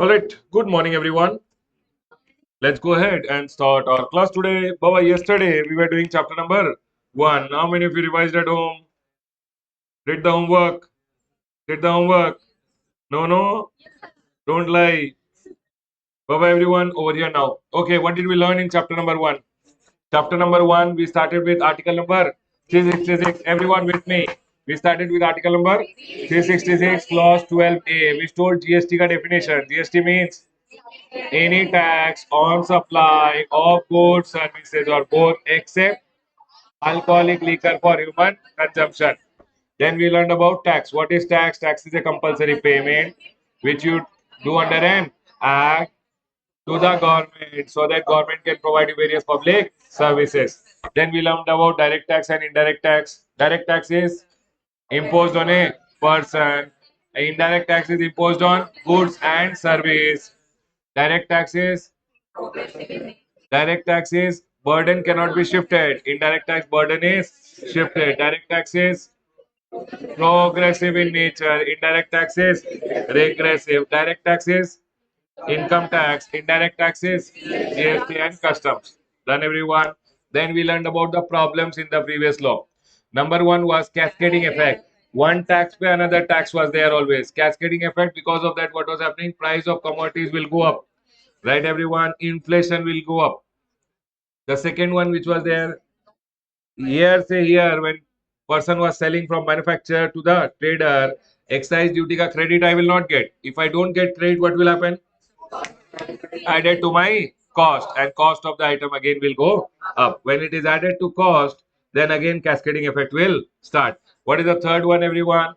All right, good morning, everyone. Let's go ahead and start our class today. Baba, yesterday we were doing chapter number 1. How many of you revised at home? Did the homework? Did the homework? No, no, don't lie. Baba, everyone, over here now. Okay, what did we learn in chapter number 1? Chapter number 1, we started with article number 366. Everyone with me. We started with article number 366, clause 12A, which told GST ka definition. GST means any tax on supply of goods, services, or both except alcoholic liquor for human consumption. Then we learned about tax. What is tax? Tax is a compulsory payment which you do under an act to the government so that government can provide you various public services. Then we learned about direct tax and indirect tax. Direct tax is imposed on a person. Indirect tax is imposed on goods and service. Direct taxes Direct taxes burden cannot be shifted. Indirect tax burden is shifted. Direct taxes progressive in nature. Indirect taxes regressive. Direct taxes income tax. Indirect taxes GST and customs. Done everyone. Then we learned about the problems in the previous law. Number one was cascading effect. One tax pay, another tax was there always. Cascading effect, because of that, what was happening? Price of commodities will go up. Right, everyone? Inflation will go up. The second one, which was there, year when person was selling from manufacturer to the trader, excise duty ka credit I will not get. If I don't get credit, what will happen? Added to my cost, and cost of the item again will go up. When it is added to cost, then again cascading effect will start. What is the third one, everyone?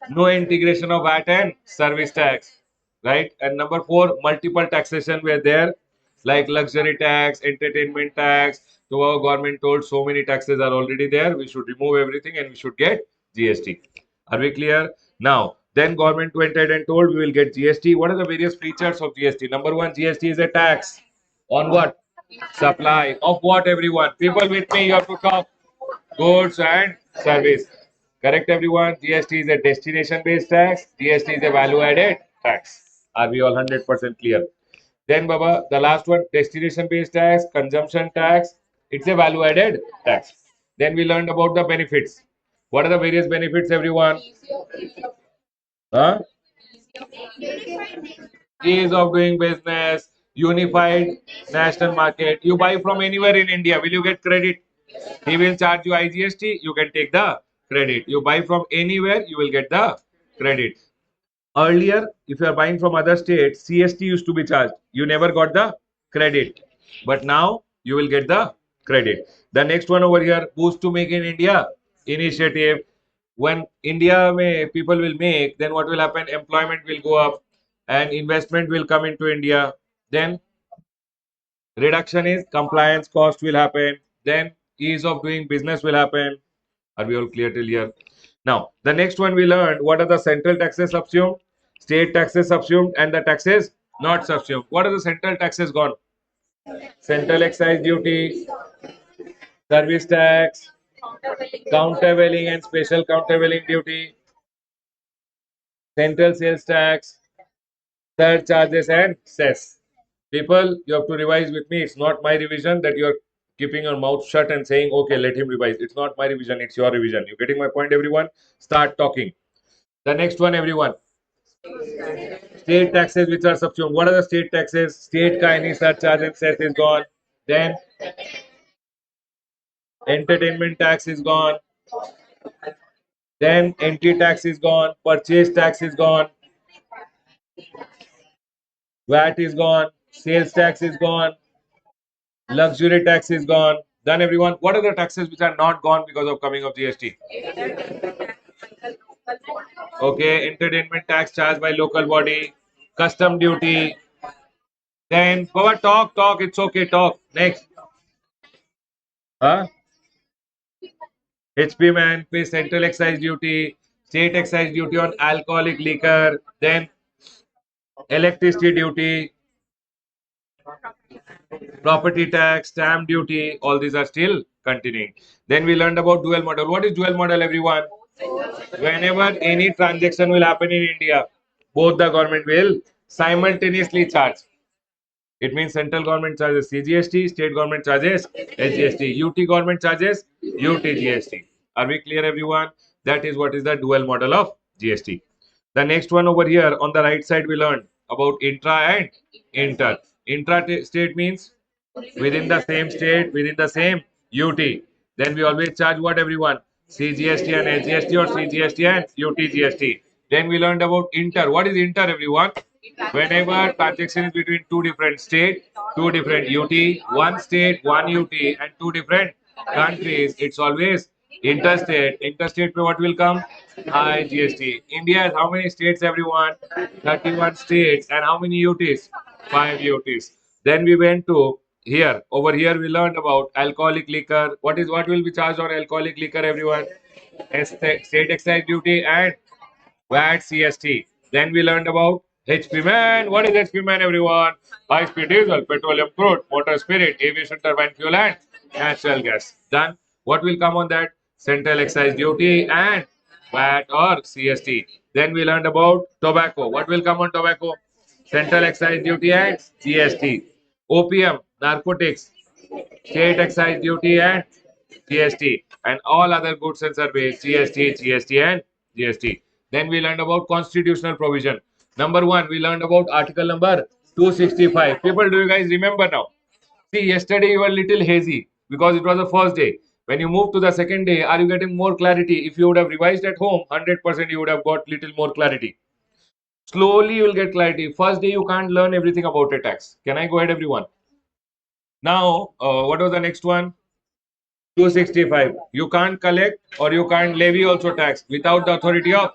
No integration of VAT and service tax, right? And number four, multiple taxation were there, like luxury tax, entertainment tax. So our government told so many taxes are already there. We should remove everything and we should get GST. Are we clear? Now, then government went ahead and told we will get GST. What are the various features of GST? Number one, GST is a tax on what? Supply of what, everyone? People with me, you have to talk. Goods and service. Correct, everyone? GST is a destination based tax. GST is a value added tax. Are we all 100% clear? Then, Baba, the last one, destination based tax, consumption tax. It's a value added tax. Then we learned about the benefits. What are the various benefits, everyone? Huh? Ease of doing business, unified national market. You buy from anywhere in India, will you get credit? He will charge you IGST, you can take the credit. You buy from anywhere, you will get the credit. Earlier, if you are buying from other states, CST used to be charged. You never got the credit. But now you will get the credit. The next one over here, boost to make in India initiative. When India may people will make, then what will happen? Employment will go up and investment will come into India. Then reduction is compliance cost will happen. Then ease of doing business will happen. Are we all clear till here? Now, the next one we learned, what are the central taxes subsumed, state taxes subsumed, and the taxes not subsumed. What are the central taxes gone? Central excise duty, service tax, countervailing and special countervailing duty, central sales tax, surcharges, and cess. People, you have to revise with me. It's not my revision that you're keeping your mouth shut and saying, okay, let him revise. It's not my revision, it's your revision. You getting my point, everyone? Start talking. The next one, everyone. State taxes which are subsumed. What are the state taxes? State ka any surcharge and cess is gone. Then entertainment tax is gone. Then entry tax is gone. Purchase tax is gone. VAT is gone. Sales tax is gone. Luxury tax is gone. Done, everyone. What are the taxes which are not gone because of coming of GST? Okay, entertainment tax charged by local body, custom duty. Then, Baba, talk. It's okay, talk. Next. Huh? HP man pays central excise duty, state excise duty on alcoholic liquor, then electricity duty, property tax, stamp duty. All these are still continuing. Then we learned about dual model. What is dual model, everyone? Whenever any transaction will happen in India, both the government will simultaneously charge. It means central government charges CGST, state government charges SGST, UT government charges UTGST. Are we clear, everyone? That is what is the dual model of GST. The next one over here on the right side, we learned about intra and inter. Intra state means within the same state, within the same UT. Then we always charge what, everyone? CGST and SGST, or CGST and UTGST. Then we learned about inter. What is inter, everyone? Whenever transaction is between two different states, two different UT, one state, one UT, and two different countries, it's always interstate. Interstate, what will come? High GST. India has how many states, everyone? 31 states. And how many UTs? 5 UTs. Then we went to here. Over here, we learned about alcoholic liquor. What will be charged on alcoholic liquor, everyone? State excise duty and VAT CST. Then we learned about HP man. What is HP man, everyone? High speed diesel, petroleum crude, motor spirit, aviation turbine fuel, and natural gas. Done. What will come on that? Central excise duty and VAT or CST. Then we learned about tobacco. What will come on tobacco? Central excise duty and GST. Opium, narcotics, state excise duty and GST, and all other goods and services, GST, and GST. Then we learned about constitutional provision. Number one, we learned about article number 265. People, do you guys remember now? See, yesterday you were little hazy because it was the first day. When you move to the second day, are you getting more clarity? If you would have revised at home, 100% you would have got little more clarity. Slowly you will get clarity. First day you can't learn everything about a tax. Can I go ahead, everyone? Now, what was the next one? 265. You can't collect or you can't levy also tax without the authority of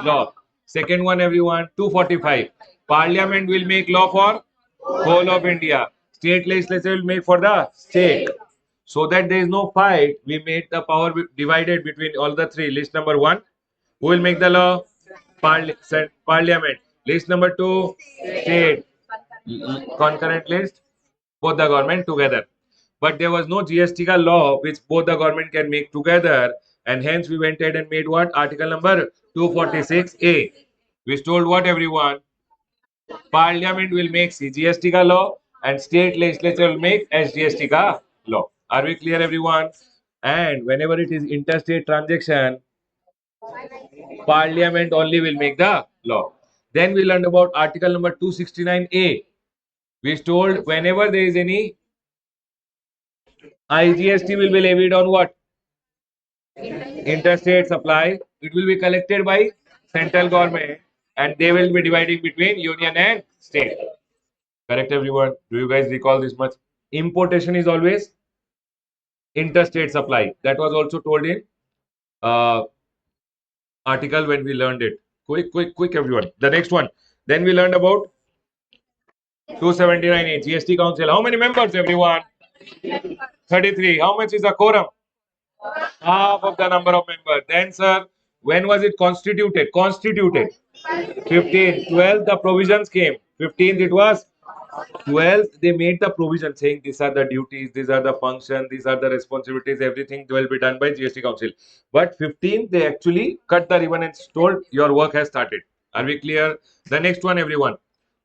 law. Second one, everyone, 245. Parliament will make law for whole of India. State legislature will make for the state. So that there is no fight, we made the power divided between all the three. List number one, who will make the law? Parliament. List number two, state. Concurrent list, both the government together. But there was no GST ka law which both the government can make together, and hence we went ahead and made what? Article number 246A. We told what, everyone? Parliament will make CGST ka law and state legislature will make SGST ka law. Are we clear, everyone? And whenever it is interstate transaction, Parliament only will make the law. Then we learned about article number 269A. We told whenever there is any IGST will be levied on what? Interstate supply. It will be collected by central government and they will be dividing between union and state. Correct, everyone? Do you guys recall this much? Importation is always interstate supply. That was also told in uh, article when we learned it. Quick, everyone. The next one. Then we learned about 279A GST Council. How many members, everyone? 33. How much is the quorum? Half of the number of members. Then, sir, when was it constituted? Constituted. 15th. 12th, the provisions came. 15th, it was 12th. They made the provision saying these are the duties, these are the functions, these are the responsibilities, everything will be done by GST Council. But 15th, they actually cut the ribbon and told your work has started. Are we clear? The next one, everyone.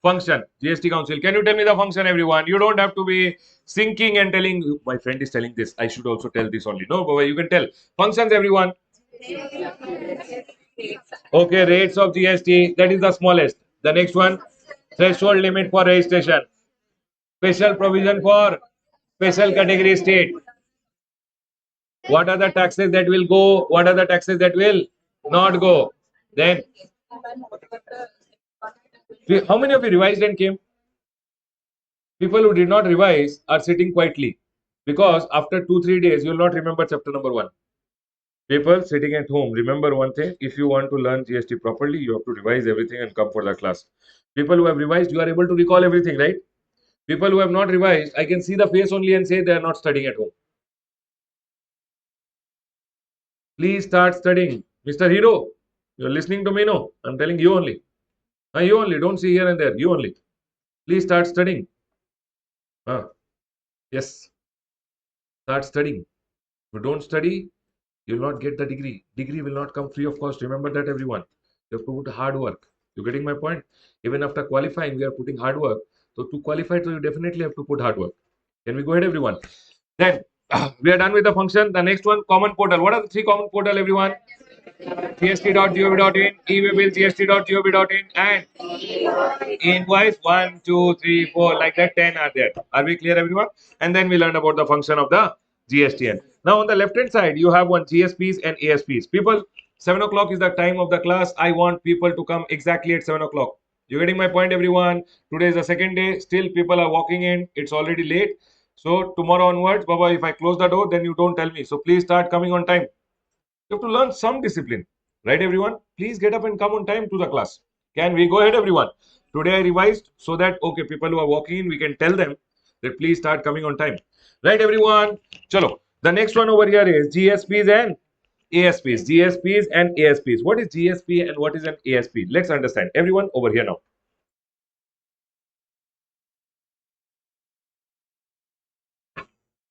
Function, GST Council. Can you tell me the function, everyone? You don't have to be sinking and telling, my friend is telling this, I should also tell this only. No, but you can tell. Functions, everyone. Okay, rates of GST, that is the smallest. The next one, threshold limit for registration. Special provision for special category state. What are the taxes that will go? What are the taxes that will not go? Then, how many of you revised and came? People who did not revise are sitting quietly because after 2-3 days you will not remember chapter number 1. People sitting at home, remember one thing: if you want to learn GST properly, you have to revise everything and come for the class. People who have revised, you are able to recall everything, right? People who have not revised, I can see the face only and say they are not studying at home. Please start studying. Mr. Hero, you're listening to me, no? I'm telling you only. You only, don't see here and there, you only. Please start studying. Yes, start studying. If you don't study, you will not get the degree. Degree will not come free of cost. Remember that, everyone. You have to put hard work. You getting my point? Even after qualifying, we are putting hard work. So to qualify, so you definitely have to put hard work. Can we go ahead, everyone? Then we are done with the function. The next one, common portal. What are the three common portal, everyone? gst.gov.in, e-waybill, gst.gov.in, and invoice 1, 2, 3, 4, like that 10 are there. Are we clear, everyone? And then we learn about the function of the GSTN. Now on the left hand side, you have one GSPs and ASPs. People, 7 o'clock is the time of the class. I want people to come exactly at 7 o'clock. You getting my point, everyone? Today is the second day. Still people are walking in. It's already late. So tomorrow onwards, Baba, if I close the door, then you don't tell me. So please start coming on time. You have to learn some discipline. Right, everyone? Please get up and come on time to the class. Can we go ahead, everyone? Today I revised so that, okay, people who are walking in, we can tell them that please start coming on time. Right, everyone? Chalo. The next one over here is GSPs and ASPs. GSPs and ASPs. What is GSP and what is an ASP? Let's understand. Everyone over here now.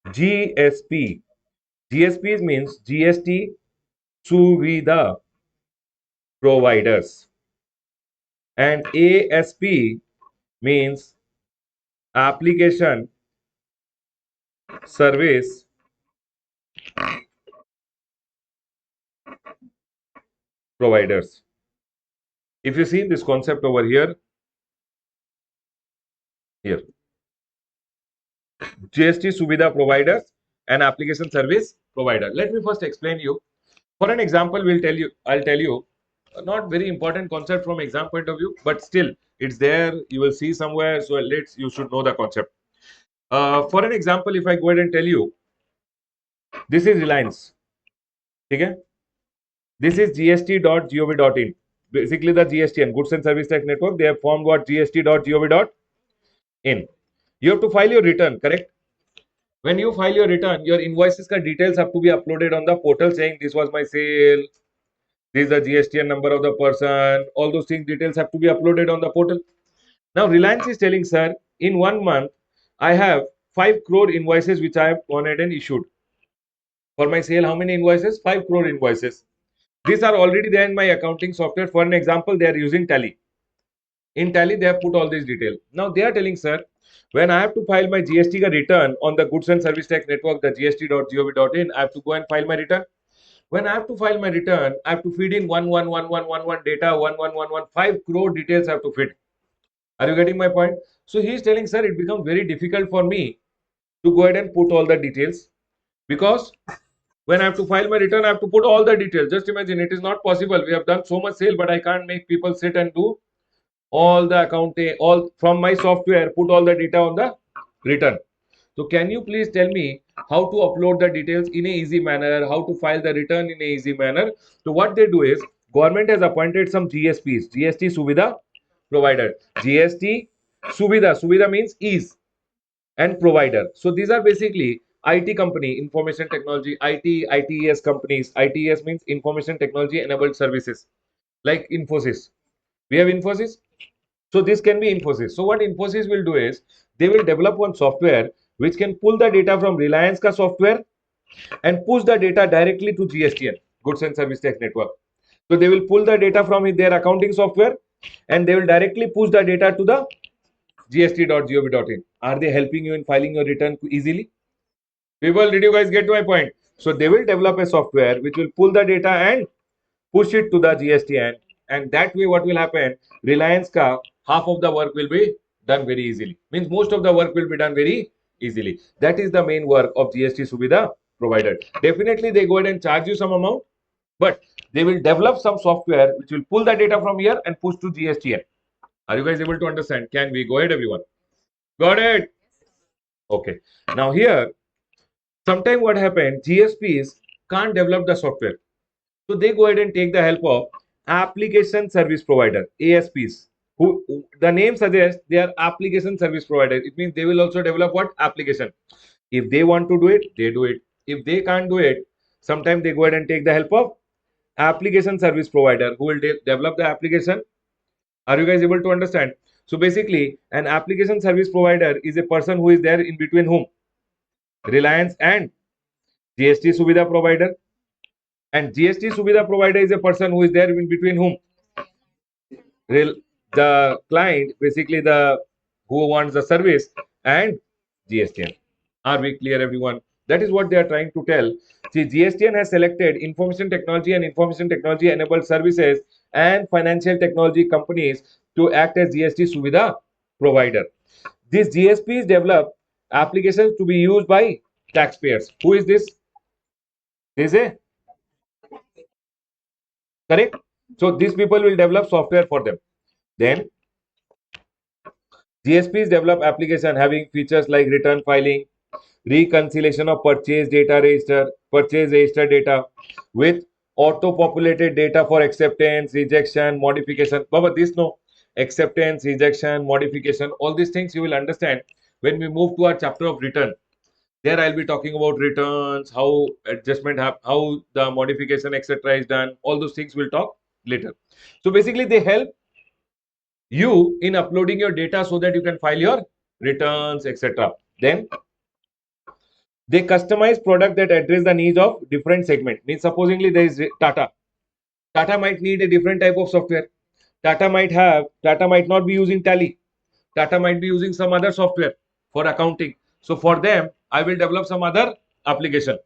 GSP. GSPs means GST Suvidha Providers. And ASP means Application Service Providers. If you see this concept over here, GST Subida Providers and Application Service Provider. Let me first explain you. For an example, I'll tell you, not very important concept from exam point of view, but still, it's there. You will see somewhere. So you should know the concept. For an example, if I go ahead and tell you, this is Reliance. Okay? This is gst.gov.in. Basically, the GSTN, Goods and Service Tax Network, they have formed what gst.gov.in. You have to file your return, correct? When you file your return, your invoices ka details have to be uploaded on the portal saying this was my sale, this is the GSTN number of the person, all those things details have to be uploaded on the portal. Now Reliance is telling, sir, in 1 month, I have 5 crore invoices which I have gone ahead and issued. For my sale, how many invoices? 5 crore invoices. These are already there in my accounting software. For an example, they are using Tally. In Tally, they have put all this detail. Now they are telling, sir, when I have to file my GST return on the Goods and Service Tax Network, the gst.gov.in, I have to go and file my return. When I have to file my return, I have to feed in 111111 data, 11115 crore details I have to feed. Are you getting my point? So he is telling, sir, it becomes very difficult for me to go ahead and put all the details because when I have to file my return, I have to put all the details. Just imagine, it is not possible. We have done so much sale, but I can't make people sit and do all the accounting, all from my software, put all the data on the return. So can you please tell me how to upload the details in a easy manner, how to file the return in a easy manner? So what they do is, government has appointed some GSPs, GST Suvidha Provider. GST Suvidha means ease and provider. So these are basically IT company, information technology, ITES companies. ITES means information technology enabled services like Infosys. We have Infosys. So this can be Infosys. So what Infosys will do is they will develop one software which can pull the data from Reliance ka software and push the data directly to GSTN, Goods and Service Tax Network. So they will pull the data from their accounting software and they will directly push the data to the gst.gov.in. Are they helping you in filing your return easily? People, did you guys get my point? So they will develop a software which will pull the data and push it to the GSTN, and that way what will happen? Reliance ka half of the work will be done very easily. Means most of the work will be done very easily. That is the main work of GST Subida provider. Definitely they go ahead and charge you some amount, but they will develop some software which will pull the data from here and push to GSTN. Are you guys able to understand? Can we go ahead, everyone? Got it? Okay. Now here, sometime what happened? GSPs can't develop the software. So they go ahead and take the help of application service provider, ASPs, who the name suggests they are application service provider. It means they will also develop what? Application. If they want to do it, they do it. If they can't do it, sometimes they go ahead and take the help of application service provider who will develop the application. Are you guys able to understand? So basically, an application service provider is a person who is there in between whom? Reliance and GST Subida provider. And GST Subida provider is a person who is there in between whom? real the client, basically the who wants the service, and GSTN. Are we clear, everyone? That is what they are trying to tell. See, GSTN has selected information technology and information technology enabled services and financial technology companies to act as GST Suvidha provider. These GSPs develop applications to be used by taxpayers. Who is this? This is a correct. So these people will develop software for them. Then GSPs develop application having features like return filing, reconciliation of purchase register data with auto-populated data for acceptance, rejection, modification. Baba, this no acceptance, rejection, modification, all these things you will understand when we move to our chapter of return. There I'll be talking about returns, how adjustment how the modification, etc. is done. All those things we'll talk later. So basically, they help you in uploading your data so that you can file your returns, etc. Then they customize product that address the needs of different segment. Means supposingly there is Tata. Tata might need a different type of software. Tata might not be using Tally. Tata might be using some other software for accounting. So for them, I will develop some other application.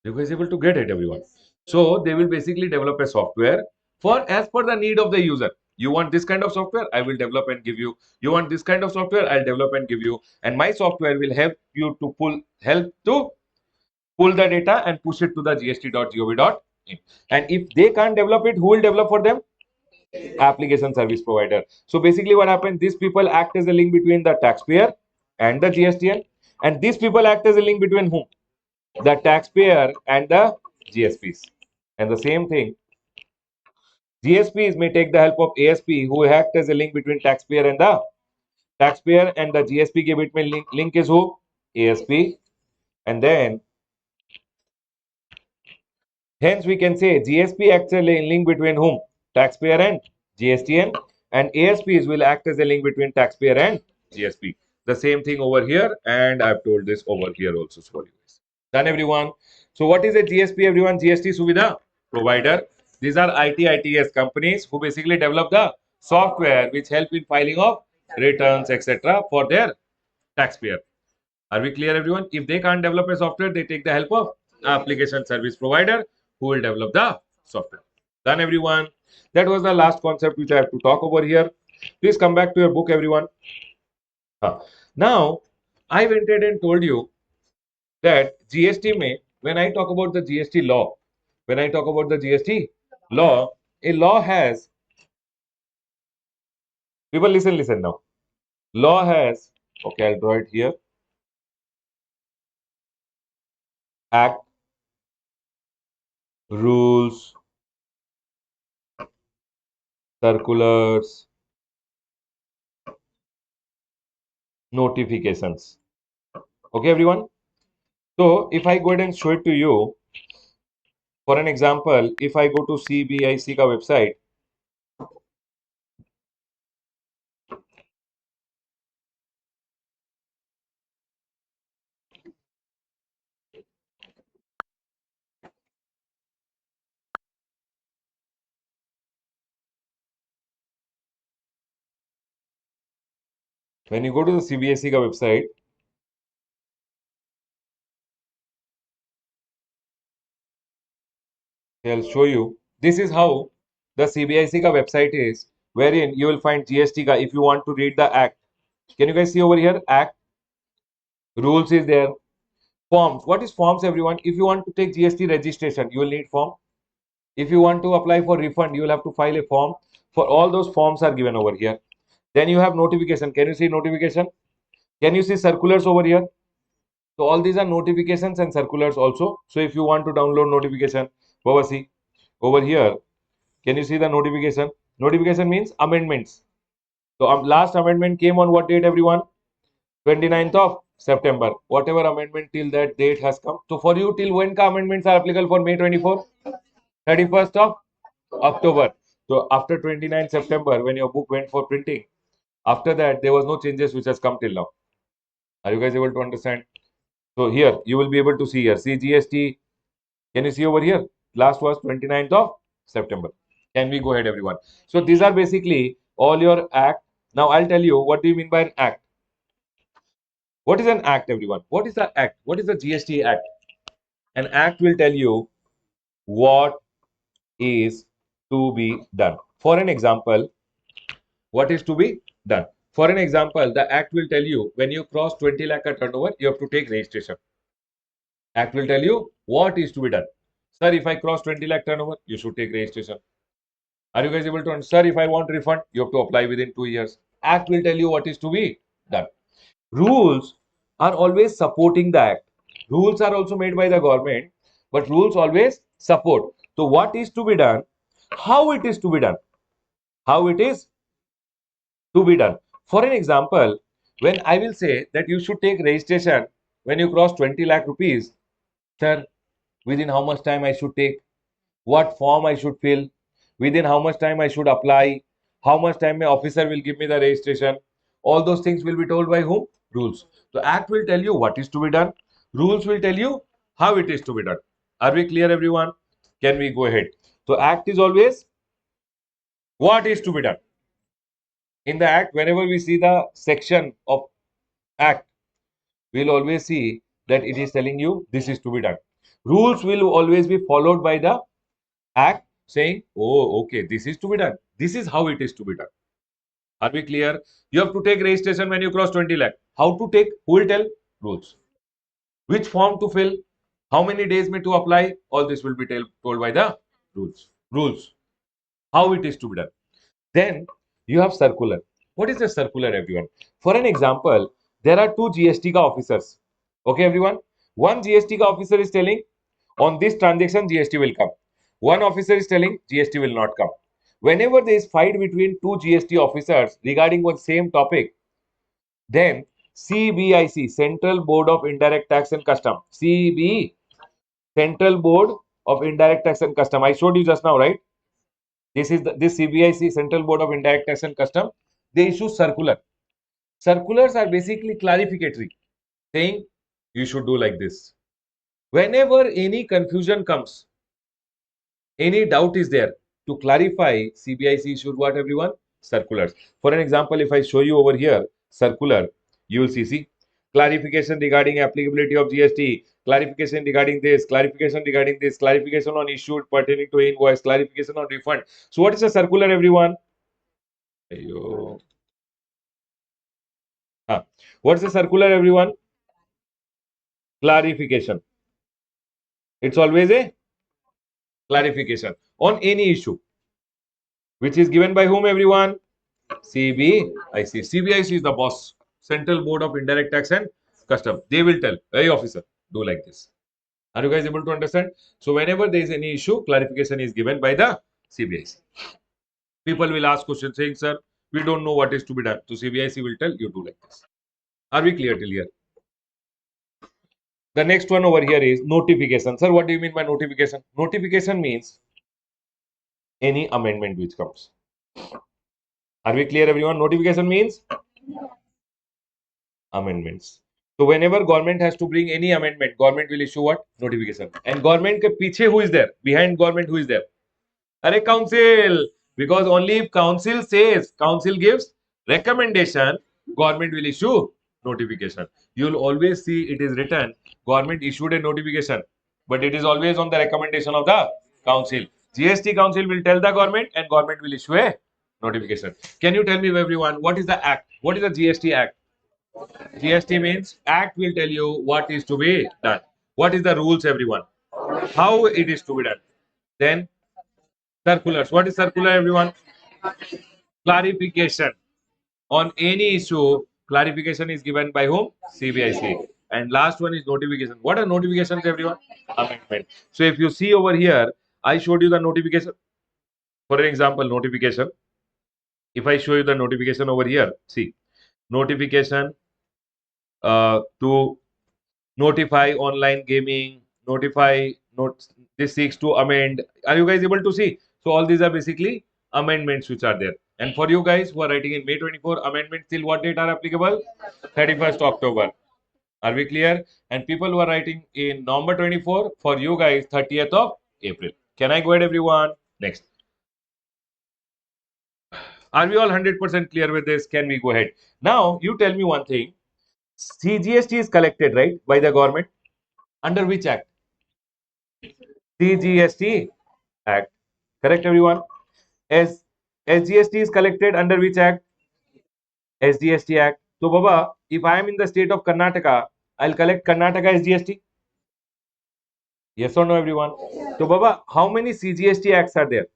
You guys able to get it, everyone? So they will basically develop a software for as per the need of the user. You want this kind of software, I will develop and give you. You want this kind of software, I'll develop and give you. And my software will help you to pull the data and push it to the gst.gov.in. And if they can't develop it, who will develop for them? Application service provider. So basically what happens, these people act as a link between the taxpayer and the GSTN, and these people act as a link between whom? The taxpayer and the GSPs. And the same thing, GSPs may take the help of ASP, who act as a link between taxpayer and the GSP के बीच में link is who? ASP. And then hence, we can say GSP acts as a link between whom? Taxpayer and GSTN, and ASPs will act as a link between taxpayer and GSP. The same thing over here, and I've told this over here also for you guys. Done, everyone. So, what is a GSP, everyone? GST Suvidha provider. These are ITS companies who basically develop the software which help in filing of returns, etc., for their taxpayer. Are we clear, everyone? If they can't develop a software, they take the help of application service provider who will develop the software. Done, everyone. That was the last concept which I have to talk over here. Please come back to your book, everyone. Now, I went ahead and told you that GST may, when I talk about the GST law, when I talk about the GST law, a law has, people listen now. Law has, okay, I'll draw it here. Act, rules, circulars, notifications. Okay, everyone. So if I go ahead and show it to you, for an example, if I go to CBIC ka website, when you go to the CBIC ka website, I'll show you. This is how the CBIC ka website is, wherein you will find GST ka. If you want to read the act, can you guys see over here? Act, rules is there. Forms. What is forms, everyone? If you want to take GST registration, you will need form. If you want to apply for refund, you will have to file a form. For all those forms are given over here. Then you have notification. Can you see notification? Can you see circulars over here? So all these are notifications and circulars also. So if you want to download notification, over see over here. Can you see the notification? Notification means amendments. So last amendment came on what date, everyone? 29th of September. Whatever amendment till that date has come. So for you, till when ka amendments are applicable for May 24? 31st of October. So after 29th September, when your book went for printing, after that there was no changes which has come till now. Are you guys able to understand? So here you will be able to see here. See GST. Can you see over here? Last was 29th of September. Can we go ahead, everyone? So these are basically all your act. Now I'll tell you what do you mean by an act. What is an act, everyone? What is the act? What is the GST act? An act will tell you what is to be done. For an example, what is to be done? For an example, the act will tell you when you cross 20 lakh a turnover, you have to take registration. Act will tell you what is to be done. Sir, if I cross 20 lakh turnover, you should take registration. Are you guys able to understand? Sir, if I want refund, you have to apply within 2 years. Act will tell you what is to be done. Rules are always supporting the act. Rules are also made by the government, but rules always support. So what is to be done, how it is to be done, how it is to be done. For an example, when I will say that you should take registration when you cross 20 lakh rupees, sir, within how much time I should take, what form I should fill, within how much time I should apply, how much time my officer will give me the registration. All those things will be told by whom? Rules. So Act will tell you what is to be done. Rules will tell you how it is to be done. Are we clear, everyone? Can we go ahead? So Act is always what is to be done. In the Act, whenever we see the section of Act, we'll always see that it is telling you this is to be done. Rules will always be followed by the Act saying, oh, okay, this is to be done. This is how it is to be done. Are we clear? You have to take registration when you cross 20 lakh. How to take? Who will tell? Rules. Which form to fill? How many days may to apply? All this will be told by the rules. Rules. How it is to be done. Then you have circular. What is a circular, everyone? For an example, there are two GST ka officers. Okay, everyone? One GST ka officer is telling on this transaction GST will come. One officer is telling GST will not come. Whenever there is fight between two GST officers regarding one same topic, then CBIC, Central Board of Indirect Tax and Custom, CB, Central Board of Indirect Tax and Custom. I showed you just now, right? This is this CBIC, Central Board of Indirect Tax and Custom. They issue circular. Circulars are basically clarificatory, saying you should do like this. Whenever any confusion comes, any doubt is there, to clarify, CBIC issued what, everyone? Circulars. For an example, if I show you over here circular, you will see clarification regarding applicability of GST, clarification regarding this, clarification regarding this, clarification on issued pertaining to invoice, clarification on refund. So what is a circular, everyone? What's a circular, everyone? Clarification. It's always a clarification on any issue, which is given by whom, everyone? CBIC. CBIC is the boss. Central Board of Indirect Tax and Custom. They will tell, hey officer, do like this. Are you guys able to understand? So whenever there is any issue, clarification is given by the CBIC. People will ask questions saying, sir, we don't know what is to be done. So CBIC will tell you do like this. Are we clear till here? The next one over here is notification. Sir, what do you mean by notification? Notification means any amendment which comes. Are we clear, everyone? Notification means amendments. So whenever government has to bring any amendment, government will issue what? Notification. And government ke piche who is there? Behind government who is there? Are council. Because only if council says, council gives recommendation, government will issue notification. You'll always see it is written, government issued a notification, but it is always on the recommendation of the council. GST council will tell the government and government will issue a notification. Can you tell me, everyone, what is the act? What is the GST act? GST means act will tell you what is to be done. What is the rules, everyone? How it is to be done. Then circulars. What is circular, everyone? Clarification. On any issue, clarification is given by whom? CBIC. And last one is notification. What are notifications, everyone? Amendment. So if you see over here, I showed you the notification. For an example, notification. If I show you the notification over here, see, notification to notify online gaming, notify, this seeks to amend. Are you guys able to see? So all these are basically amendments which are there. And for you guys who are writing in May 24, amendments till what date are applicable? 31st October. Are we clear? And people who are writing in November 24, for you guys, 30th of April. Can I go ahead, everyone? Next. Are we all 100% clear with this? Can we go ahead? Now, you tell me one thing. CGST is collected, right, by the government. Under which act? CGST Act. Correct, everyone? As SGST is collected under which act? SGST Act. So, Baba, if I am in the state of Karnataka, I'll collect Karnataka SGST. Yes or no, everyone? So, Baba, how many CGST acts are there?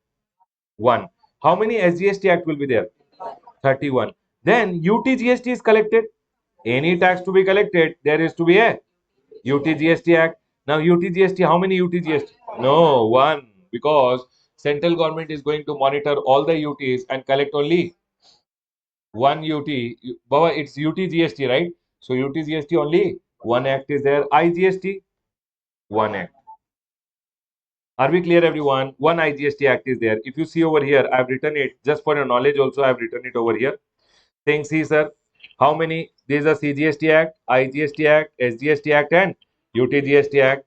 One. How many SGST act will be there? 31. Then UTGST is collected. Any tax to be collected, there is to be a UTGST Act. Now, UTGST, how many UTGST? No, one. Because central government is going to monitor all the UTs and collect only one UT. Baba, it's UTGST, right? So, UTGST only one act is there. IGST, one act. Are we clear, everyone? One IGST Act is there. If you see over here, I've written it just for your knowledge. Also, I've written it over here. Saying, see, sir, how many? There's a CGST Act, IGST Act, SGST Act, and UTGST Act.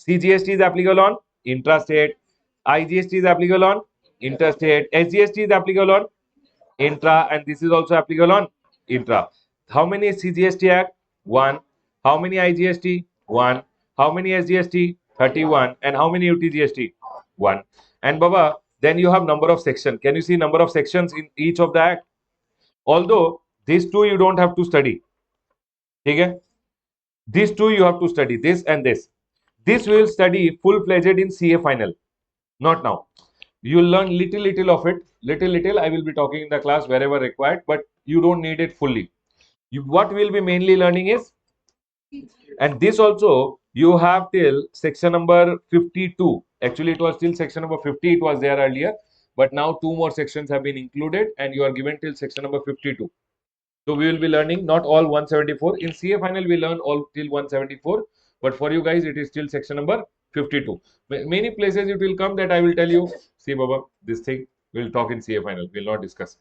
CGST is applicable on intrastate. IGST is applicable on interstate. SGST is applicable on intra, and this is also applicable on intra. How many CGST Act? One. How many IGST? One. How many SGST? 31. And how many UTGST? One. And Baba, then you have number of sections. Can you see number of sections in each of the act? Although these two you don't have to study. Okay? These two you have to study, this and this. This we will study full-fledged in CA final. Not now. You will learn little of it. Little I will be talking in the class wherever required, but you don't need it fully. What we will be mainly learning is, and this also you have till section number 52. Actually, it was till section number 50. It was there earlier, but now two more sections have been included, and you are given till section number 52. So we will be learning not all 174. In CA final, we learn all till 174. But for you guys, it is still section number 52. Many places it will come that I will tell you, see Baba, this thing we'll talk in CA final. We'll not discuss.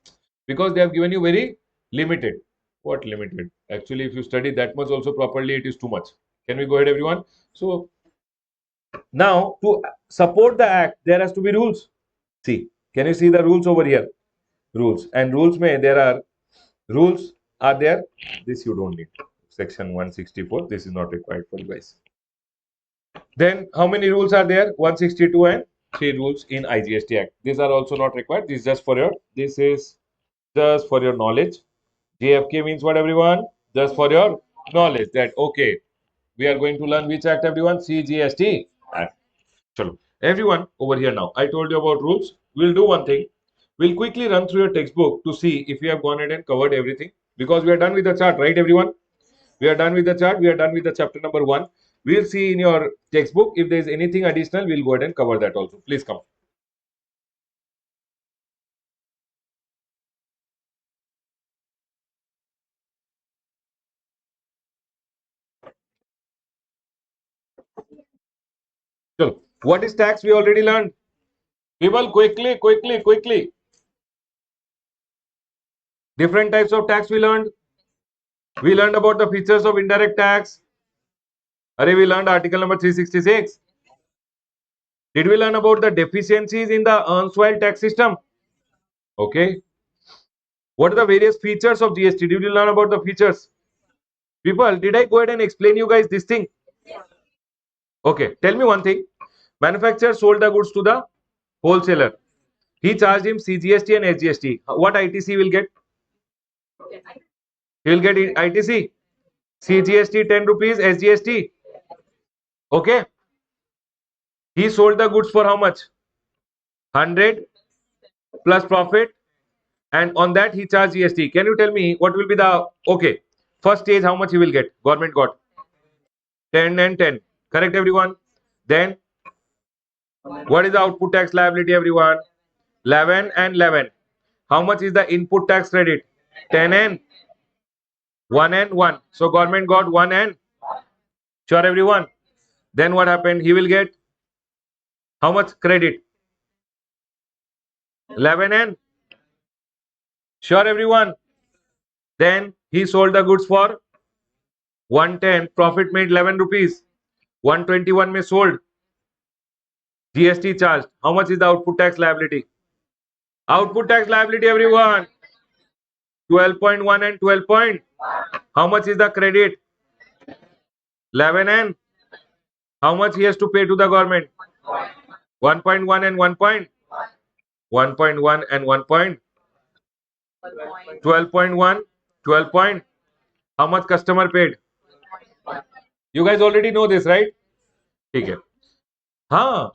Because they have given you very limited. What limited? Actually, if you study that much also properly, it is too much. Can we go ahead, everyone? So now to support the act, there has to be rules. See, can you see the rules over here? Rules. And rules may there are rules are there. This you don't need. Section 164. This is not required for you guys. Then how many rules are there? 162 and 3 rules in IGST Act. These are also not required. This is just for your. This is just for your knowledge. JFK means what, everyone? Just for your knowledge that okay, we are going to learn which act, everyone? CGST Act. Chalo. Everyone over here now. I told you about rules. We'll do one thing. We'll quickly run through your textbook to see if you have gone ahead and covered everything. Because we are done with the chart, right, everyone? We are done with the chart. We are done with the chapter number 1. We'll see in your textbook if there is anything additional. We'll go ahead and cover that also. Please come. So, what is tax? We already learned. People, quickly. Different types of tax we learned. We learned about the features of indirect tax. We learned article number 366. Did we learn about the deficiencies in the erstwhile tax system? Okay. What are the various features of GST? Did you learn about the features? People, did I go ahead and explain you guys this thing? Okay. Tell me one thing. Manufacturer sold the goods to the wholesaler. He charged him CGST and SGST. What ITC will get? He will get ITC. CGST 10 rupees, SGST. Okay. He sold the goods for how much? 100 plus profit. And on that he charged GST. Can you tell me what will be the, okay, first stage how much he will get? Government got 10 and 10. Correct, everyone? Then what is the output tax liability, everyone? 11 and 11. How much is the input tax credit? 10 and 1 and 1. So government got 1 and, sure, everyone? Then what happened? He will get how much credit? 11 and, sure, everyone? Then he sold the goods for 110. Profit made 11 rupees. 121 may sold. GST charged. How much is the output tax liability? Output tax liability, everyone. 12.1 and 12 point. How much is the credit? 11 and how much he has to pay to the government? 1.1 and 1 point. 1.1 and 1 point. 12.1. 12 point. How much customer paid? You guys already know this, right? ठीक है. हाँ.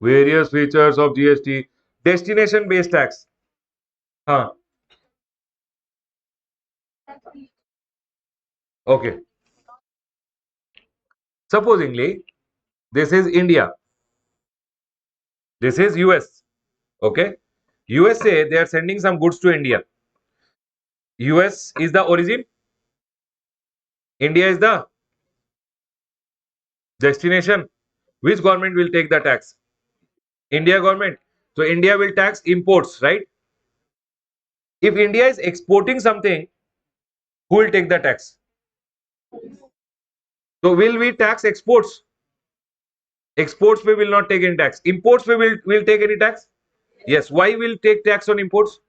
Various features of GST. Destination based tax. हाँ. Okay. Supposingly, this is India. This is US. Okay. USA, they are sending some goods to India. US is the origin. India is the destination. Which government will take the tax? India government. So India will tax imports, right? If India is exporting something, who will take the tax? So will we tax exports? Exports we will not take any tax. Imports we will take any tax? Yes. Why will take tax on imports?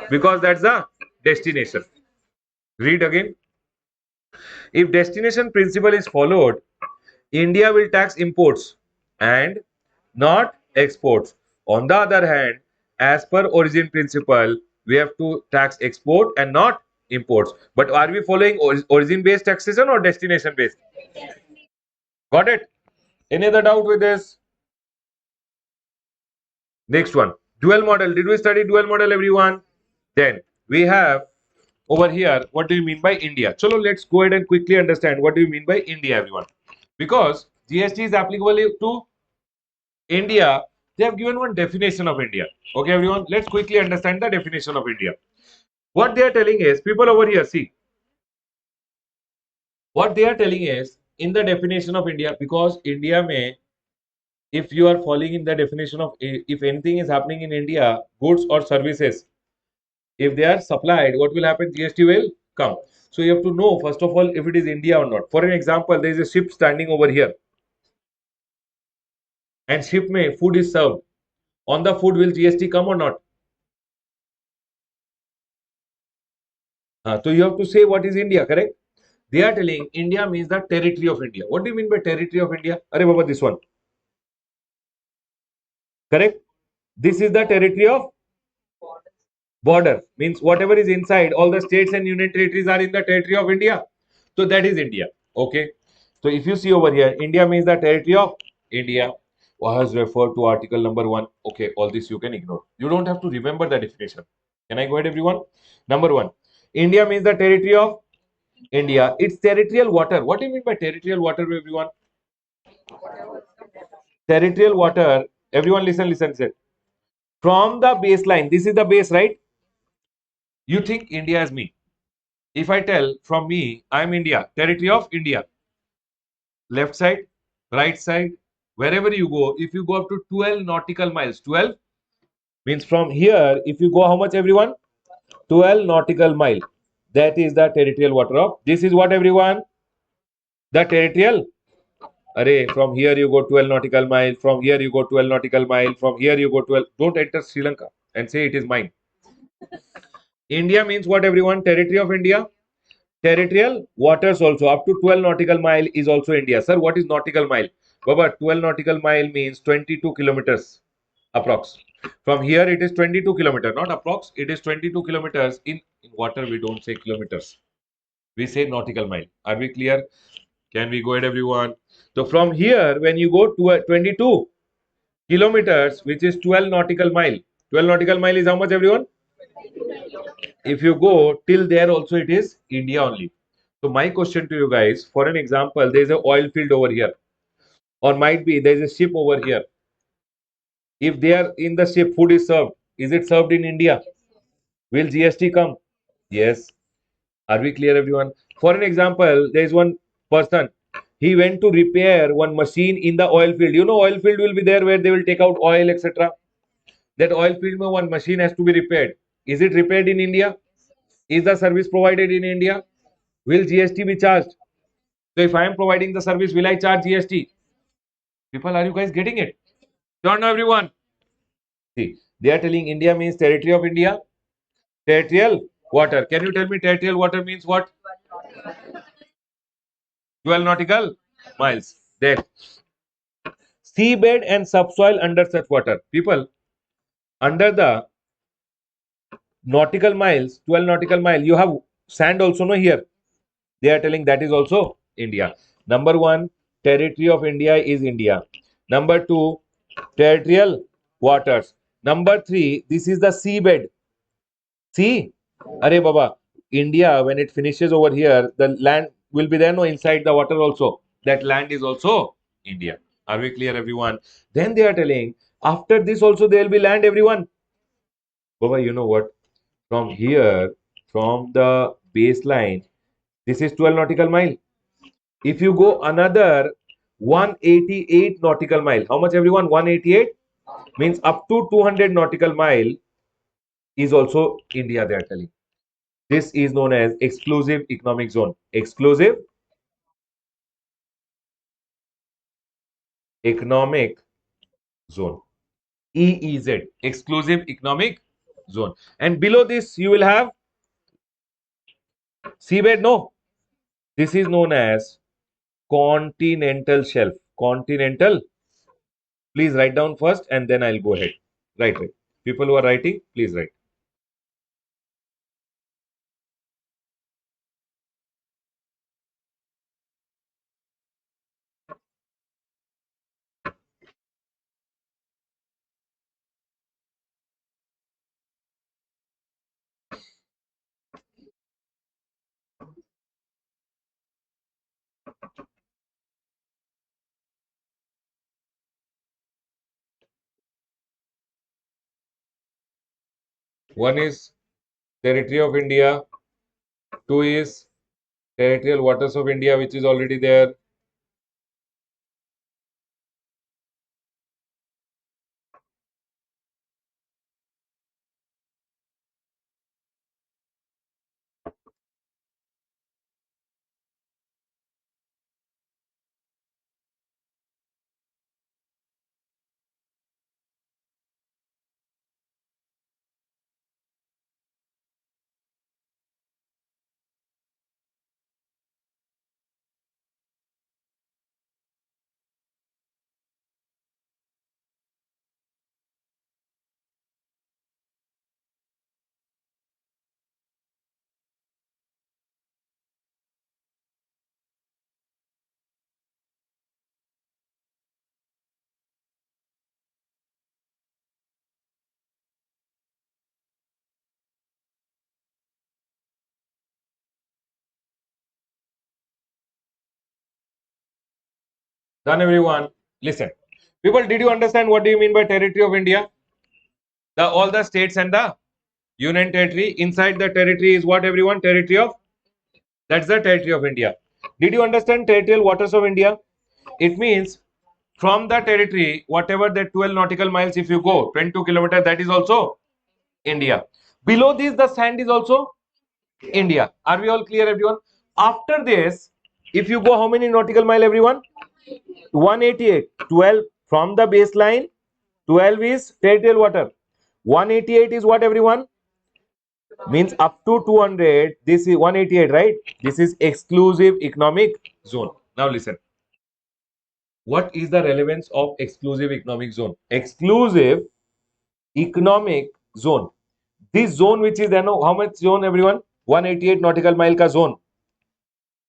Because that's the destination. Read again. If destination principle is followed, India will tax imports and not exports. On the other hand, as per origin principle, we have to tax export and not imports. But are we following origin based taxation or destination based? Got it? Any other doubt with this? Next one, dual model. Did we study dual model, everyone? Then we have over here, what do you mean by India? Chalo, let's go ahead and quickly understand what do you mean by India, everyone. Because GST is applicable to India, they have given one definition of India. Okay, everyone, let's quickly understand the definition of India. What they are telling is, people over here, see, what they are telling is in the definition of India, because India may, if you are following in the definition of, if anything is happening in India, goods or services, if they are supplied, what will happen? GST will come. So you have to know, first of all, if it is India or not. For an example, there is a ship standing over here, and ship may food is served. On the food, will GST come or not? So you have to say what is India, correct? They are telling India means the territory of India. What do you mean by territory of India? Arey Baba, this one. Correct? This is the territory of border. Means whatever is inside, all the states and union territories are in the territory of India. So that is India. Okay. So if you see over here, India means the territory of India. Was referred to article number 1. Okay, all this you can ignore. You don't have to remember the definition. Can I go ahead, everyone? Number 1. India means the territory of India. It's territorial water. What do you mean by territorial water, everyone? Territorial water, everyone listen, listen, listen. From the baseline, this is the base, right? You think India is me. If I tell from me, I am India, territory of India, left side, right side, wherever you go, if you go up to 12 nautical miles, 12 means from here, if you go how much, everyone? 12 nautical mile. That is the territorial water of, this is what, everyone? The territorial. Array, from here you go 12 nautical mile, from here you go 12 nautical mile, from here you go 12. Don't enter Sri Lanka and say it is mine. India means what, everyone? Territory of India. Territorial waters also up to 12 nautical mile is also India. Sir, what is nautical mile? Baba, 12 nautical mile means 22 kilometers approx. From here it is 22 kilometers, not approx. It is 22 kilometers. In water we don't say kilometers. We say nautical mile. Are we clear? Can we go ahead, everyone? So from here, when you go to 22 kilometers, which is 12 nautical mile. 12 nautical mile is how much, everyone? If you go till there also, it is India only. So my question to you guys, for an example, there is a oil field over here, or might be there is a ship over here. If they are in the ship, food is served. Is it served in India? Will GST come? Yes. Are we clear, everyone? For an example, there is one person. He went to repair one machine in the oil field. You know, oil field will be there where they will take out oil, etc. That oil field, one machine has to be repaired. Is it repaired in India? Is the service provided in India? Will GST be charged? So if I am providing the service, will I charge GST? People, are you guys getting it? Don't know everyone. See, they are telling India means territory of India. Territorial water. Can you tell me territorial water means what? 12 nautical miles. Then seabed and subsoil under such water. People, under the nautical miles, 12 nautical mile, you have sand also no here. They are telling that is also India. Number one, territory of India is India. Number two, territorial waters. Number three, this is the seabed. See, Are Baba, India, when it finishes over here, the land will be there no inside the water also. That land is also India. Are we clear, everyone? Then they are telling, after this also there will be land, everyone. Baba, you know what? From here, from the baseline, this is 12 nautical mile. If you go another 188 nautical mile, how much everyone? 188 means up to 200 nautical mile is also India, they are telling. This is known as exclusive economic zone. Exclusive economic zone. EEZ. Exclusive economic zone. And below this, you will have seabed. No. This is known as continental shelf. Continental. Please write down first and then I'll go ahead. Right. People who are writing, please write. One is territory of India. Two is territorial waters of India, which is already there. Done, everyone. Listen. People, did you understand what do you mean by territory of India? The all the states and the union territory. Inside the territory is what everyone? Territory of. That's the territory of India. Did you understand territorial waters of India? It means from the territory, whatever the 12 nautical miles, if you go 22 kilometers, that is also India. Below this, the sand is also India. Are we all clear, everyone? After this, if you go how many nautical mile, everyone? 188. 12 from the baseline. 12 is territorial water. 188 is what, everyone? Means up to 200. This is 188, right? This is exclusive economic zone. Now listen. What is the relevance of exclusive economic zone? Exclusive economic zone. This zone which is there, no, how much zone, everyone? 188 nautical mile ka zone.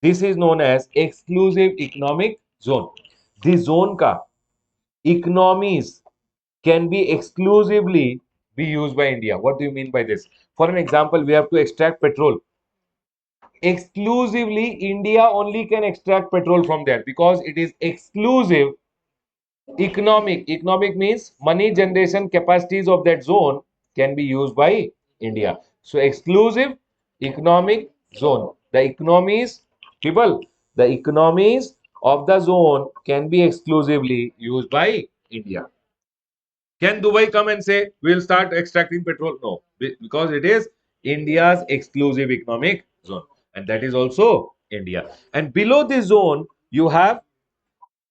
This is known as exclusive economic zone. This zone ka economies can be exclusively be used by India. What do you mean by this? For an example, we have to extract petrol. Exclusively, India only can extract petrol from there because it is exclusive economic. Economic means money generation capacities of that zone can be used by India. So exclusive economic zone. The economies, people, the economies of the zone can be exclusively used by India. Can Dubai come and say we'll start extracting petrol? No, because it is India's exclusive economic zone, and that is also India. And below this zone, you have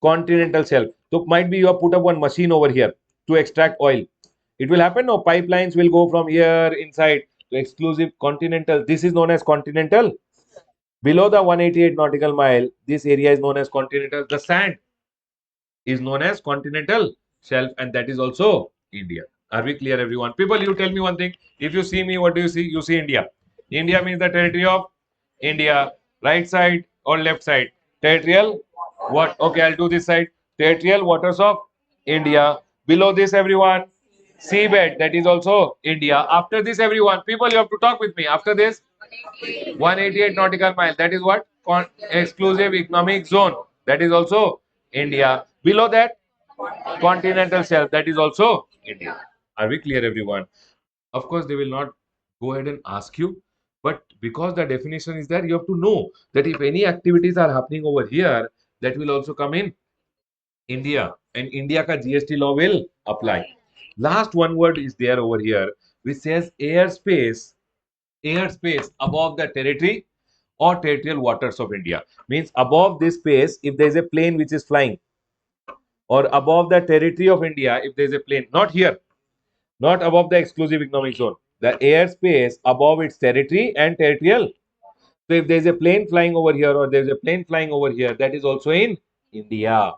continental shelf. So might be you have put up one machine over here to extract oil. It will happen. No, pipelines will go from here inside to exclusive continental. This is known as continental. Below the 188 nautical mile, this area is known as continental. The sand is known as continental shelf, and that is also India. Are we clear, everyone? People, you tell me one thing. If you see me, what do you see? You see India. India means the territory of India. Right side or left side? Territorial. What? Okay, I'll do this side. Territorial waters of India. Below this, everyone, seabed. That is also India. After this, everyone, people, you have to talk with me. After this, 188 nautical mile. That is what? Exclusive economic zone. That is also India. Below that, continental shelf. That is also India. Are we clear, everyone? Of course, they will not go ahead and ask you, but because the definition is there, you have to know that if any activities are happening over here, that will also come in India, and India ka GST law will apply. Last one word is there over here, which says airspace above the territory or territorial waters of India. Means above this space, if there is a plane which is flying, or above the territory of India, if there is a plane, not here, not above the exclusive economic zone, the airspace above its territory and territorial. So if there is a plane flying over here or there is a plane flying over here, that is also in India.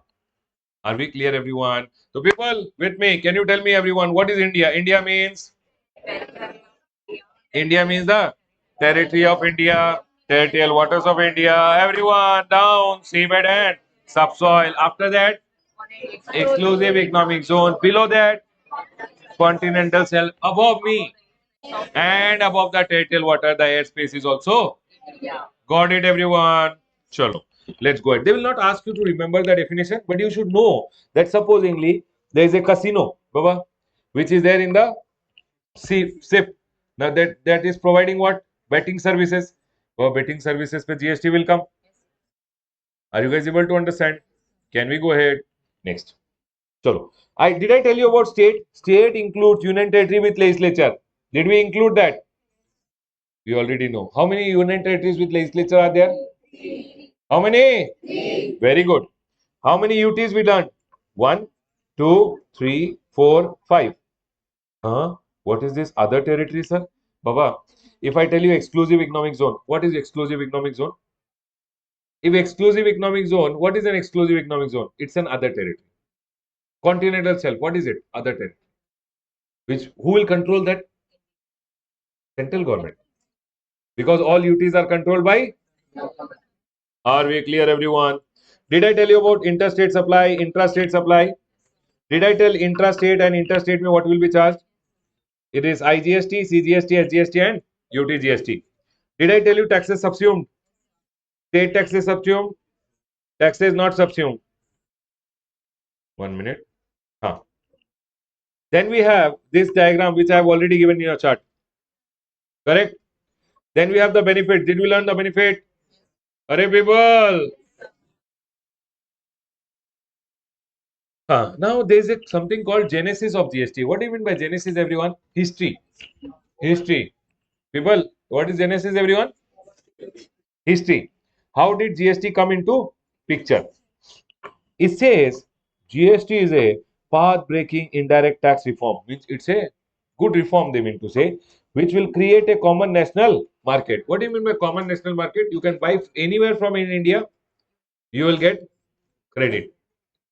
Are we clear, everyone? So people with me, can you tell me, everyone, what is India? India means the territory of India, territorial waters of India. Everyone down, seabed and subsoil. After that, exclusive economic zone. Below that, continental shelf. Above me and above the territorial water, the airspace is also. Got it, everyone? Chalo. Let's go ahead. They will not ask you to remember the definition, but you should know that supposingly there is a casino, Baba, which is there in the SIP. Now that is providing what? Betting services. Betting services pe GST will come. Are you guys able to understand? Can we go ahead? Next. Chalo. Did I tell you about state? State includes union territory with legislature. Did we include that? We already know. How many union territories with legislature are there? How many? Very good. How many UTs we learned? One, two, three, four, five. What is this other territory, sir? Baba, if I tell you exclusive economic zone, what is exclusive economic zone? If exclusive economic zone, what is an exclusive economic zone? It's an other territory. Continental shelf, what is it? Other territory. Which who will control that? Central government. Because all UTs are controlled by. Are we clear, everyone? Did I tell you about interstate supply, intrastate supply? Did I tell intrastate and interstate me what will be charged? It is IGST, CGST, SGST, and UTGST. Did I tell you taxes subsumed? State taxes subsumed, taxes not subsumed. 1 minute. Huh. Then we have this diagram which I have already given in a chart. Correct? Then we have the benefit. Did we learn the benefit? Arey people. Now there is something called genesis of GST. What do you mean by genesis, everyone? History. History. People, what is genesis, everyone? History. How did GST come into picture? It says GST is a path-breaking indirect tax reform, which it's a good reform they mean to say, which will create a common national market. What do you mean by common national market? You can buy anywhere from in India, you will get credit.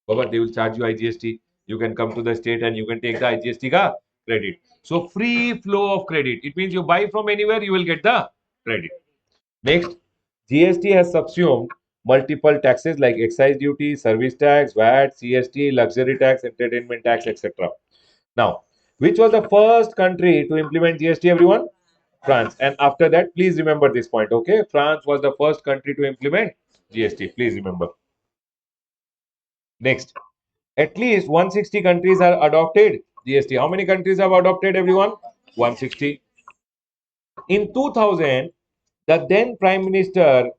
But they will charge you IGST. You can come to the state and you can take the IGST ka credit. So free flow of credit. It means you buy from anywhere, you will get the credit. Next, GST has subsumed multiple taxes like excise duty, service tax, VAT, CST, luxury tax, entertainment tax, etc. Now, which was the first country to implement GST, everyone? France. And after that, please remember this point, okay? France was the first country to implement GST. Please remember. Next, at least 160 countries have adopted GST. How many countries have adopted, everyone? 160. In 2000, the then Prime Minister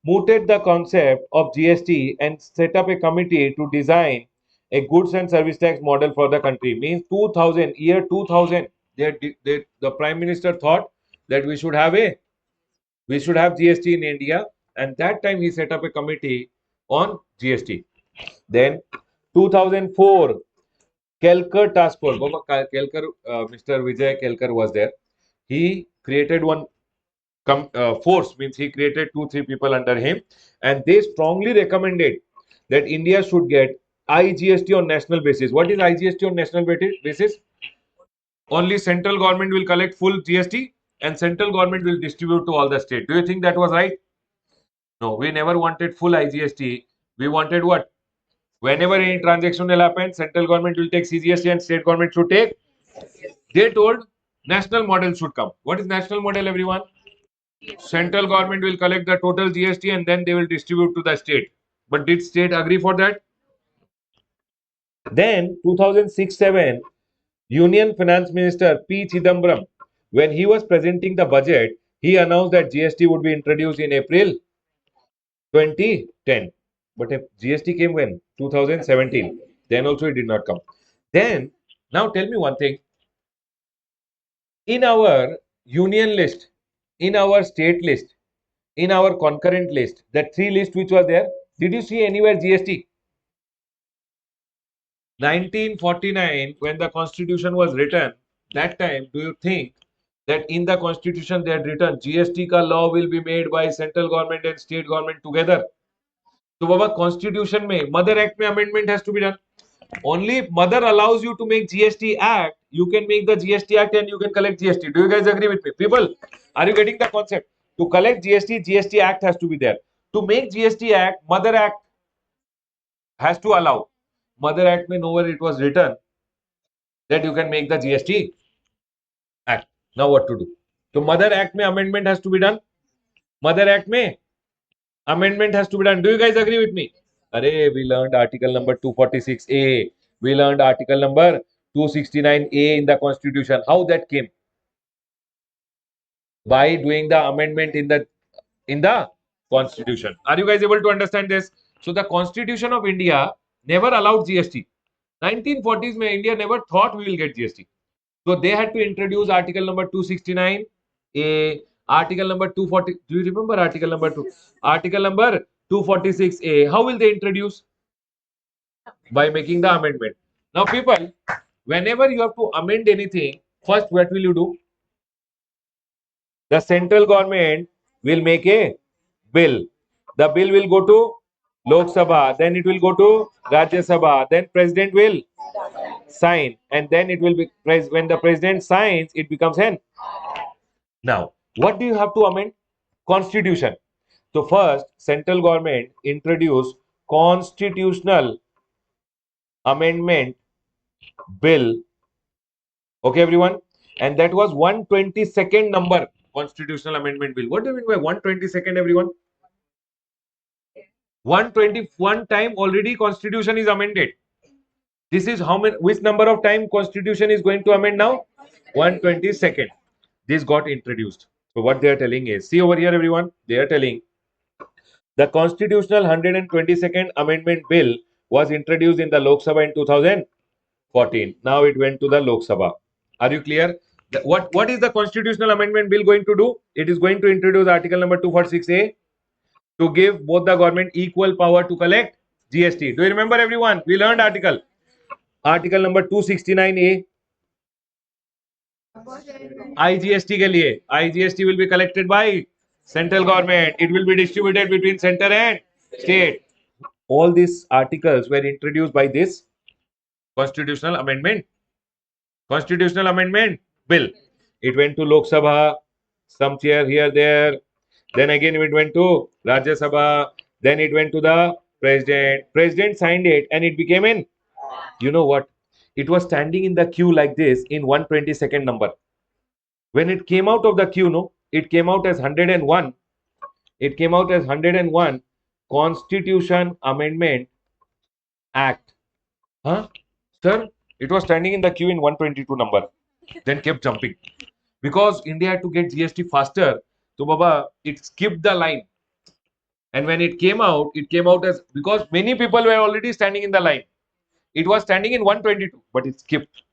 mooted the concept of GST and set up a committee to design a goods and service tax model for the country. Means 2000, year 2000, the Prime Minister thought that we should have GST in India, and that time he set up a committee on GST. Then 2004 Kelkar Task Force. Kelkar, Mr. Vijay Kelkar was there. He created one force, means he created 2 3 people under him, and they strongly recommended that India should get IGST on national basis. What is IGST on national basis? Only central government will collect full GST and central government will distribute to all the state. Do you think that was right? No, we never wanted full IGST. We wanted what? Whenever any transaction will happen, central government will take CGST and state government should take. They told national model should come. What is national model, everyone? Central government will collect the total GST and then they will distribute to the state. But did state agree for that? Then 2006-7, Union Finance Minister P. Chidambaram, when he was presenting the budget, he announced that GST would be introduced in April 2010. But if GST came when? 2017. Then also it did not come. Then, now tell me one thing. In our union list, in our state list, in our concurrent list, that 3 list which was there, did you see anywhere GST? 1949, when the constitution was written, that time, do you think that in the constitution they had written GST ka law will be made by central government and state government together? So, Baba, constitution mein, mother act mein amendment has to be done. Only if mother allows you to make GST act, you can make the GST act and you can collect GST. Do you guys agree with me? People, are you getting the concept? To collect GST, GST act has to be there. To make GST act, mother act has to allow. Mother act mein nowhere it was written that you can make the GST act. Now what to do? So mother act mein amendment has to be done. Mother act mein amendment has to be done. Do you guys agree with me? Array, we learned article number 246A. We learned article number 269A in the constitution. How that came? By doing the amendment in the constitution. Are you guys able to understand this? So the constitution of India never allowed GST. 1940s mein India never thought we will get GST. So they had to introduce article number 269A, article number 240. Do you remember article number 2? Article number 246A. How will they introduce? By making the amendment. Now, people, whenever you have to amend anything, first what will you do? The central government will make a bill. The bill will go to Lok Sabha, then it will go to Rajya Sabha, then president will sign, and then it will be when the president signs, it becomes an. Now, what do you have to amend? Constitution. So first, central government introduced constitutional amendment bill. Okay, everyone, and that was 122nd number constitutional amendment bill. What do you mean by 122nd, everyone? 121 time already constitution is amended. This is how many, which number of time constitution is going to amend now? 122nd. This got introduced. So what they are telling is, see over here, everyone, they are telling the constitutional 122nd amendment bill was introduced in the Lok Sabha in 2014. Now it went to the Lok Sabha. Are you clear? What is the constitutional amendment bill going to do? It is going to introduce article number 246A to give both the government equal power to collect GST. Do you remember, everyone? We learned article number 269A. IGST के लिए IGST will be collected by central government. It will be distributed between center and state. All these articles were introduced by this constitutional amendment bill. It went to Lok Sabha, some chair here there. Then again it went to Rajya Sabha. Then it went to the president. President signed it and it became in. You know what? It was standing in the queue like this in 122nd number. When it came out of the queue, no, it came out as 101. It came out as 101 Constitution Amendment Act. Huh? Sir, it was standing in the queue in 122 number. Then kept jumping. Because India had to get GST faster. So Baba, it skipped the line. And when it came out as, because many people were already standing in the line. It was standing in 122, but it skipped.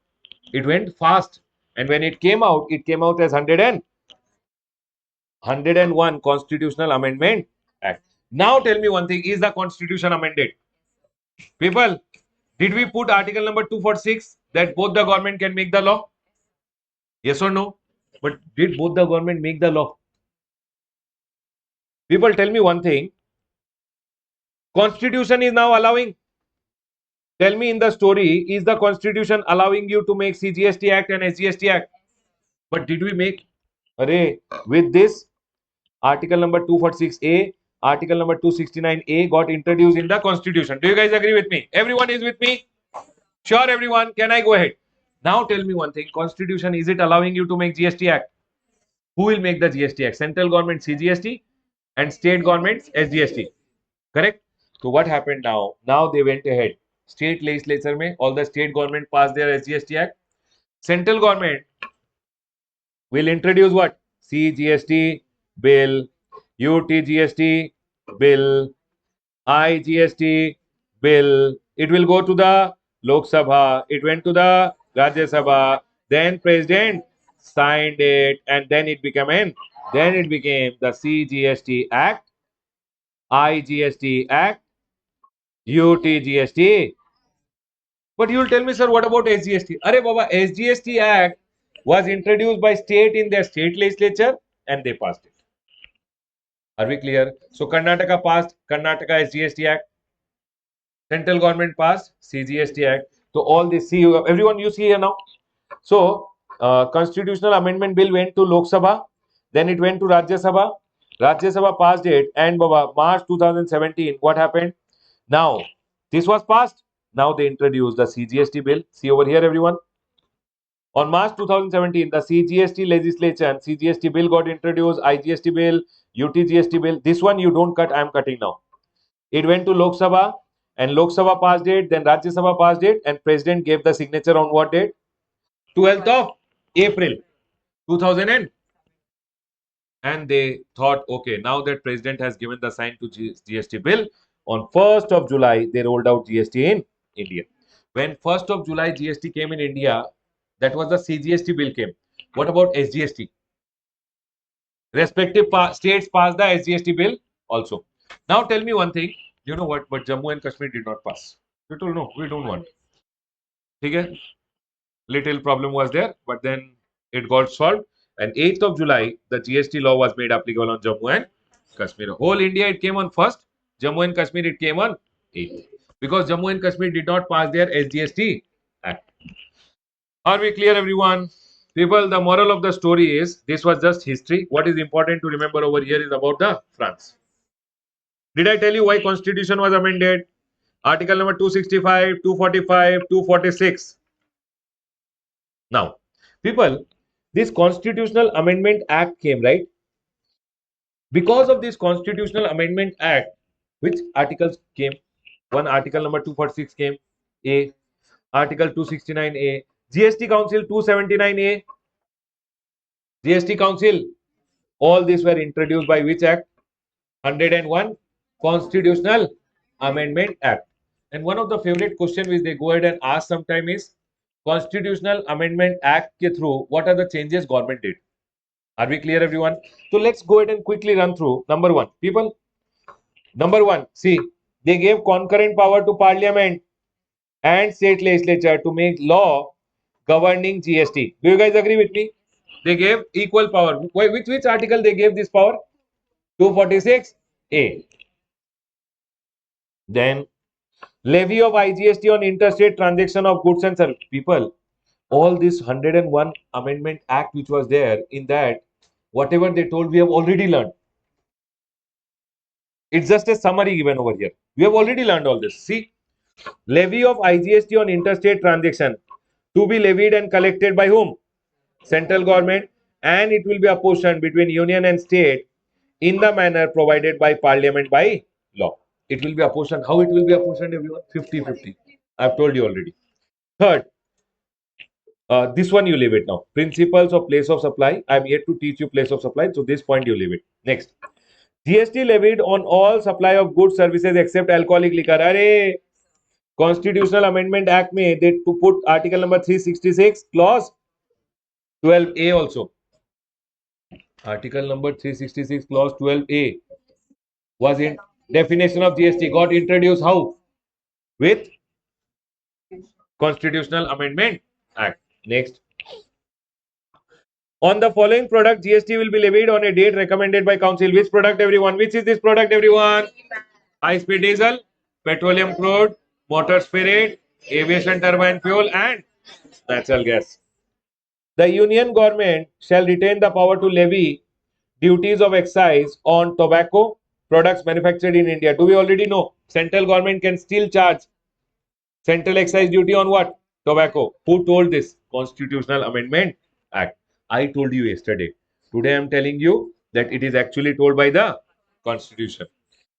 It went fast. And when it came out as 101 Constitutional Amendment Act. Now tell me one thing, is the constitution amended? People, did we put article number 246 that both the government can make the law? Yes or no? But did both the government make the law? People, tell me one thing. Constitution is now allowing. Tell me in the story, is the constitution allowing you to make CGST Act and SGST Act? But did we make? Array, with this, article number 246A, article number 269A got introduced in the constitution. Do you guys agree with me? Everyone is with me? Sure, everyone. Can I go ahead? Now tell me one thing. Constitution, is it allowing you to make GST Act? Who will make the GST Act? Central government CGST and state governments SGST. Correct? So what happened now? Now they went ahead. State legislature mein, all the state government passed their SGST Act. Central government will introduce what? CGST bill, UTGST bill, IGST bill. It will go to the Lok Sabha. It went to the Rajya Sabha. Then President signed it, and then it became the CGST Act, IGST Act, UTGST. But you will tell me, sir, what about SGST? Arey Baba, SGST Act was introduced by state in their state legislature and they passed it. Are we clear? So Karnataka passed Karnataka SGST Act. Central government passed CGST Act. So all this, see, everyone you see here now. So constitutional amendment bill went to Lok Sabha, then it went to Rajya Sabha. Rajya Sabha passed it, and Baba, March 2017, what happened? Now this was passed. Now they introduced the CGST bill. See over here, everyone. On March 2017, the CGST legislation, CGST bill got introduced, IGST bill, UTGST bill. This one you don't cut, I am cutting now. It went to Lok Sabha and Lok Sabha passed it, then Rajya Sabha passed it, and President gave the signature on what date? 12th of April 2000. And they thought, okay, now that President has given the sign to GST bill, on 1st of July, they rolled out GST in India. When 1st of July GST came in India, that was the CGST bill came. What about SGST? Respective states passed the SGST bill also. Now tell me one thing. You know what? But Jammu and Kashmir did not pass. You told no, we don't want. Okay? Little problem was there, but then it got solved. And 8th of July, the GST law was made applicable on Jammu and Kashmir. Whole India, it came on 1st. Jammu and Kashmir, it came on 8th. Because Jammu and Kashmir did not pass their SGST Act. Are we clear, everyone? People, the moral of the story is this was just history. What is important to remember over here is about the France. Did I tell you why Constitution was amended? Article number 265, 245, 246. Now, people, this Constitutional Amendment Act came, right? Because of this Constitutional Amendment Act, which articles came? One article number 246 came, A. Article 269A. GST Council 279A. GST Council. All these were introduced by which act? 101 Constitutional Amendment Act. And one of the favorite questions which they go ahead and ask sometime is Constitutional Amendment Act ke through what are the changes government did? Are we clear, everyone? So let's go ahead and quickly run through. Number one, people. Number one, see, they gave concurrent power to Parliament and state legislature to make law governing GST. Do you guys agree with me? They gave equal power. Which article they gave this power? 246A. Then levy of IGST on interstate transaction of goods and services. People, all this 101 Amendment Act which was there, in that whatever they told we have already learned. It's just a summary given over here. We have already learned all this. See, levy of IGST on interstate transaction to be levied and collected by whom? Central government, and it will be apportioned between union and state in the manner provided by Parliament by law. It will be apportioned. How it will be apportioned, everyone? 50-50. I've told you already. Third, this one you leave it now. Principles of place of supply. I'm yet to teach you place of supply. So this point you leave it. Next. GST levied on all supply of goods services except alcoholic liquor. Arey, Constitutional Amendment Act में they to put article number 366 clause 12A also. Article number 366 clause 12A was in definition of GST got introduced how? with Constitutional Amendment Act. Next. On the following product, GST will be levied on a date recommended by Council. Which product, everyone? Which is this product, everyone? High-speed diesel, petroleum crude, motor spirit, aviation turbine fuel, and natural gas. The Union government shall retain the power to levy duties of excise on tobacco products manufactured in India. Do we already know? Central government can still charge central excise duty on what? Tobacco. Who told this? Constitutional Amendment Act. I told you yesterday. Today I am telling you that it is actually told by the Constitution.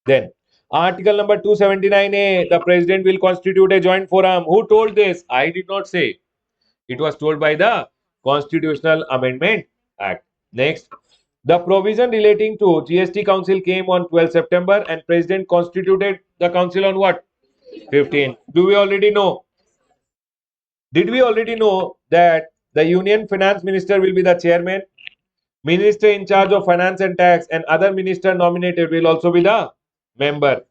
Then, Article number 279A, the President will constitute a joint forum. Who told this? I did not say. It was told by the Constitutional Amendment Act. Next, the provision relating to GST Council came on 12 September and President constituted the Council on what? 15. Do we already know? Did we already know that the Union Finance Minister will be the chairman? Minister in charge of finance and tax and other minister nominated will also be the member.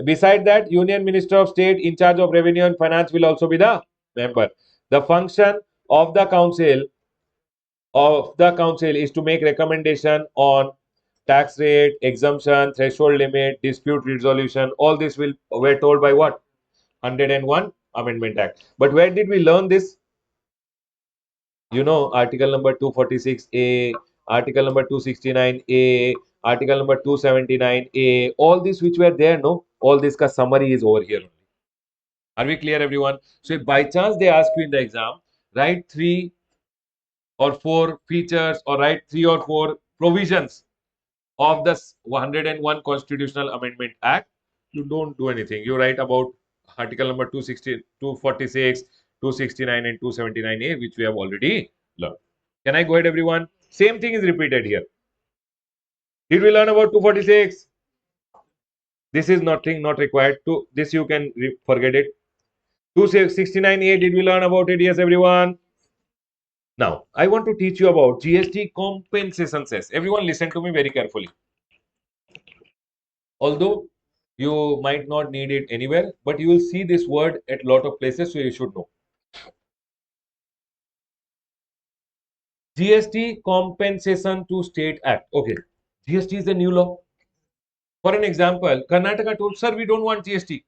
Beside that, Union Minister of State in charge of revenue and finance will also be the member. The function of the council is to make recommendation on tax rate, exemption, threshold limit, dispute resolution. All this will were told by what? 101 Amendment Act. But where did we learn this? You know, Article number 246A, Article number 269A, Article number 279A, all these which were there, no? All this ka summary is over here. Are we clear, everyone? So if by chance they ask you in the exam, write 3 or 4 features or write 3 or 4 provisions of the 101 Constitutional Amendment Act, you don't do anything. You write about article number 260, 246, 269 and 279A, which we have already learned. Can I go ahead, everyone? Same thing is repeated here. Did we learn about 246? This is nothing, not required. To this you can forget it. 269A, did we learn about it? Yes, everyone. Now, I want to teach you about GST compensation cess. Everyone listen to me very carefully. Although you might not need it anywhere, but you will see this word at lot of places, so you should know. GST Compensation to State Act. Okay, GST is a new law. For an example, Karnataka told, sir, we don't want GST.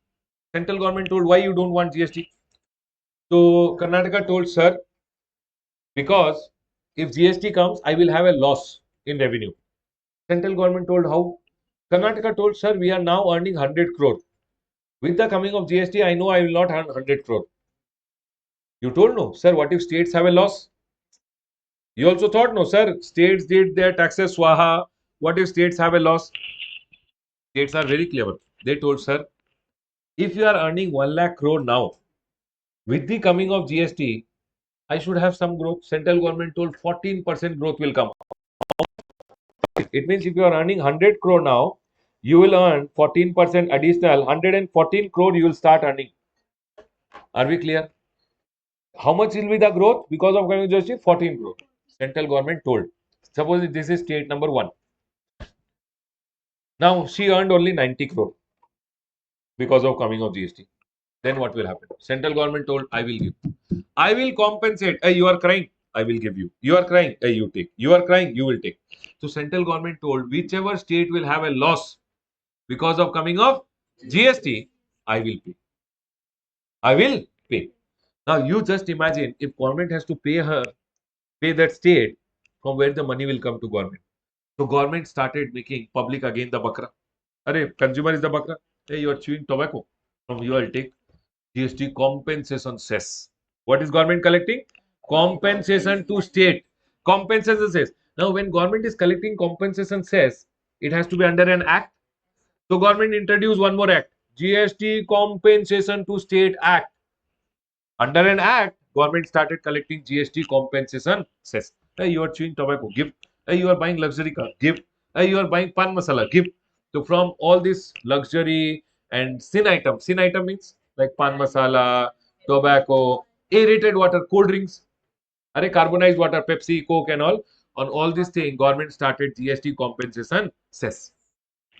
Central government told, why you don't want GST? So Karnataka told, sir, because if GST comes, I will have a loss in revenue. Central government told, how? Karnataka told, sir, we are now earning 100 crore. With the coming of GST, I know I will not earn 100 crore. You told no, sir, what if states have a loss? You also thought no, sir, states did their taxes swaha. What if states have a loss? States are very clever. They told, sir, if you are earning 1 lakh crore now, with the coming of GST, I should have some growth. Central government told 14% growth will come. It means if you are earning 100 crore now, you will earn 14% additional, 114 crore you will start earning. Are we clear? How much will be the growth because of coming GST? 14 crore. Central government told. Suppose this is state number 1. Now she earned only 90 crore because of coming of GST. Then what will happen? Central government told, I will give. I will compensate. Hey, you are crying, I will give you. You are crying, hey, you take. You are crying, you will take. So central government told, whichever state will have a loss because of coming of GST, I will pay. I will pay. Now you just imagine if government has to pay that state, from where the money will come to government. So government started making public again the bakra. Arey, consumer is the bakra. Hey, you are chewing tobacco. From you I'll take GST compensation cess. What is government collecting? Compensation to state. Compensation cess. Now when government is collecting compensation cess, it has to be under an act. So government introduced one more act. GST Compensation to State Act. Under an act, government started collecting GST compensation cess. Hey, you are chewing tobacco, give. Hey, you are buying luxury car, give. Hey, you are buying pan masala, give. So from all this luxury and sin item means like pan masala, tobacco, aerated water, cold drinks, carbonized water, Pepsi, Coke and all. On all these things, government started GST compensation cess.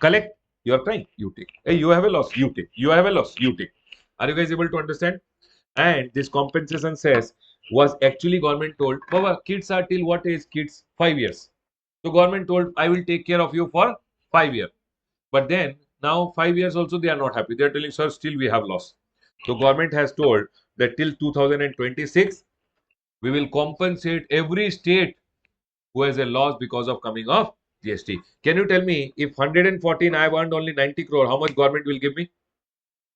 Collect, you are crying, you take. Hey, you have a loss, you take. You have a loss, you take. Are you guys able to understand? And this compensation cess was actually government told, Baba, kids are till what age? Kids 5 years. So government told, I will take care of you for 5 years. But then now 5 years also they are not happy. They are telling, sir, still we have loss. So government has told that till 2026 we will compensate every state who has a loss because of coming of GST. Can you tell me if 114 I have earned only 90 crore, how much government will give me?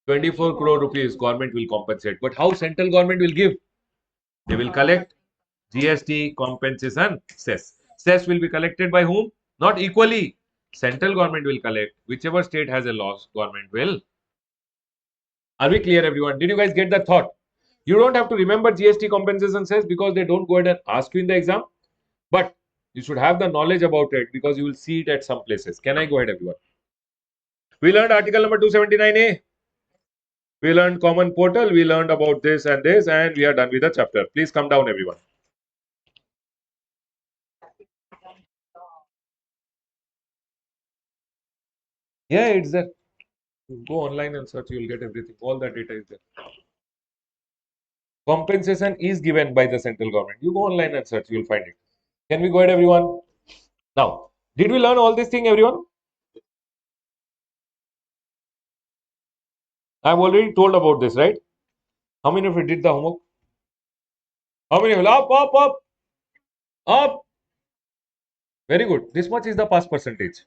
24 crore rupees government will compensate. But how central government will give? They will collect GST compensation cess. Cess will be collected by whom? Not equally. Central government will collect. Whichever state has a loss, government will. Are we clear, everyone? Did you guys get that thought? You don't have to remember GST compensation cess because they don't go ahead and ask you in the exam. But you should have the knowledge about it because you will see it at some places. Can I go ahead, everyone? We learned article number 279A. We learned common portal. We learned about this, and we are done with the chapter. Please come down, everyone. Yeah, it's there. Go online and search. You will get everything. All the data is there. Compensation is given by the central government. You go online and search. You will find it. Can we go ahead, everyone? Now, did we learn all this thing, everyone? I've already told about this, right? How many of you did the homework? How many of you? Up, up, up, up. Very good. This much is the pass percentage.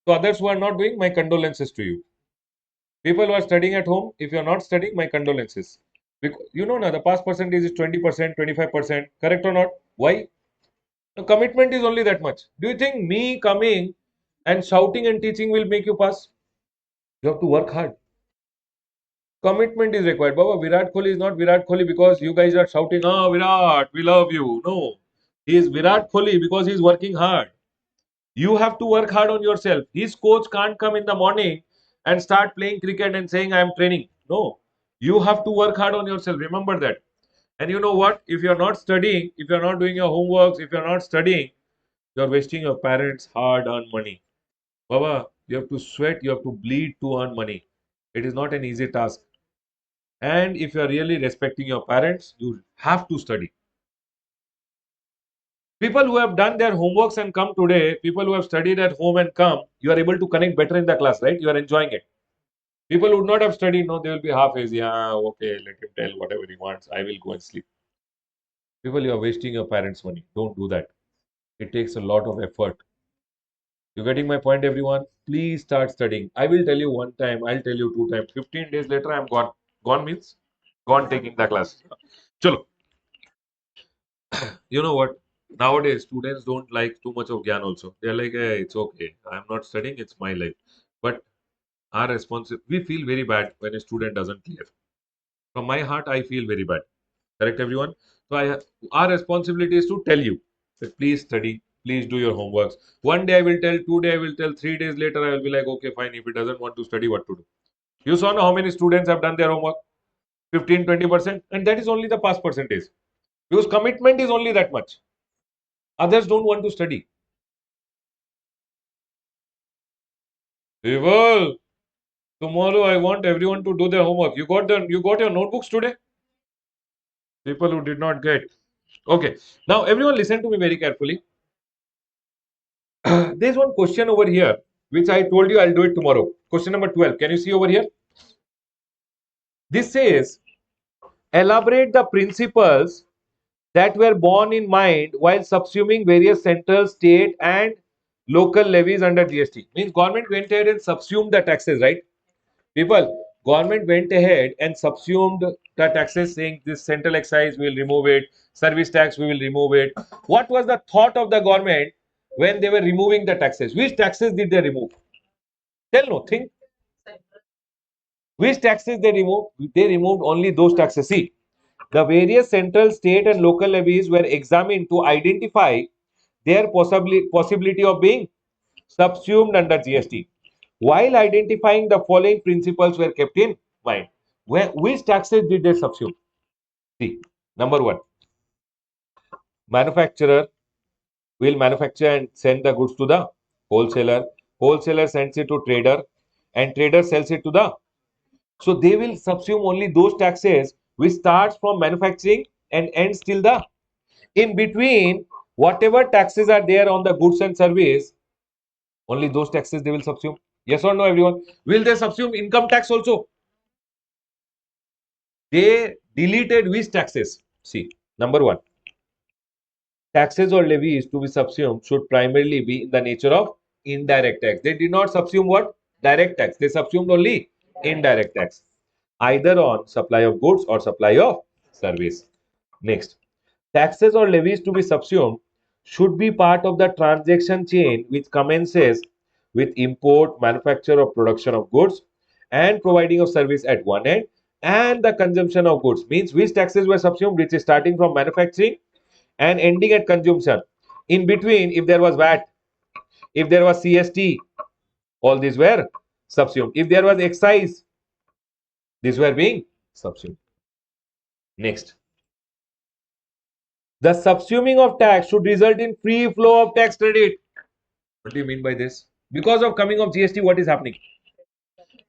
So others who are not doing, my condolences to you. People who are studying at home, if you are not studying, my condolences. Because you know now the pass percentage is 20%, 25%. Correct or not? Why? The commitment is only that much. Do you think me coming and shouting and teaching will make you pass? You have to work hard. Commitment is required. Baba, Virat Kohli is not Virat Kohli because you guys are shouting, ah, Virat, we love you. No. He is Virat Kohli because he is working hard. You have to work hard on yourself. His coach can't come in the morning and start playing cricket and saying, I am training. No. You have to work hard on yourself. Remember that. And you know what? If you're not studying, if you're not doing your homeworks, if you're not studying, you're wasting your parents' hard earned money. Baba, you have to sweat, you have to bleed to earn money. It is not an easy task. And if you are really respecting your parents, you have to study. People who have done their homeworks and come today, people who have studied at home and come, you are able to connect better in the class, right? You are enjoying it. People who would not have studied, no, they will be half hazy. Yeah, okay, let him tell whatever he wants. I will go and sleep. People, you are wasting your parents' money. Don't do that. It takes a lot of effort. You getting my point, everyone? Please start studying. I will tell you one time, I'll tell you two times. 15 days later, I'm gone. Gone means gone taking the class. Chalo. You know what? Nowadays, students don't like too much of gyan also. They're like, hey, it's okay. I'm not studying, it's my life. But our responsibility, we feel very bad when a student doesn't clear. From my heart, I feel very bad. Correct, everyone? So our responsibility is to tell you that please study, please do your homeworks. One day I will tell, 2 day I will tell, 3 days later I will be like, okay, fine. If he doesn't want to study, what to do? You saw now how many students have done their homework? 15, 20%. And that is only the pass percentage. Because commitment is only that much. Others don't want to study. Well, tomorrow I want everyone to do their homework. You got your notebooks today? People who did not get. Okay. Now everyone listen to me very carefully. There's one question over here, which I told you I'll do it tomorrow. Question number 12. Can you see over here? This says, elaborate the principles that were borne in mind while subsuming various central, state, and local levies under GST. Means government went ahead and subsumed the taxes, right? People, government went ahead and subsumed the taxes, saying this central excise we will remove it, service tax we will remove it. What was the thought of the government when they were removing the taxes? Which taxes did they remove? Tell no, think. Which taxes they removed? They removed only those taxes. See, the various central, state, and local levies were examined to identify their possibility of being subsumed under GST. While identifying the following principles were kept in mind. Which taxes did they subsume? See, number one, manufacturer will manufacture and send the goods to the wholesaler. Wholesaler sends it to trader, and trader sells it to the So they will subsume only those taxes which starts from manufacturing and ends till the in between. Whatever taxes are there on the goods and service, only those taxes they will subsume. Yes or no, everyone? Will they subsume income tax also? They deleted which taxes? See, number one, taxes or levies to be subsumed should primarily be in the nature of indirect tax. They did not subsume what? Direct tax. They subsumed only indirect tax, either on supply of goods or supply of service. Next, taxes or levies to be subsumed should be part of the transaction chain which commences with import, manufacture, or production of goods and providing of service at one end and the consumption of goods. Means which taxes were subsumed, which is starting from manufacturing and ending at consumption. In between, if there was VAT, if there was CST, all these were subsumed. If there was excise, these were being subsumed. Next, the subsuming of tax should result in free flow of tax credit. What do you mean by this? Because of coming of GST, what is happening?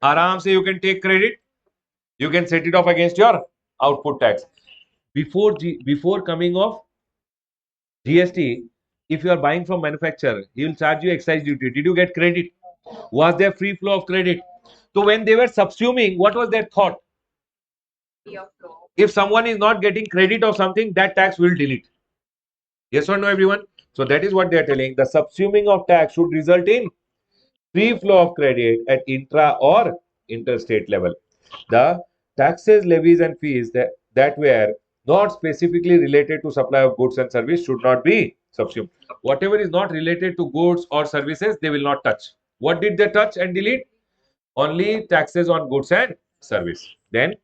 Aram say you can take credit, you can set it off against your output tax. Before coming of GST, if you are buying from manufacturer, he will charge you excise duty. Did you get credit? Was there free flow of credit? So when they were subsuming, what was their thought? If someone is not getting credit of something, that tax will delete. Yes or no, everyone? So that is what they are telling. The subsuming of tax should result in free flow of credit at intra or interstate level. The taxes, levies, and fees that were not specifically related to supply of goods and service should not be subsumed. Whatever is not related to goods or services, they will not touch. What did they touch and delete? Only taxes on goods and service. Then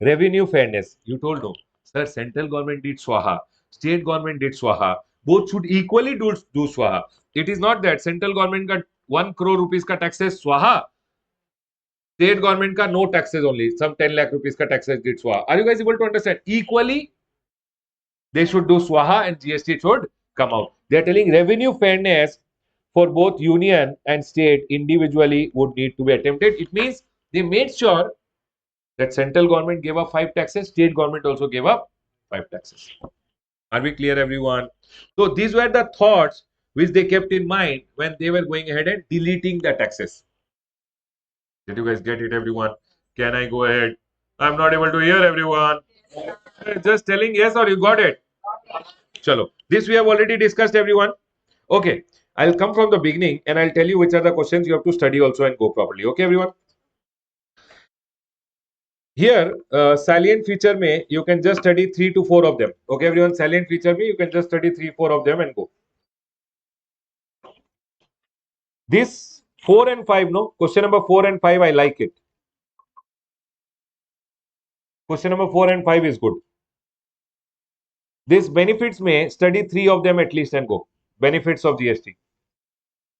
revenue fairness. You told no. Sir, central government did swaha, state government did swaha. Both should equally do swaha. It is not that central government got 1 crore rupees ka taxes swaha, state government ka no taxes only. Some 10 lakh rupees ka taxes did swaha. Are you guys able to understand? Equally, they should do swaha and GST should come out. They are telling revenue fairness for both union and state individually would need to be attempted. It means they made sure that central government gave up 5 taxes, state government also gave up 5 taxes. Are we clear, everyone? So these were the thoughts which they kept in mind when they were going ahead and deleting the taxes. Did you guys get it, everyone? Can I go ahead? I'm not able to hear everyone. Just telling yes or you got it. Chalo. This we have already discussed, everyone. Okay. I'll come from the beginning and I'll tell you which are the questions you have to study also and go properly. Okay, everyone? Here, salient feature may you can just study 3 to 4 of them. Okay, everyone, salient feature may you can just study 3, 4 of them and go. This 4 and 5, no? Question number 4 and 5, I like it. Question number 4 and 5 is good. This benefits may study 3 of them at least and go. Benefits of GST.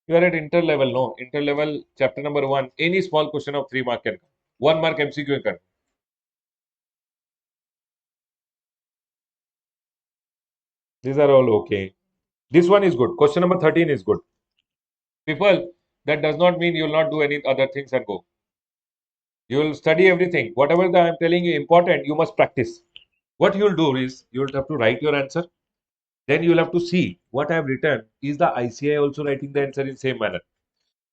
You are at inter level, no? Inter level, chapter number 1. Any small question of 3 mark can come. 1 mark MCQ can come. These are all okay. This one is good. Question number 13 is good. People, that does not mean you will not do any other things and go. You will study everything. Whatever that I am telling you important, you must practice. What you will do is you will have to write your answer. Then you will have to see what I have written. Is the ICI also writing the answer in same manner?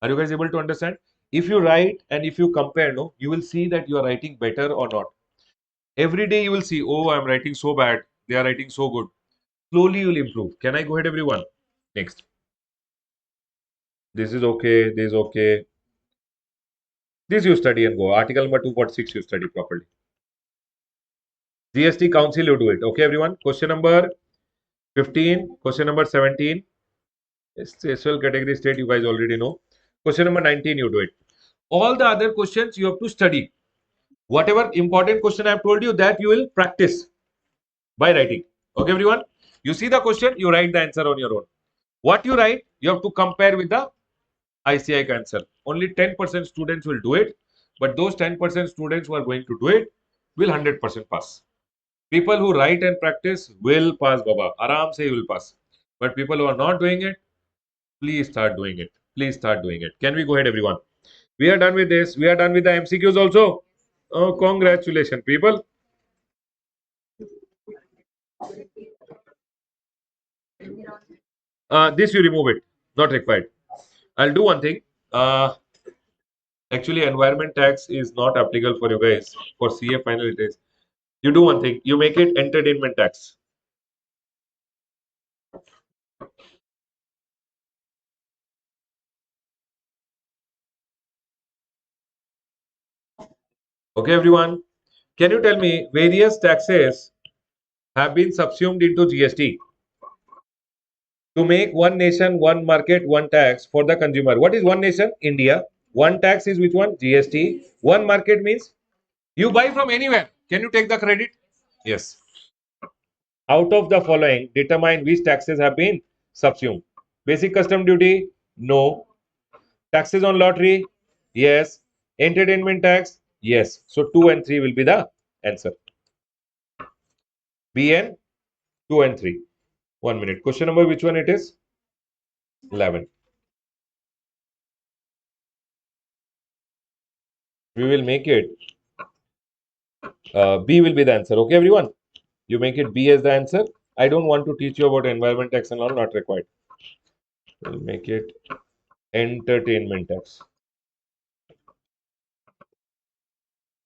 Are you guys able to understand? If you write and if you compare, no, you will see that you are writing better or not. Every day you will see, oh, I am writing so bad. They are writing so good. Slowly you will improve. Can I go ahead, everyone? Next. This is okay. This is okay. This you study and go. Article number 246 you study properly. GST Council you do it. Okay, everyone. Question number 15. Question number 17. SL category state you guys already know. Question number 19 you do it. All the other questions you have to study. Whatever important question I have told you that you will practice by writing. Okay, everyone. You see the question, you write the answer on your own. What you write, you have to compare with the ICI answer. Only 10% students will do it, but those 10% students who are going to do it will 100% pass. People who write and practice will pass, Baba. Aram say you will pass. But people who are not doing it, please start doing it. Please start doing it. Can we go ahead, everyone? We are done with this. We are done with the MCQs also. Oh, congratulations, people. This you remove it. Not required. I'll do one thing. Uh, Actually, environment tax is not applicable for you guys. For CA final it is. You do one thing. You make it entertainment tax. Okay, everyone. Can you tell me various taxes have been subsumed into GST to make one nation, one market, one tax for the consumer? What is one nation? India. One tax is which one? GST. One market means you buy from anywhere. Can you take the credit? Yes. Out of the following, determine which taxes have been subsumed. Basic custom duty? No. Taxes on lottery? Yes. Entertainment tax? Yes. So 2 and 3 will be the answer. B and 2 and 3. 1 minute. Question number which one it is? 11. We will make it B will be the answer. Okay, everyone? You make it B as the answer. I don't want to teach you about environment tax and all, not required. We'll make it entertainment tax.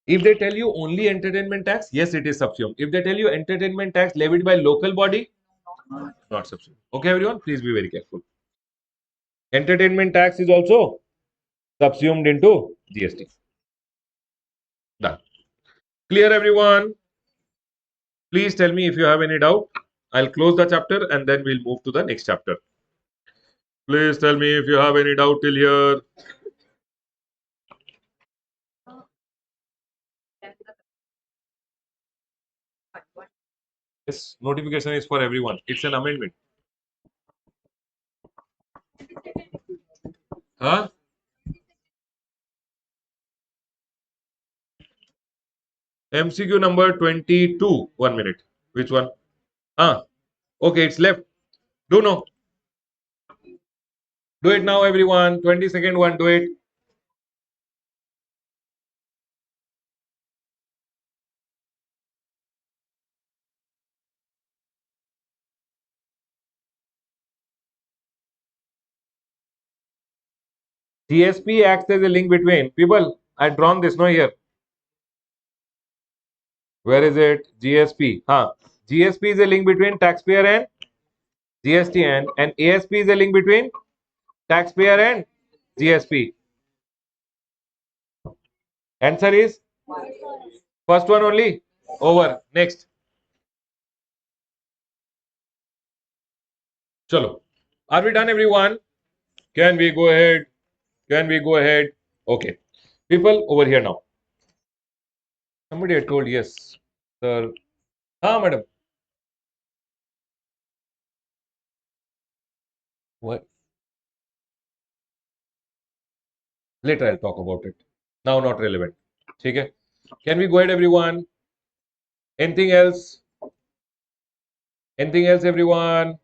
If they tell you only entertainment tax, yes, it is subsumed. If they tell you entertainment tax levied by local body, not subsumed. Okay, everyone, please be very careful. Entertainment tax is also subsumed into GST. Done. Clear, everyone? Please tell me if you have any doubt. I'll close the chapter and then we'll move to the next chapter. Please tell me if you have any doubt till here. Yes, notification is for everyone. It's an amendment. Huh? MCQ number 22. 1 minute. Which one? Ah, okay, it's left. Do no. Do it now, everyone. 20-second one. Do it. GSP acts as a link between people. I've drawn this no here. Where is it? GSP. Huh. GSP is a link between taxpayer and GSTN, and ASP is a link between taxpayer and GSP. Answer is first one only. Over. Next. Chalo. Are we done, everyone? Can we go ahead? Can we go ahead? Okay. People over here now. Somebody had told yes, sir. Ah, madam. What? Later I'll talk about it. Now not relevant. Okay. Can we go ahead, everyone? Anything else? Anything else, everyone?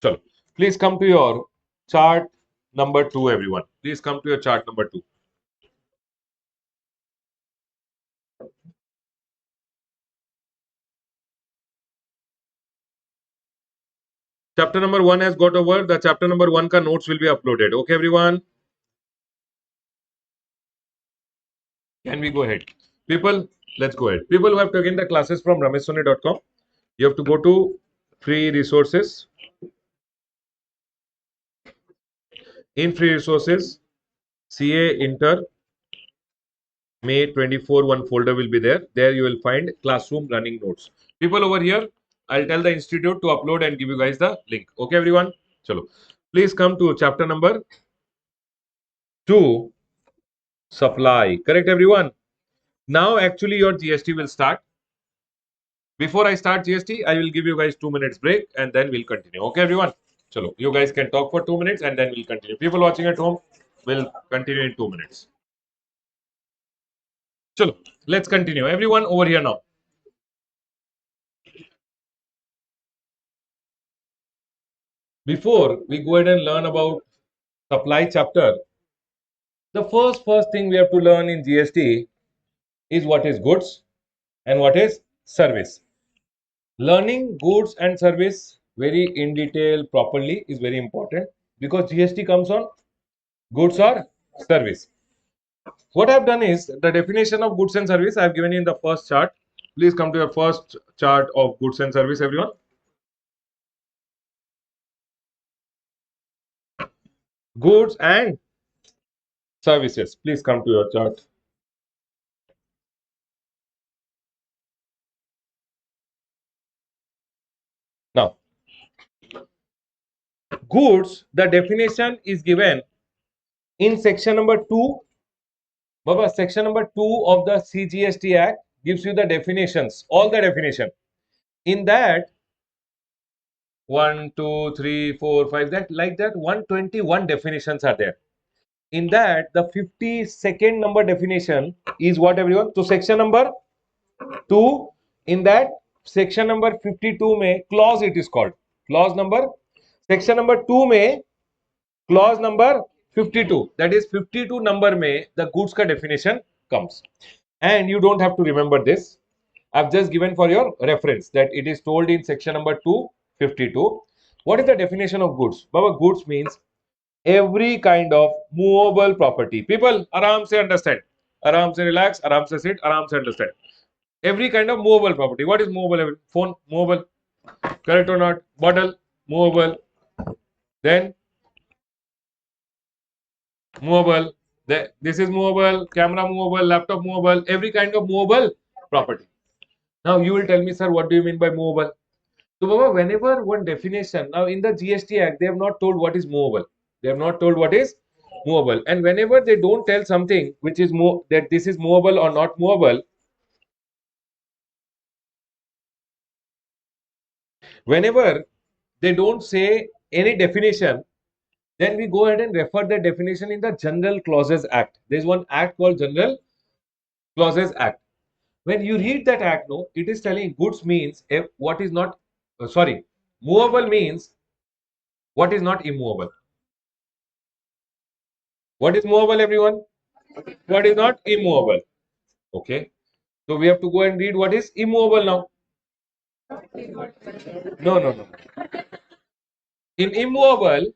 Chalo. Please come to your chart number 2, everyone. Please come to your chart number 2. Chapter number 1 has got over. The chapter number 1 ka notes will be uploaded. Okay, everyone? Can we go ahead? People, let's go ahead. People who have taken the classes from rameshsoni.com, you have to go to free resources. In free resources, CA Inter May 24 one folder will be there. There you will find classroom running notes. People over here, I'll tell the institute to upload and give you guys the link. Okay, everyone? Chalo. Please come to chapter number 2, supply. Correct, everyone? Now, actually, your GST will start. Before I start GST, I will give you guys 2 minutes break and then we'll continue. Okay, everyone? Chalo. You guys can talk for 2 minutes and then we'll continue. People watching at home will continue in 2 minutes. Chalo. Let's continue. Everyone over here now. Before we go ahead and learn about supply chapter, the first thing we have to learn in GST is what is goods and what is service. Learning goods and service very in detail properly is very important because GST comes on goods or service. What I've done is the definition of goods and service I've given you in the first chart. Please come to your first chart of goods and service, everyone. Goods and services. Please come to your chart. Now, goods, the definition is given in section number 2. Baba, section number 2 of the CGST Act gives you the definitions, all the definition. In that, 1, 2, 3, 4, 5, that like that 121 definitions are there. In that, the 52nd number definition is what, everyone? So, section number 2, in that section number 52 में clause it is called. Clause number, section number 2 में clause number 52, that is 52 number में the goods का definition comes. And you don't have to remember this. I've just given for your reference that it is told in section number 252. What is the definition of goods? Baba, goods means every kind of movable property. People, आराम से understand. आराम से relax, आराम से sit, आराम से understand. Every kind of movable property. What is movable? Phone, movable. Correct or not? Bottle, movable. Then, movable. This is movable. Camera, movable. Laptop, movable. Every kind of movable property. Now, you will tell me, sir, what do you mean by movable? So, Baba, whenever one definition, now in the GST Act, they have not told what is movable. They have not told what is movable. And whenever they don't tell something which is that this is movable or not movable, whenever they don't say any definition, then we go ahead and refer the definition in the General Clauses Act. There is one act called General Clauses Act. When you read that act, no, it is telling goods means what is not, movable means what is not immovable. What is movable, everyone? What is not immovable? Okay. So we have to go and read what is immovable now. No, no, no. In immovable,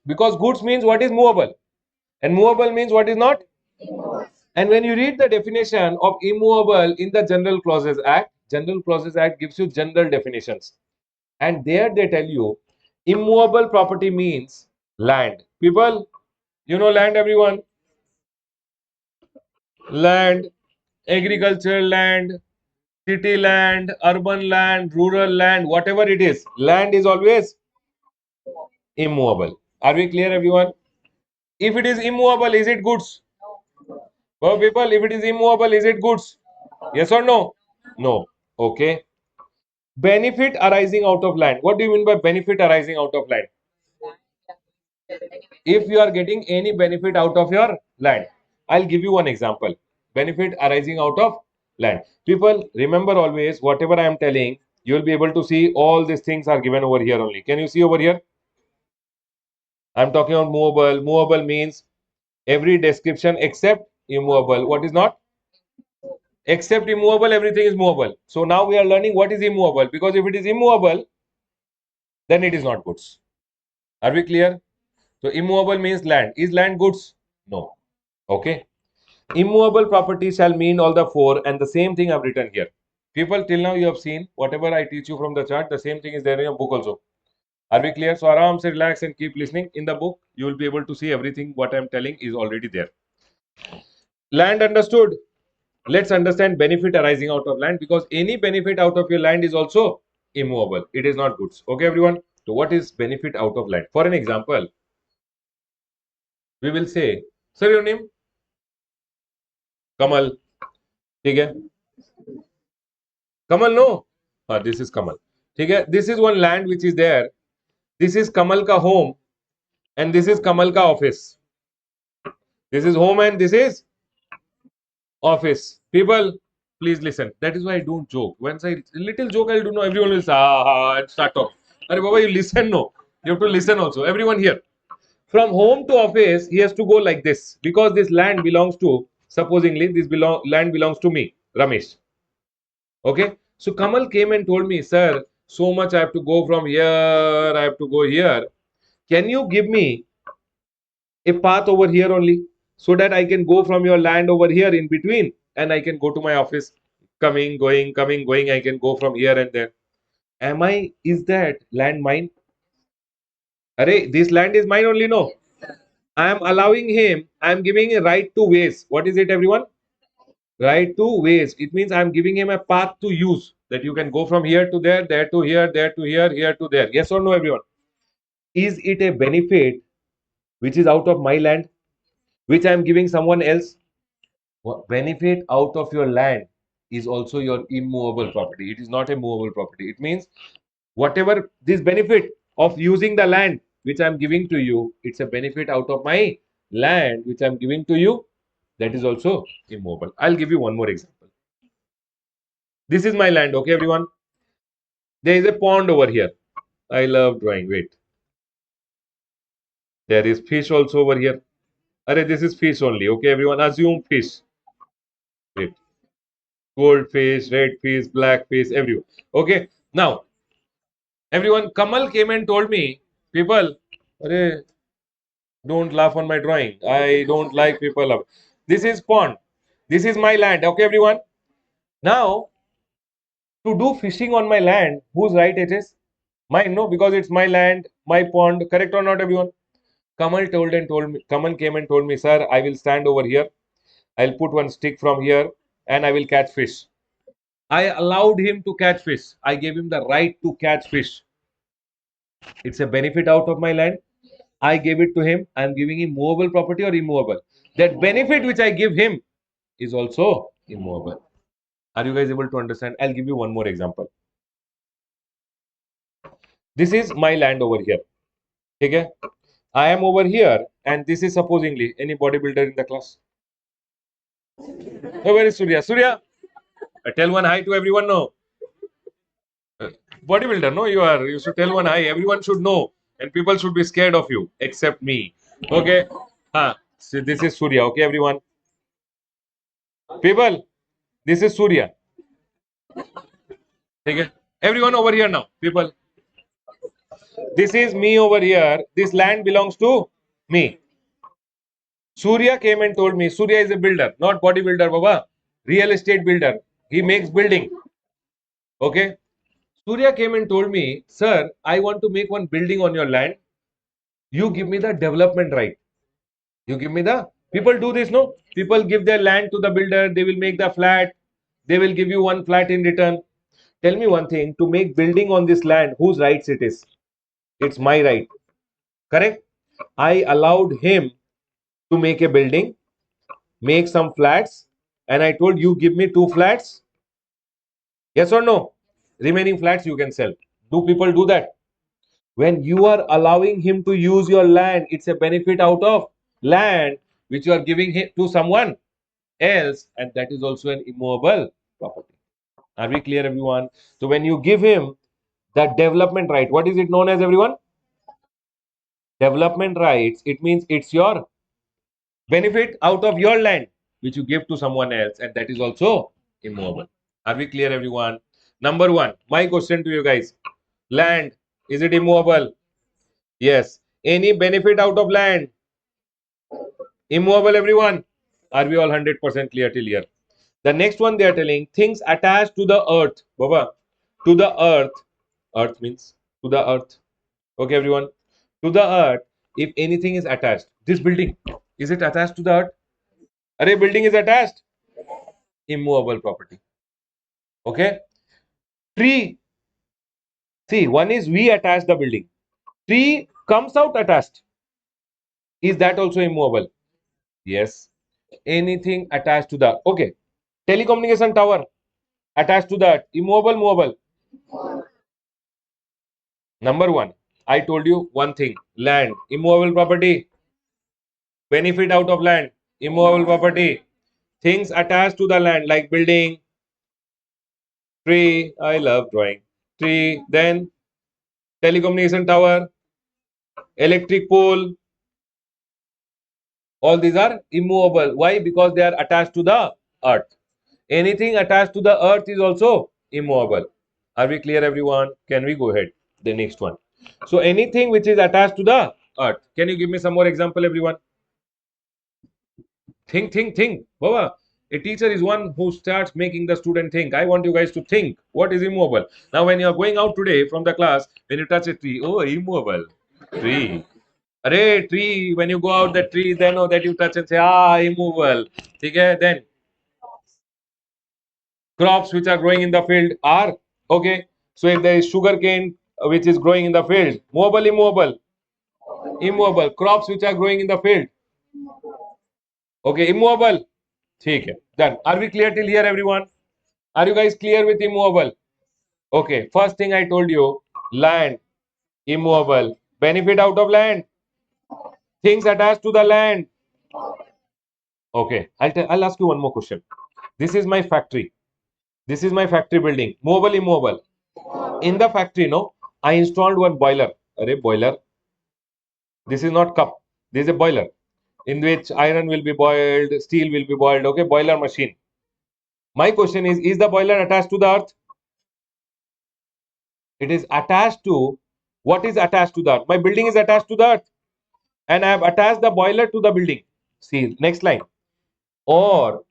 because goods means what is movable, and movable means what is not. And when you read the definition of immovable in the General Clauses Act gives you general definitions. And there they tell you immovable property means land. People, you know land, everyone? Land, agricultural land, city land, urban land, rural land, whatever it is, land is always immovable. Are we clear, everyone? If it is immovable, is it goods? Well, people, if it is immovable, is it goods? Yes or no? No. Okay. Benefit arising out of land. What do you mean by benefit arising out of land? If you are getting any benefit out of your land, I'll give you one example. Benefit arising out of land. People, remember always, whatever I am telling, you will be able to see all these things are given over here only. Can you see over here? I'm talking about movable. Movable means every description except immovable. What is not? Except immovable, everything is movable. So now we are learning what is immovable, because if it is immovable, then it is not goods. Are we clear? So immovable means land. Is land goods? No. Okay. Immovable property shall mean all the four, and the same thing I've written here. People, till now you have seen whatever I teach you from the chart, the same thing is there in your book also. Are we clear? So aram se relax and keep listening. In the book, you will be able to see everything what I am telling is already there. Land understood. Let's understand benefit arising out of land, because any benefit out of your land is also immovable. It is not goods. Okay, everyone. So what is benefit out of land? For an example, we will say, sir, your name? Kamal. ठीक है? Kamal, no? This is Kamal. ठीक है? This is one land which is there. This is Kamal ka home, and this is Kamal ka office. This is home and this is office. People, please listen. That is why I don't joke. Once I little joke I'll do, no, everyone will say, and start talk. Arey Baba, you listen, no. You have to listen also. Everyone here. From home to office, he has to go like this, because this land belongs to Supposingly, this land belongs to me, Ramesh. Okay. So Kamal came and told me, sir, so much I have to go from here, I have to go here. Can you give me a path over here only so that I can go from your land over here in between and I can go to my office? Coming, going. I can go from here and there. Is that land mine? Array, this land is mine only, no? I am allowing him, I am giving a right to waste. What is it, everyone? Right to waste. It means I am giving him a path to use that you can go from here to there to here, there to here, here to there. Yes or no, everyone? Is it a benefit which is out of my land, which I am giving someone else? Benefit out of your land is also your immovable property. It is not a movable property. It means whatever this benefit of using the land which I'm giving to you, it's a benefit out of my land which I'm giving to you. That is also immovable. I'll give you one more example. This is my land, okay, everyone? There is a pond over here. I love drawing. Wait. There is fish also over here. Array, this is fish only, okay, everyone? Assume fish. Wait. Gold fish, red fish, black fish, everyone. Okay. Now, everyone, Kamal came and told me, people, Array, don't laugh on my drawing. I don't like people laugh. This is pond. This is my land. Okay, everyone. Now, to do fishing on my land, whose right it is? Mine, no, because it's my land, my pond. Correct or not, everyone? Kamal came and told me, sir, I will stand over here. I'll put one stick from here and I will catch fish. I allowed him to catch fish. I gave him the right to catch fish. It's a benefit out of my land. I gave it to him. I'm giving him movable property or immovable. That benefit which I give him is also immovable. Are you guys able to understand? I'll give you one more example. This is my land over here. Okay? I am over here and this is supposingly any bodybuilder in the class. Oh, where is Surya? Surya, tell one hi to everyone. No. Bodybuilder, no, you are. You should tell one hi. Everyone should know. And people should be scared of you, except me. Okay? So this is Surya. Okay, everyone? People, this is Surya. Okay? Everyone over here now. People. This is me over here. This land belongs to me. Surya came and told me, Surya is a builder, not bodybuilder, Baba. Real estate builder. He makes building. Okay? Surya came and told me, sir, I want to make one building on your land. You give me the development right. You give me the, people do this, no? People give their land to the builder. They will make the flat. They will give you one flat in return. Tell me one thing, to make building on this land, whose rights it is? It's my right. Correct? I allowed him to make a building, make some flats, and I told you give me 2 flats. Yes or no? Remaining flats you can sell. Do people do that? When you are allowing him to use your land, it's a benefit out of land which you are giving him to someone else, and that is also an immovable property. Are we clear, everyone? So when you give him that development right, what is it known as, everyone? Development rights. It means it's your benefit out of your land which you give to someone else, and that is also immovable. Are we clear, everyone? Number one, my question to you guys: land, is it immovable? Yes. Any benefit out of land? Immovable, everyone. Are we all 100% clear till here? The next one they are telling, things attached to the earth. Baba, to the earth. Earth means to the earth. Okay, everyone. To the earth, if anything is attached, this building, is it attached to the earth? Array, building is attached. Immovable property. Okay. Tree. See, one is we attach the building. Tree comes out attached. Is that also immovable? Yes. Anything attached to the, okay. Telecommunication tower attached to that. Immovable, movable. Number one, I told you one thing. Land, immovable property. Benefit out of land, immovable property. Things attached to the land like building, tree. I love drawing. Tree. Then telecommunication tower, electric pole. All these are immovable. Why? Because they are attached to the earth. Anything attached to the earth is also immovable. Are we clear, everyone? Can we go ahead? The next one. So anything which is attached to the earth. Can you give me some more example, everyone? Think. Baba, a teacher is one who starts making the student think. I want you guys to think. What is immovable? Now, when you are going out today from the class, when you touch a tree, oh, immovable. Tree. Array, tree. When you go out the tree, then oh, that you touch and say, ah, immovable. Okay, then crops which are growing in the field are okay. So if there is sugar cane which is growing in the field, movable, immovable, immovable. Crops which are growing in the field, okay, immovable. ठीक है, done. Are we clear till here, everyone? Are you guys clear with immovable? Okay, first thing I told you, land, immovable. Benefit out of land, things attached to the land. Okay, I'll ask you one more question. This is my factory. This is my factory building. Movable, immovable. In the factory, no, I installed one boiler. Array, boiler. This is not cup. This is a boiler in which iron will be boiled, steel will be boiled. Okay, boiler machine. My question is the boiler attached to the earth? It is attached to, what is attached to the earth? My building is attached to the earth and I have attached the boiler to the building. See, next line. Or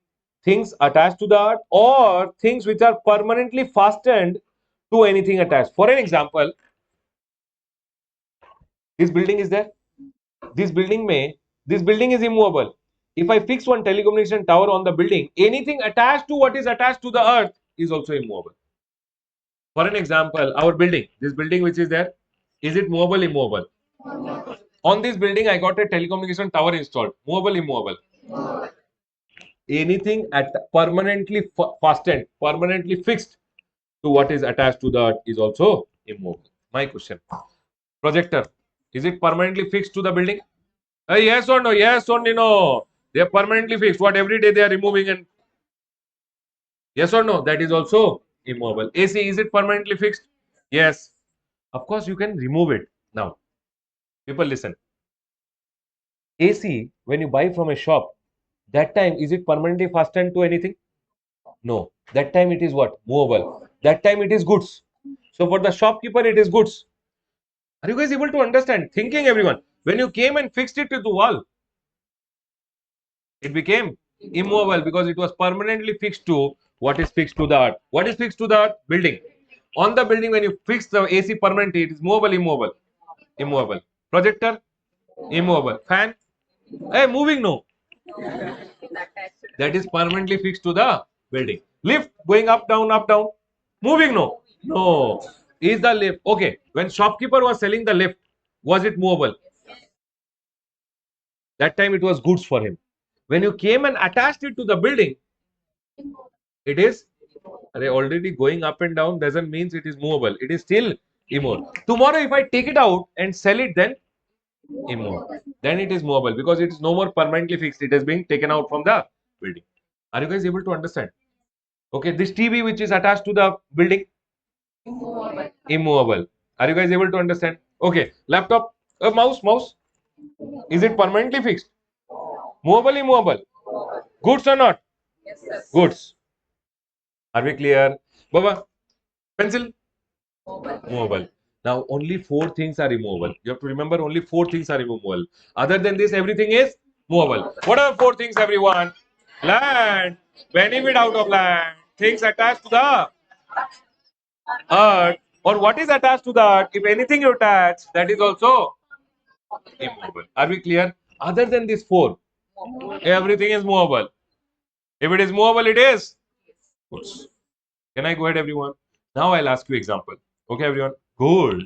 things attached to the earth or things which are permanently fastened to anything attached. For an example, this building is there. This building is immovable. If I fix one telecommunication tower on the building, anything attached to what is attached to the earth is also immovable. For an example, our building, this building which is there, is it movable, immovable? On this building, I got a telecommunication tower installed. Movable, immovable? Anything at permanently fastened, permanently fixed to what is attached to the earth is also immovable. My question. Projector, is it permanently fixed to the building? Yes or no? Yes or no? They are permanently fixed. What every day they are removing and yes or no? That is also immovable. AC, is it permanently fixed? Yes. Of course, you can remove it. Now, people listen. AC, when you buy from a shop, that time is it permanently fastened to anything? No. That time it is what? Movable. That time it is goods. So for the shopkeeper, it is goods. Are you guys able to understand? Thinking, everyone. When you came and fixed it to the wall, it became immovable because it was permanently fixed to what is fixed to the earth. What is fixed to the earth? Building. On the building, when you fix the AC permanently, it is movable, immovable. Immovable. Projector, immovable. Fan, moving, no. That is permanently fixed to the building. Lift, going up, down. Moving, no. No. Is the lift okay? When shopkeeper was selling the lift, was it movable? That time it was goods for him. When you came and attached it to the building, it is already going up and down doesn't mean it is movable. It is still immovable. Tomorrow, if I take it out and sell it, then immovable. Then it is movable because it is no more permanently fixed. It is being taken out from the building. Are you guys able to understand? Okay, this TV which is attached to the building, immovable. Are you guys able to understand? Okay, laptop, mouse, is it permanently fixed? Movable, immovable? Goods or not? Goods. Are we clear? Baba, pencil, movable. Now only four things are immovable. You have to remember only four things are immovable. Other than this, everything is movable. What are four things, everyone? Land, benefit out of land, things attached to the earth, or what is attached to the earth. If anything you touch, that is also immovable. Are we clear? Other than these four, everything is movable. If it is movable, it is goods. Can I go ahead, everyone? Now I'll ask you example. Okay, everyone. Gold.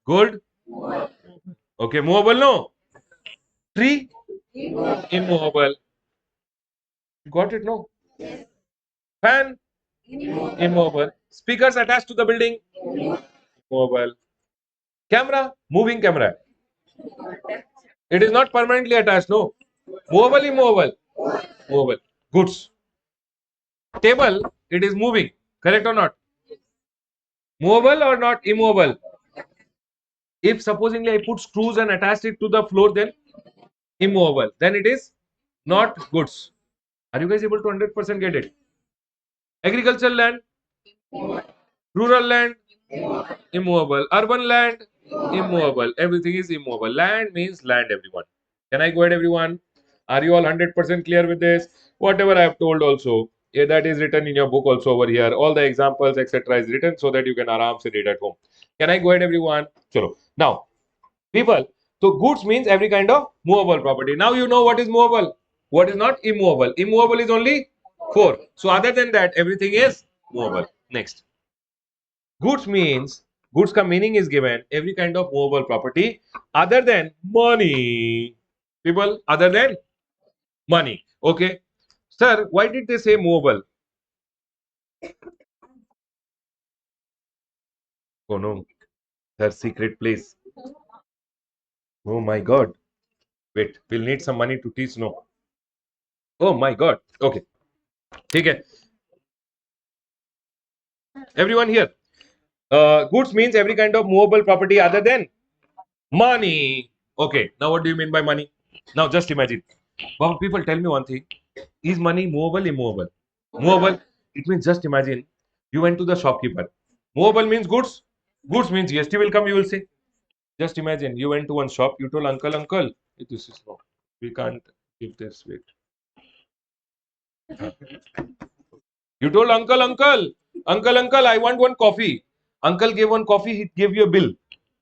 Gold. Okay, movable, no. Tree, immovable. Got it, no. Fan, immovable. Speakers attached to the building, immovable. Camera, moving camera. It is not permanently attached, no. Movable, immovable. Movable. Goods. Table, it is moving. Correct or not? Movable or not immovable? If supposingly I put screws and attached it to the floor, then immovable, then it is not goods. Are you guys able to 100% get it? Agricultural land, rural land, immovable. Urban land, immovable. Everything is immovable. Land means land, everyone. Can I go ahead, everyone? Are you all 100% clear with this? Whatever I have told also, that is written in your book also over here. All the examples, etc. is written so that you can aram se read at home. Can I go ahead, everyone? Chalo. Now, people, so goods means every kind of movable property. Now you know what is movable, what is not immovable. Immovable is only four. So other than that, everything is movable. Next. Goods means goods ka meaning is given every kind of movable property other than money. People, other than money. Okay. Sir, why did they say movable? Oh no. Sir, secret please. Oh my god. Wait, we'll need some money to teach. No. Oh my god. Okay. Okay. Everyone here. Goods means every kind of movable property other than money. Okay. Now what do you mean by money? Now just imagine. Well, people tell me one thing. Is money movable, immovable? Movable. It means just imagine you went to the shopkeeper. Movable means goods. Goods means GST will come, you will say. Just imagine you went to one shop, you told uncle, uncle, this is no. We can't give this weight. You told uncle, uncle, uncle, uncle, I want one coffee. Uncle gave one coffee, he gave you a bill.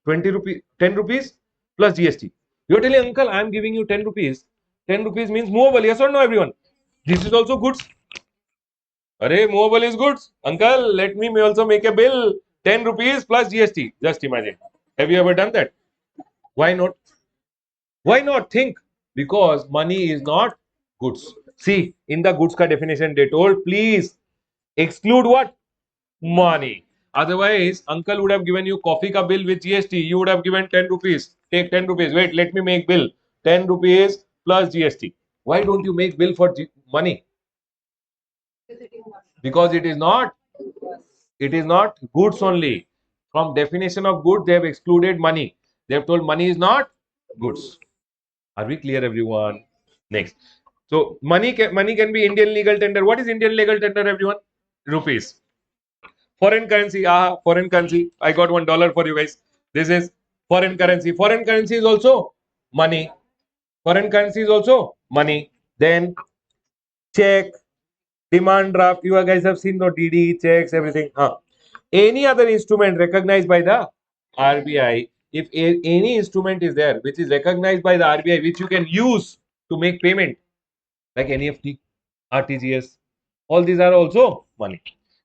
20 rupees, 10 rupees plus GST. You're telling uncle, I am giving you 10 rupees. 10 rupees means movable, yes or no, everyone? This is also goods. Array, movable is goods. Uncle, let me also make a bill. 10 rupees plus GST. Just imagine. Have you ever done that? Why not? Why not? Think. Because money is not goods. See, in the goods ka definition, they told, please exclude what? Money. Otherwise, uncle would have given you coffee ka bill with GST. You would have given 10 rupees. Take 10 rupees. Wait, let me make bill. 10 rupees plus GST. Why don't you make bill for money? Because it is not goods only. From definition of good, they have excluded money. They have told money is not goods. Are we clear, everyone? Next. So money can be Indian legal tender. What is Indian legal tender, everyone? Rupees. Foreign currency. Foreign currency. I got $1 for you guys. This is foreign currency. Foreign currency is also money. Foreign currency is also money. Then check, demand draft. You guys have seen no DD, checks, everything. Any other instrument recognized by the RBI, if any instrument is there which is recognized by the RBI, which you can use to make payment, like NEFT, RTGS, all these are also money,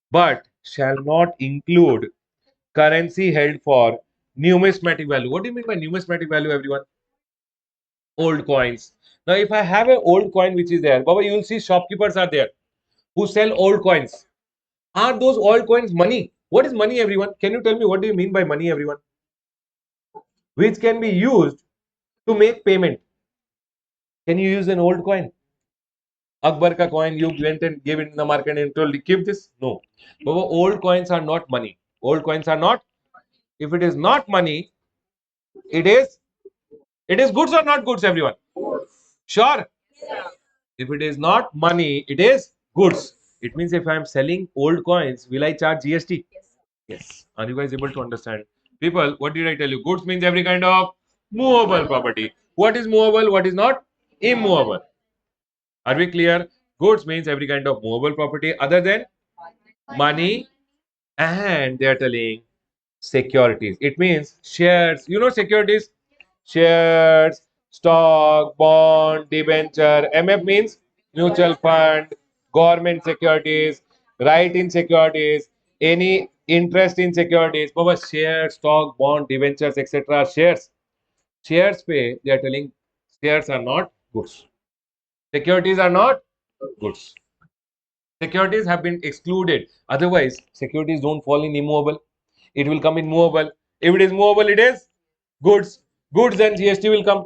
but shall not include currency held for numismatic value. What do you mean by numismatic value, everyone? Old coins. Now, if I have an old coin which is there, Baba, you will see shopkeepers are there who sell old coins. Are those old coins money? What is money, everyone? Can you tell me what do you mean by money, everyone? Which can be used to make payment. Can you use an old coin? Akbar ka coin you went and gave it in the market and told keep this? No. But old coins are not money. Old coins are not. If it is not money, it is goods or not goods, everyone? Sure. If it is not money, it is goods. It means if I am selling old coins, will I charge GST? Yes. Are you guys able to understand? People, what did I tell you? Goods means every kind of movable property. What is movable? What is not? Immovable. Are we clear? Goods means every kind of movable property other than money, and they are telling securities. It means shares. You know securities? Shares, stock, bond, debenture. MF means mutual fund, government securities, right in securities, any interest in securities. Baba, shares, stock, bond, debentures, etc. Shares. Shares pay, they are telling shares are not goods. Securities are not goods. Securities have been excluded. Otherwise, securities don't fall in immovable. It will come in movable. If it is movable, it is goods. Goods and GST will come.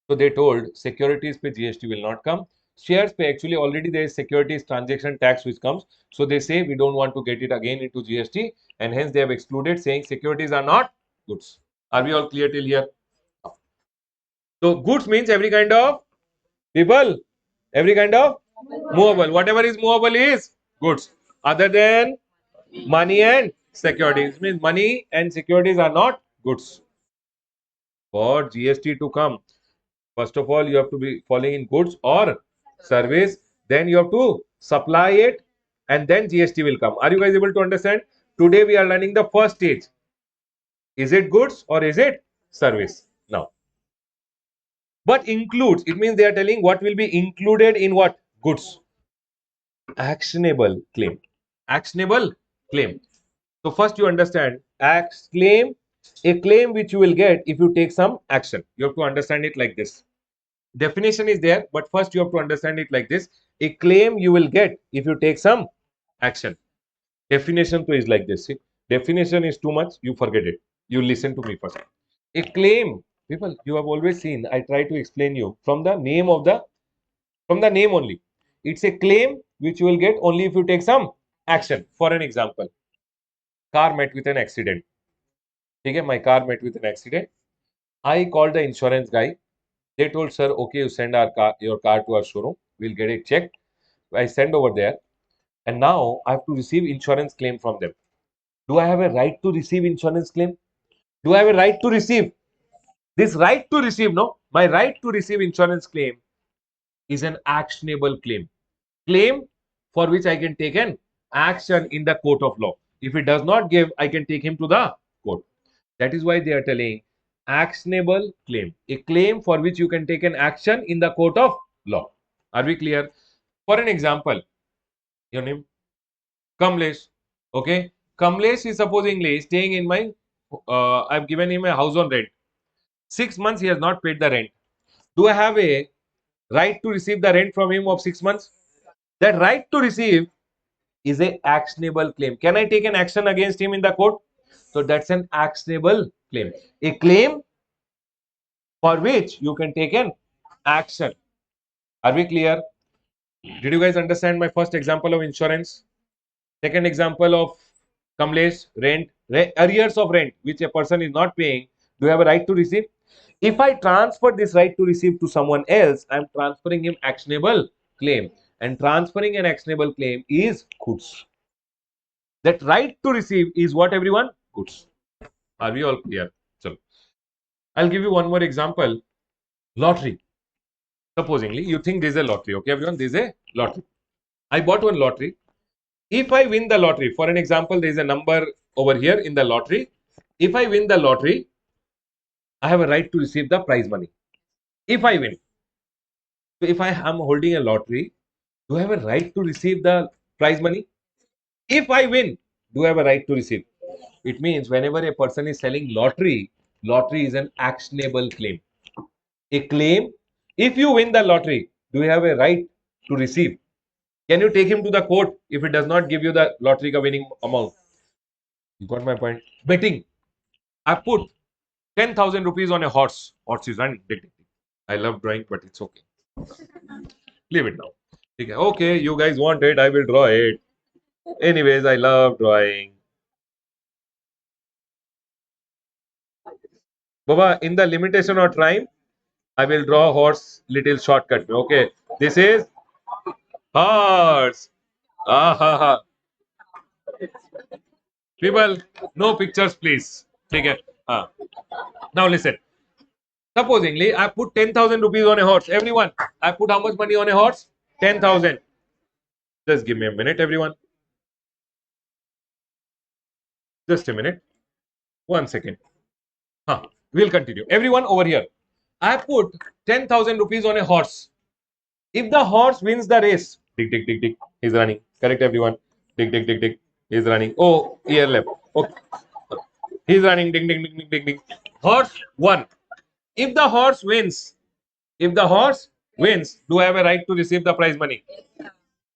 So they told securities pay GST will not come. Shares pay actually already there is securities transaction tax which comes. So they say we don't want to get it again into GST, and hence they have excluded, saying securities are not goods. Are we all clear till here? So goods means every kind of people, every kind of movable. Whatever is movable is goods. Other than money and securities means money and securities are not goods. For GST to come, first of all, you have to be falling in goods or service. Then you have to supply it, and then GST will come. Are you guys able to understand? Today we are learning the first stage. Is it goods or is it service? Now, but includes, it means they are telling what will be included in what? Goods. Actionable claim. Actionable claim. So first you understand claim, a claim which you will get if you take some action. You have to understand it like this. Definition is there, but first you have to understand it like this. A claim you will get if you take some action. Definition to is like this. See, definition is too much, you forget it. You listen to me first. A claim, people, you have always seen, I try to explain you from the name of the, from the name only. It's a claim which you will get only if you take some action. For an example, car met with an accident. Okay, my car met with an accident. I called the insurance guy. They told, sir, okay, you send your car to our showroom. We'll get it checked. I send over there. And now I have to receive insurance claim from them. Do I have a right to receive insurance claim? Do I have a right to receive? This right to receive, no? My right to receive insurance claim is an actionable claim. Claim for which I can take an action in the court of law. If it does not give, I can take him to the court. That is why they are telling actionable claim. A claim for which you can take an action in the court of law. Are we clear? For an example, your name? Kamlesh. Okay. Kamlesh is supposedly staying in my, I've given him a house on rent. 6 months he has not paid the rent. Do I have a right to receive the rent from him of 6 months? That right to receive is a actionable claim. Can I take an action against him in the court? So that's an actionable claim. A claim for which you can take an action. Are we clear? Did you guys understand my first example of insurance? Second example of Kamlesh, arrears of rent, which a person is not paying. Do you have a right to receive? If I transfer this right to receive to someone else, I'm transferring him actionable claim. And transferring an actionable claim is goods. That right to receive is what, everyone? Goods. Are we all clear? So, I'll give you one more example. Lottery. Supposingly, you think there's a lottery. Okay, everyone, there's a lottery. I bought one lottery. If I win the lottery, for an example, there's a number over here in the lottery. If I win the lottery, I have a right to receive the prize money. If I win. So if I am holding a lottery, do I have a right to receive the prize money? If I win, do I have a right to receive? It means whenever a person is selling lottery, lottery is an actionable claim. A claim, if you win the lottery, do you have a right to receive? Can you take him to the court if it does not give you the lottery winning amount? You got my point? Betting. I put 10,000 rupees on a horse. Horse is running. I love drawing, but it's okay. Leave it now. Okay, you guys want it, I will draw it. Anyways, I love drawing. Baba, in the limitation of time, I will draw horse little shortcut. Okay, this is horse. Ah ha ha. People, no pictures, please. Okay. Now listen. Supposingly, I put 10,000 rupees on a horse. Everyone, I put how much money on a horse? 10,000. Just give me a minute, everyone. Just a minute. 1 second. We'll continue. Everyone over here. I put 10,000 rupees on a horse. If the horse wins the race, tick, tick, tick, tick, he's running. Correct, everyone. Tick, tick, tick, tick, he's running. Oh, ear left. Okay. He's running. Ding, ding, ding, ding, ding, ding. Horse won. If the horse wins, do I have a right to receive the prize money?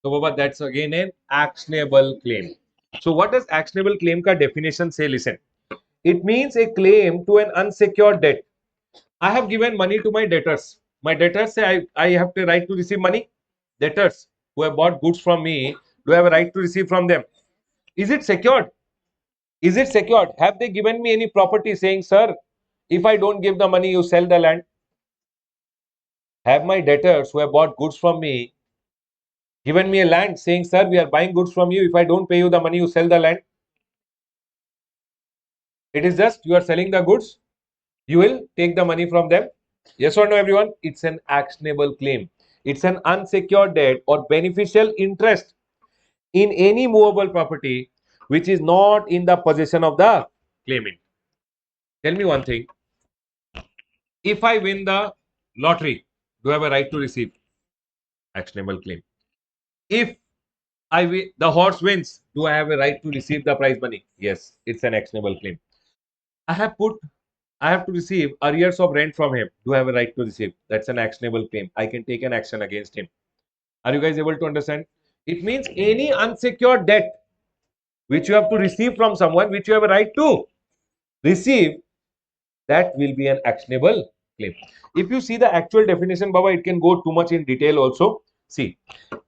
So, Baba, that's again an actionable claim. So, what does actionable claim ka definition say? Listen. It means a claim to an unsecured debt. I have given money to my debtors. My debtors say I have the right to receive money. Debtors who have bought goods from me, do I have a right to receive from them? Is it secured? Is it secured? Have they given me any property saying, sir, if I don't give the money, you sell the land? Have my debtors who have bought goods from me given me a land saying, sir, we are buying goods from you. If I don't pay you the money, you sell the land. It is just you are selling the goods. You will take the money from them. Yes or no, everyone? It's an actionable claim. It's an unsecured debt or beneficial interest in any movable property which is not in the possession of the claimant. Tell me one thing. If I win the lottery, do I have a right to receive? Actionable claim. If the horse wins, do I have a right to receive the prize money? Yes, it's an actionable claim. I have put I have to receive arrears of rent from him. Do I have a right to receive? That's an actionable claim. I can take an action against him. Are you guys able to understand? It means any unsecured debt which you have to receive from someone, which you have a right to receive, that will be an actionable claim. If you see the actual definition, Baba, it can go too much in detail also. See,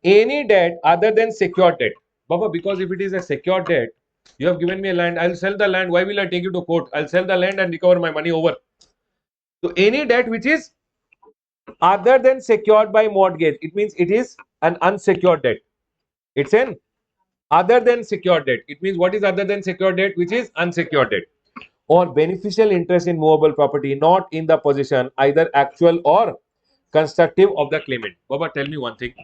any debt other than secured debt. Baba, because if it is a secured debt, you have given me a land, I'll sell the land. Why will I take you to court? I'll sell the land and recover my money over. So any debt which is other than secured by mortgage, it means it is an unsecured debt. It's an other than secured debt. It means what is other than secured debt, which is unsecured debt, or beneficial interest in movable property not in the possession either actual or constructive of the claimant. Baba, tell me one thing.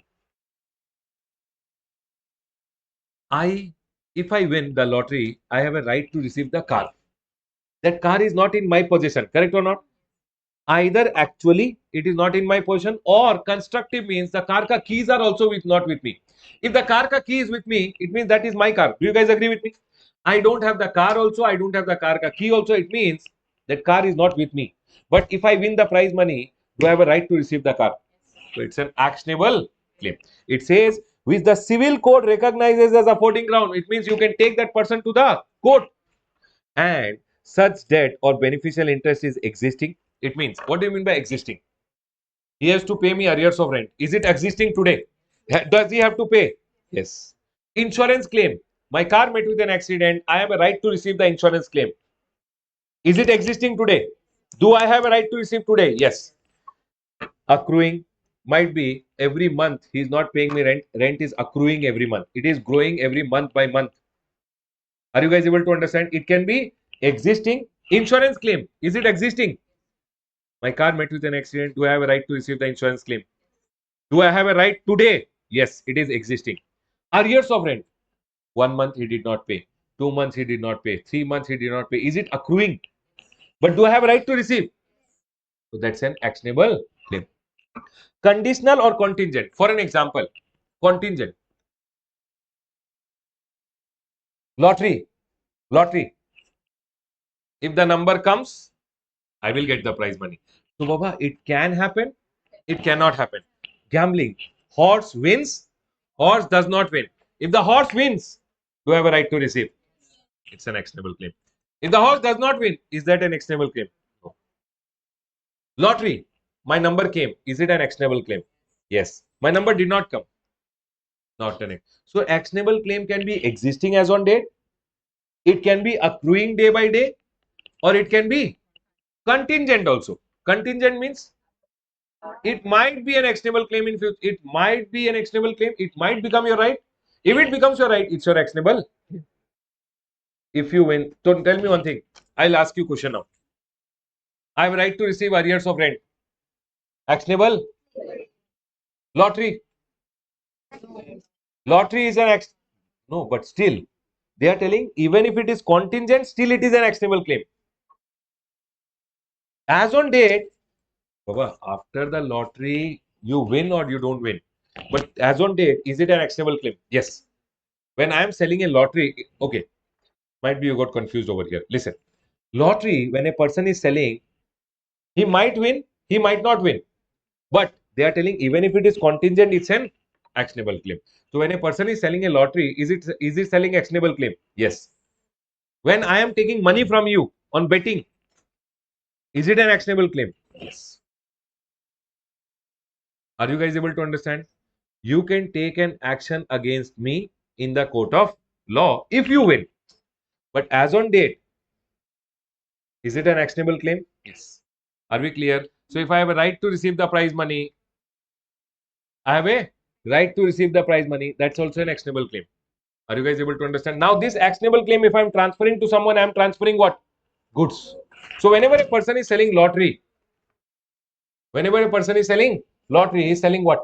If I win the lottery, I have a right to receive the car. That car is not in my possession, correct or not? Either actually it is not in my possession, or constructive means the car ka keys are also not with me. If the car ka key is with me, it means that is my car. Do you guys agree with me? I don't have the car also, I don't have the car ka key also. It means that car is not with me. But if I win the prize money, do I have a right to receive the car? So it's an actionable claim. It says which the civil code recognizes as a voting ground. It means you can take that person to the court, and such debt or beneficial interest is existing. It means, what do you mean by existing? He has to pay me arrears of rent. Is it existing today? Does he have to pay? Yes. Insurance claim. My car met with an accident. I have a right to receive the insurance claim. Is it existing today? Do I have a right to receive today? Yes. Accruing might be every month he is not paying me rent. Rent is accruing every month. It is growing every month by month. Are you guys able to understand? It can be existing. Insurance claim. Is it existing? My car met with an accident. Do I have a right to receive the insurance claim? Do I have a right today? Yes, it is existing. Arrears of rent. 1 month he did not pay. 2 months he did not pay. 3 months he did not pay. Is it accruing? But do I have a right to receive? So that's an actionable claim. Conditional or contingent. For an example, contingent. Lottery. Lottery. If the number comes, I will get the prize money. So, Baba, it can happen. It cannot happen. Gambling. Horse wins. Horse does not win. If the horse wins, do I have a right to receive? It's an actionable claim. If the horse does not win, is that an actionable claim? No. Lottery. My number came. Is it an actionable claim? Yes. My number did not come. Not an. So actionable claim can be existing as on date. It can be accruing day by day, or it can be contingent also. Contingent means it might be an actionable claim in future. It might be an actionable claim. It might become your right. If it becomes your right, it's your actionable. If you win, so tell me one thing. I'll ask you a question now. I have a right to receive arrears of rent. Actionable? Lottery. Lottery is an no, but still they are telling even if it is contingent, still it is an actionable claim. As on date, Baba, after the lottery, you win or you don't win. But as on date, is it an actionable claim? Yes. When I am selling a lottery, okay, might be you got confused over here. Listen, lottery, when a person is selling, he might win, he might not win. But they are telling even if it is contingent, it's an actionable claim. So when a person is selling a lottery, is it selling actionable claim? Yes. When I am taking money from you on betting, is it an actionable claim? Yes. Are you guys able to understand? You can take an action against me in the court of law if you win. But as on date, is it an actionable claim? Yes. Are we clear? So if I have a right to receive the prize money, I have a right to receive the prize money. That's also an actionable claim. Are you guys able to understand? Now, this actionable claim, if I'm transferring to someone, I'm transferring what? Goods. So, whenever a person is selling lottery, he is selling what?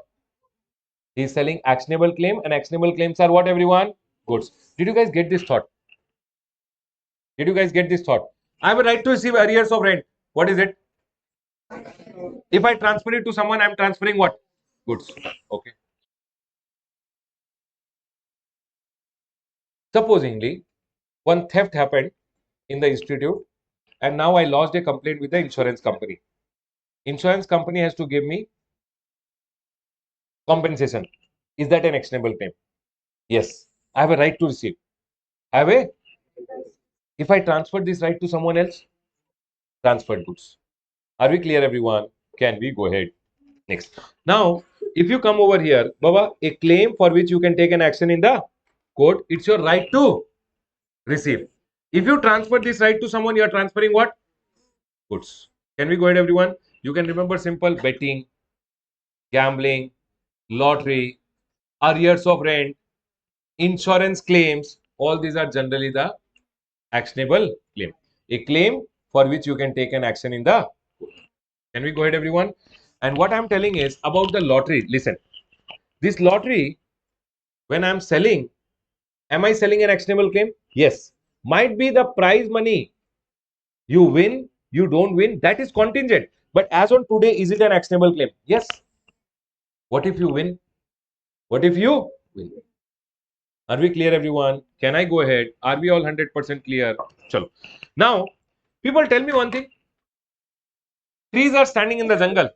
He is selling actionable claim, and actionable claims are what, everyone? Goods. Did you guys get this thought? Did you guys get this thought? I have a right to receive arrears of rent. What is it? If I transfer it to someone, I'm transferring what? Goods. Okay. Supposingly, one theft happened in the institute, and now I lodged a complaint with the insurance company. Insurance company has to give me compensation. Is that an actionable claim? Yes. I have a right to receive. I have a, if I transfer this right to someone else, transferred goods. Are we clear, everyone? Can we go ahead? Next. Now, if you come over here, Baba, a claim for which you can take an action in the court, it's your right to receive. If you transfer this right to someone, you are transferring what? Goods. Can we go ahead, everyone? You can remember simple betting, gambling, lottery, arrears of rent, insurance claims. All these are generally the actionable claim. A claim for which you can take an action in the. Can we go ahead, everyone? And what I'm telling is about the lottery. Listen, this lottery, when I'm selling, am I selling an actionable claim? Yes. Might be the prize money. You win, you don't win. That is contingent. But as on today, is it an actionable claim? Yes. What if you win? What if you win? Are we clear, everyone? Can I go ahead? Are we all 100% clear? Chalo. Now, people tell me one thing. Trees are standing in the jungle.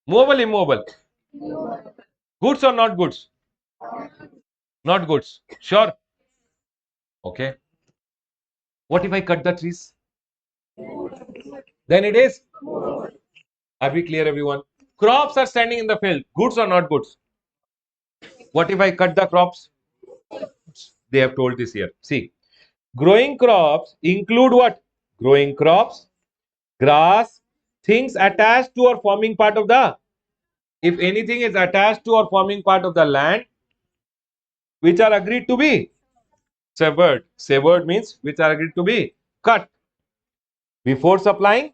Movable, immovable. Goods or not goods? Not goods. Sure. Okay. What if I cut the trees? Then it is. Are we clear, everyone? Crops are standing in the field. Goods or not goods? What if I cut the crops? They have told this here. See, growing crops include what? Growing crops, grass, things attached to or forming part of the. If anything is attached to or forming part of the land, which are agreed to be severed. Severed means which are agreed to be cut before supplying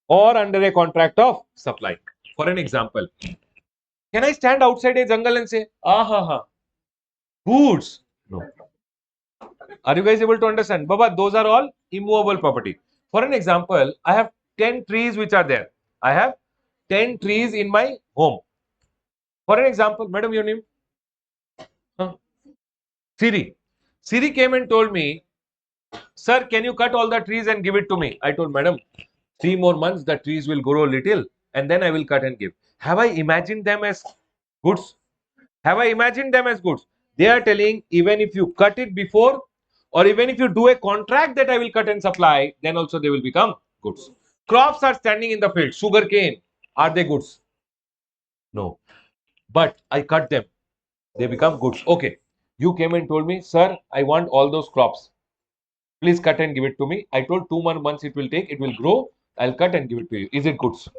or under a contract of supply. For an example, can I stand outside a jungle and say, ah ha ha, goods? No. Are you guys able to understand? Baba, those are all immovable property. For an example, I have 10 trees which are there. I have 10 trees in my home. For an example, madam, your name? Huh? Siri. Siri came and told me, sir, can you cut all the trees and give it to me? I told, madam, 3 more months, the trees will grow little and then I will cut and give. Have I imagined them as goods? Have I imagined them as goods? They are telling, even if you cut it before or even if you do a contract that I will cut and supply, then also they will become goods. Crops are standing in the field. Sugar cane, are they goods? No. But I cut them. They become goods. Okay. You came and told me, sir, I want all those crops. Please cut and give it to me. I told 2 more months it will take. It will grow. I'll cut and give it to you. Is it goods?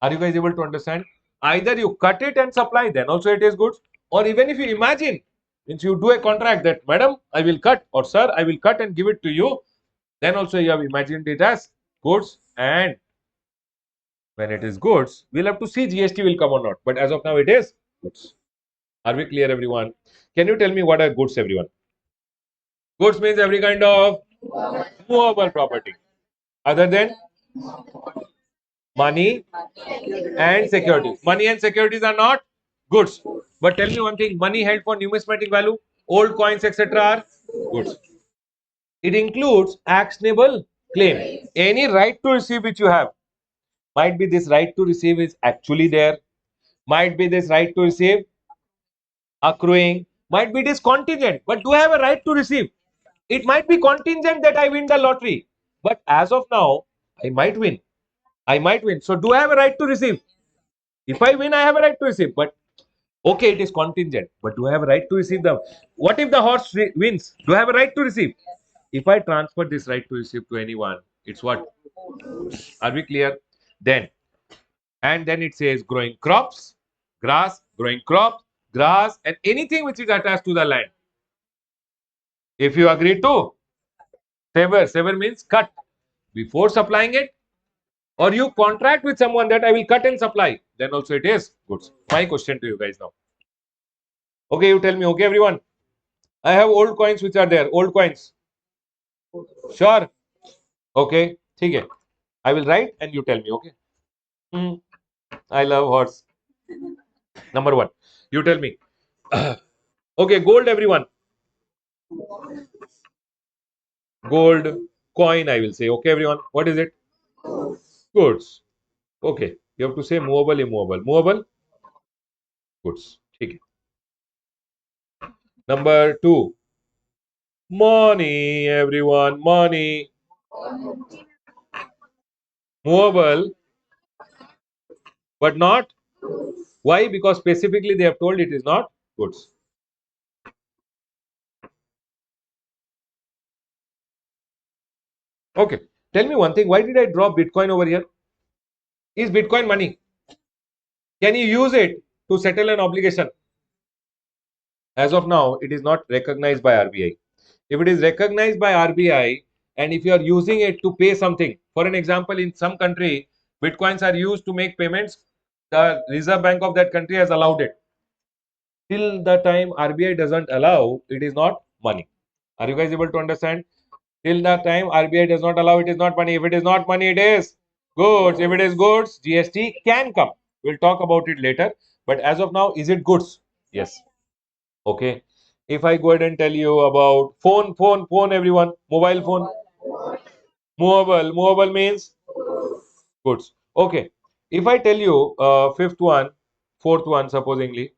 Are you guys able to understand? Either you cut it and supply, then also it is goods. Or even if you imagine, means you do a contract that, madam, I will cut, or sir, I will cut and give it to you, then also you have imagined it as goods. And when it is goods, we'll have to see GST will come or not. But as of now, it is goods. Are we clear, everyone? Can you tell me what are goods, everyone? Goods means every kind of movable property other than money and securities. Money and securities are not goods. But tell me one thing, money held for numismatic value, old coins, etc. are goods. It includes actionable claim. Any right to receive which you have. Might be this right to receive is actually there. Might be this right to receive accruing. Might be this contingent. But do I have a right to receive? It might be contingent that I win the lottery. But as of now, I might win. I might win. So do I have a right to receive? If I win, I have a right to receive. But okay, it is contingent. But do I have a right to receive them? What if the horse wins? Do I have a right to receive? If I transfer this right to receive to anyone, it's what? Are we clear? Then And then it says growing crops, grass, growing crops, grass, and anything which is attached to the land. If you agree to sever means cut before supplying it, or you contract with someone that I will cut and supply, then also it is goods. My question to you guys now. Okay, you tell me. Okay, everyone. I have old coins which are there. Old coins. Sure. Okay. ठीक है. I will write and you tell me. Okay. Hmm. I love horse. Number one. You tell me. Okay, gold, everyone. Gold coin, I will say. Okay, everyone. What is it? Goods. Okay. You have to say movable, immovable. Movable, goods. ठीक है. Number two. Money, everyone. Money. Movable, but not. Why? Because specifically they have told it is not goods. Okay. Tell me one thing. Why did I drop Bitcoin over here? Is Bitcoin money? Can you use it to settle an obligation? As of now, it is not recognized by RBI. If it is recognized by RBI and if you are using it to pay something, for an example, in some country, Bitcoins are used to make payments, the Reserve Bank of that country has allowed it. Till the time RBI doesn't allow, it is not money. Are you guys able to understand? Till the time RBI does not allow, it is not money. If it is not money, it is goods. If it is goods, GST can come. We'll talk about it later. But as of now, is it goods? Yes. Okay. If I go ahead and tell you about phone, everyone, mobile phone, movable means goods. Okay. If I tell you fifth one, fourth one, supposingly,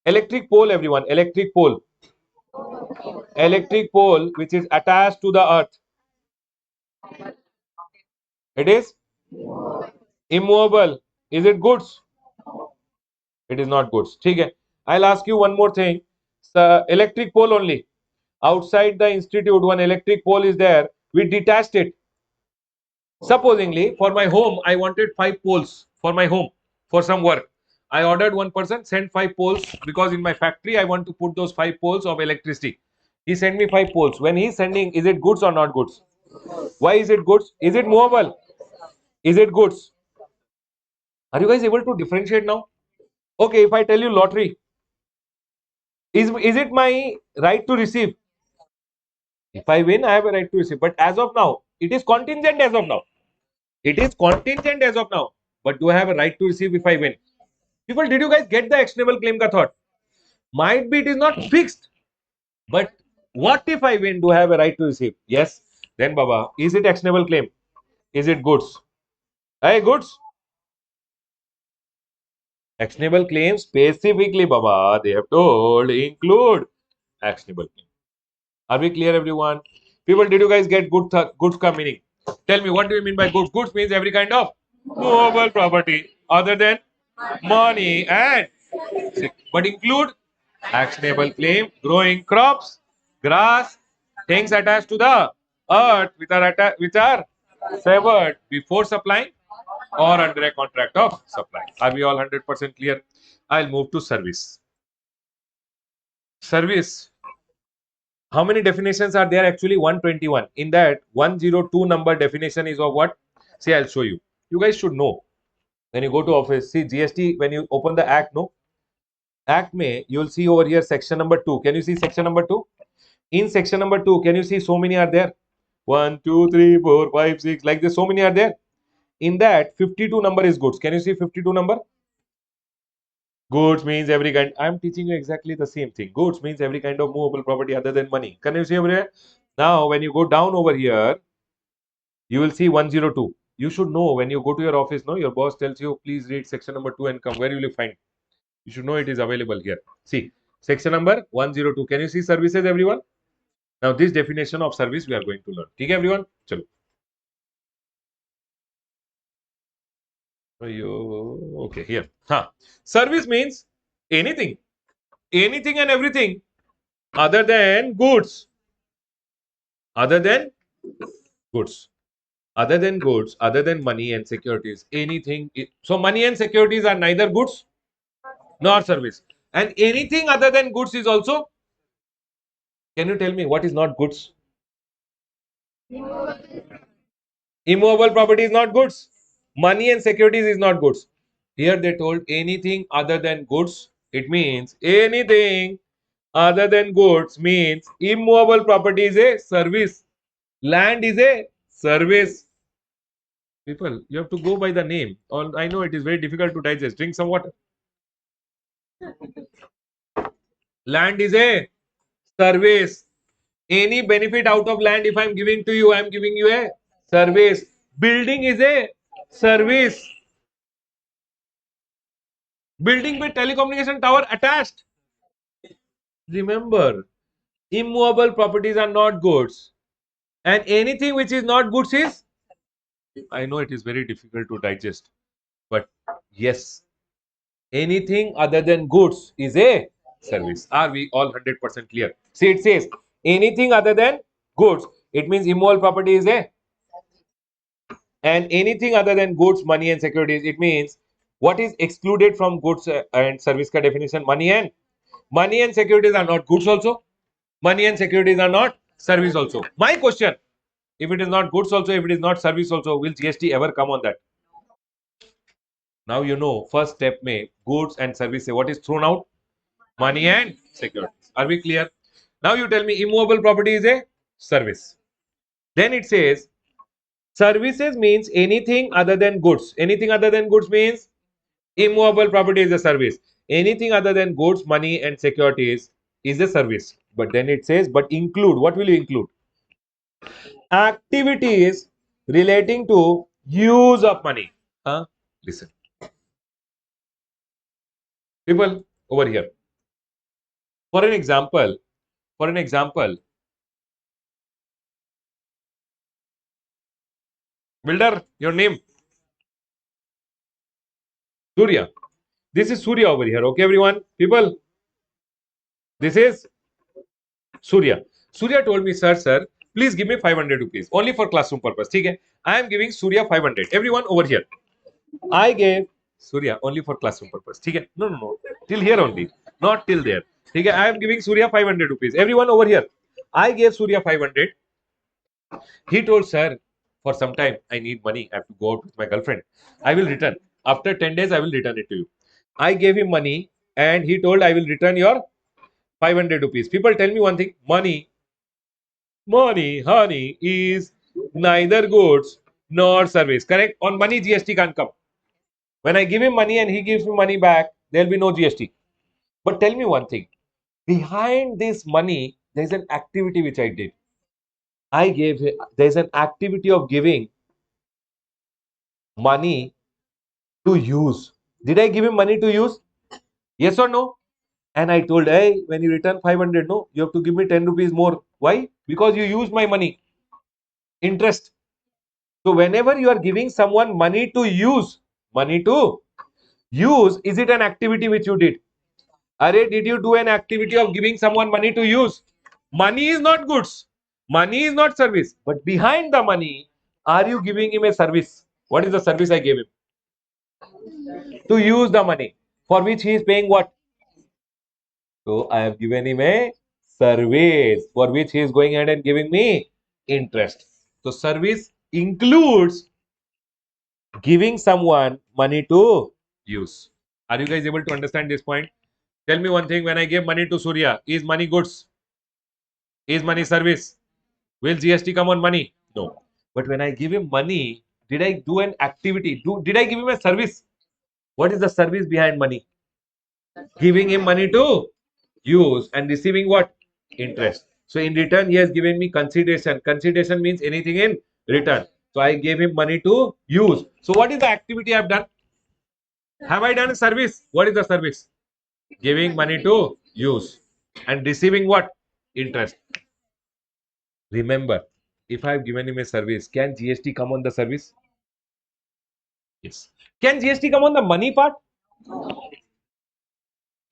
electric pole, everyone, electric pole which is attached to the earth, it is immovable. Is it goods? It is not goods. Okay. I'll ask you one more thing. Electric pole only. Outside the institute, one electric pole is there. We detached it. Supposingly, for my home, I wanted 5 poles for my home for some work. I ordered one person, sent 5 poles because in my factory, I want to put those 5 poles of electricity. He sent me 5 poles. When he's sending, is it goods or not goods? Why is it goods? Is it movable? Is it goods? Are you guys able to differentiate now? Okay, if I tell you lottery, is it my right to receive? If I win, I have a right to receive. But as of now, it is contingent as of now. It is contingent as of now. But do I have a right to receive if I win? People, did you guys get the actionable claim ka thought? Might be it is not fixed. But what if I win? Do I have a right to receive? Yes. Then Baba, is it actionable claim? Is it goods? Hey, goods. Actionable claim specifically, Baba, they have told include actionable claim. Are we clear, everyone? People, did you guys get goods ka meaning? Tell me, what do you mean by goods? Goods means every kind of movable property other than money and but include actionable claim, growing crops, grass, things attached to the earth which are severed before supplying or under a contract of supply. Are we all 100% clear? I'll move to service. Service. How many definitions are there? Actually 121. In that 102 number definition is of what? See, I'll show you. You guys should know. When you go to office, see GST, when you open the act, no? Act may, you'll see over here section number 2. Can you see section number 2? In section number 2, can you see so many are there? 1, 2, 3, 4, 5, 6, like this, so many are there. In that 52 number is goods. Can you see 52 number? Goods means every kind. I'm teaching you exactly the same thing. Goods means every kind of movable property other than money. Can you see over here? Now, when you go down over here, you will see 102. You should know when you go to your office, no, your boss tells you, please read section number 2 and come. Where will you find? You should know it is available here. See, section number 102. Can you see services, everyone? Now, this definition of service we are going to learn. Okay, everyone? Chalo. Okay, here. Huh. Service means anything. Anything and everything other than goods. Other than goods. Other than goods, other than money and securities, anything. So money and securities are neither goods nor service. And anything other than goods is also. Can you tell me what is not goods? Immovable property is not goods. Money and securities is not goods. Here they told anything other than goods. It means anything other than goods means immovable property is a service. Land is a service. People, you have to go by the name. I know it is very difficult to digest. Drink some water. Land is a service. Any benefit out of land, if I'm giving to you, I'm giving you a service. Building is a service. Building with telecommunication tower attached. Remember, immovable properties are not goods. And anything which is not goods is, I know it is very difficult to digest. But yes, anything other than goods is a service. Are we all 100% clear? See, it says anything other than goods. It means immovable property is a, and anything other than goods, money and securities. It means what is excluded from goods and service ka definition? Money and securities are not goods also. Money and securities are not service also. My question: if it is not goods also, if it is not service also, will GST ever come on that? Now you know. First step may goods and service. What is thrown out? Money and securities. Are we clear? Now you tell me immovable property is a service. Then it says services means anything other than goods. Anything other than goods means immovable property is a service. Anything other than goods, money and securities is a service. But then it says, but include. What will you include? Activities relating to use of money. Listen. People over here. For an example, builder, your name? Surya. This is Surya over here. Okay, everyone? People, this is Surya. Surya told me, sir, please give me 500 rupees only for classroom purpose. Okay? I am giving Surya 500. Everyone over here. I gave Surya only for classroom purpose. Okay? No. Till here only. Not till there. Okay? I am giving Surya 500 rupees. Everyone over here. I gave Surya 500. He told, sir, for some time I need money. I have to go out with my girlfriend. I will return. After 10 days, I will return it to you. I gave him money and he told, I will return your 500 rupees. People, tell me one thing. Money, honey, is neither goods nor service. Correct? On money, GST can't come. When I give him money and he gives me money back, there will be no GST. But tell me one thing. Behind this money, there is an activity which I did. There is an activity of giving money to use. Did I give him money to use? Yes or no? And I told, hey, when you return 500, no, you have to give me 10 rupees more. Why? Because you used my money. Interest. So whenever you are giving someone money to use, is it an activity which you did? Arey, did you do an activity of giving someone money to use? Money is not goods. Money is not service. But behind the money, are you giving him a service? What is the service I gave him? To use the money. For which he is paying what? So I have given him a service for which he is going ahead and giving me interest. So service includes giving someone money to use. Are you guys able to understand this point? Tell me one thing, when I give money to Surya, is money goods? Is money service? Will GST come on money? No. But when I give him money, did I do an activity? Did I give him a service? What is the service behind money? Giving him money to use and receiving what? Interest. So in return, he has given me consideration. Consideration means anything in return. So I gave him money to use. So what is the activity I have done? Have I done a service? What is the service? Giving money to use and receiving what? Interest. Remember, if I have given him a service, can GST come on the service? Yes. Can GST come on the money part?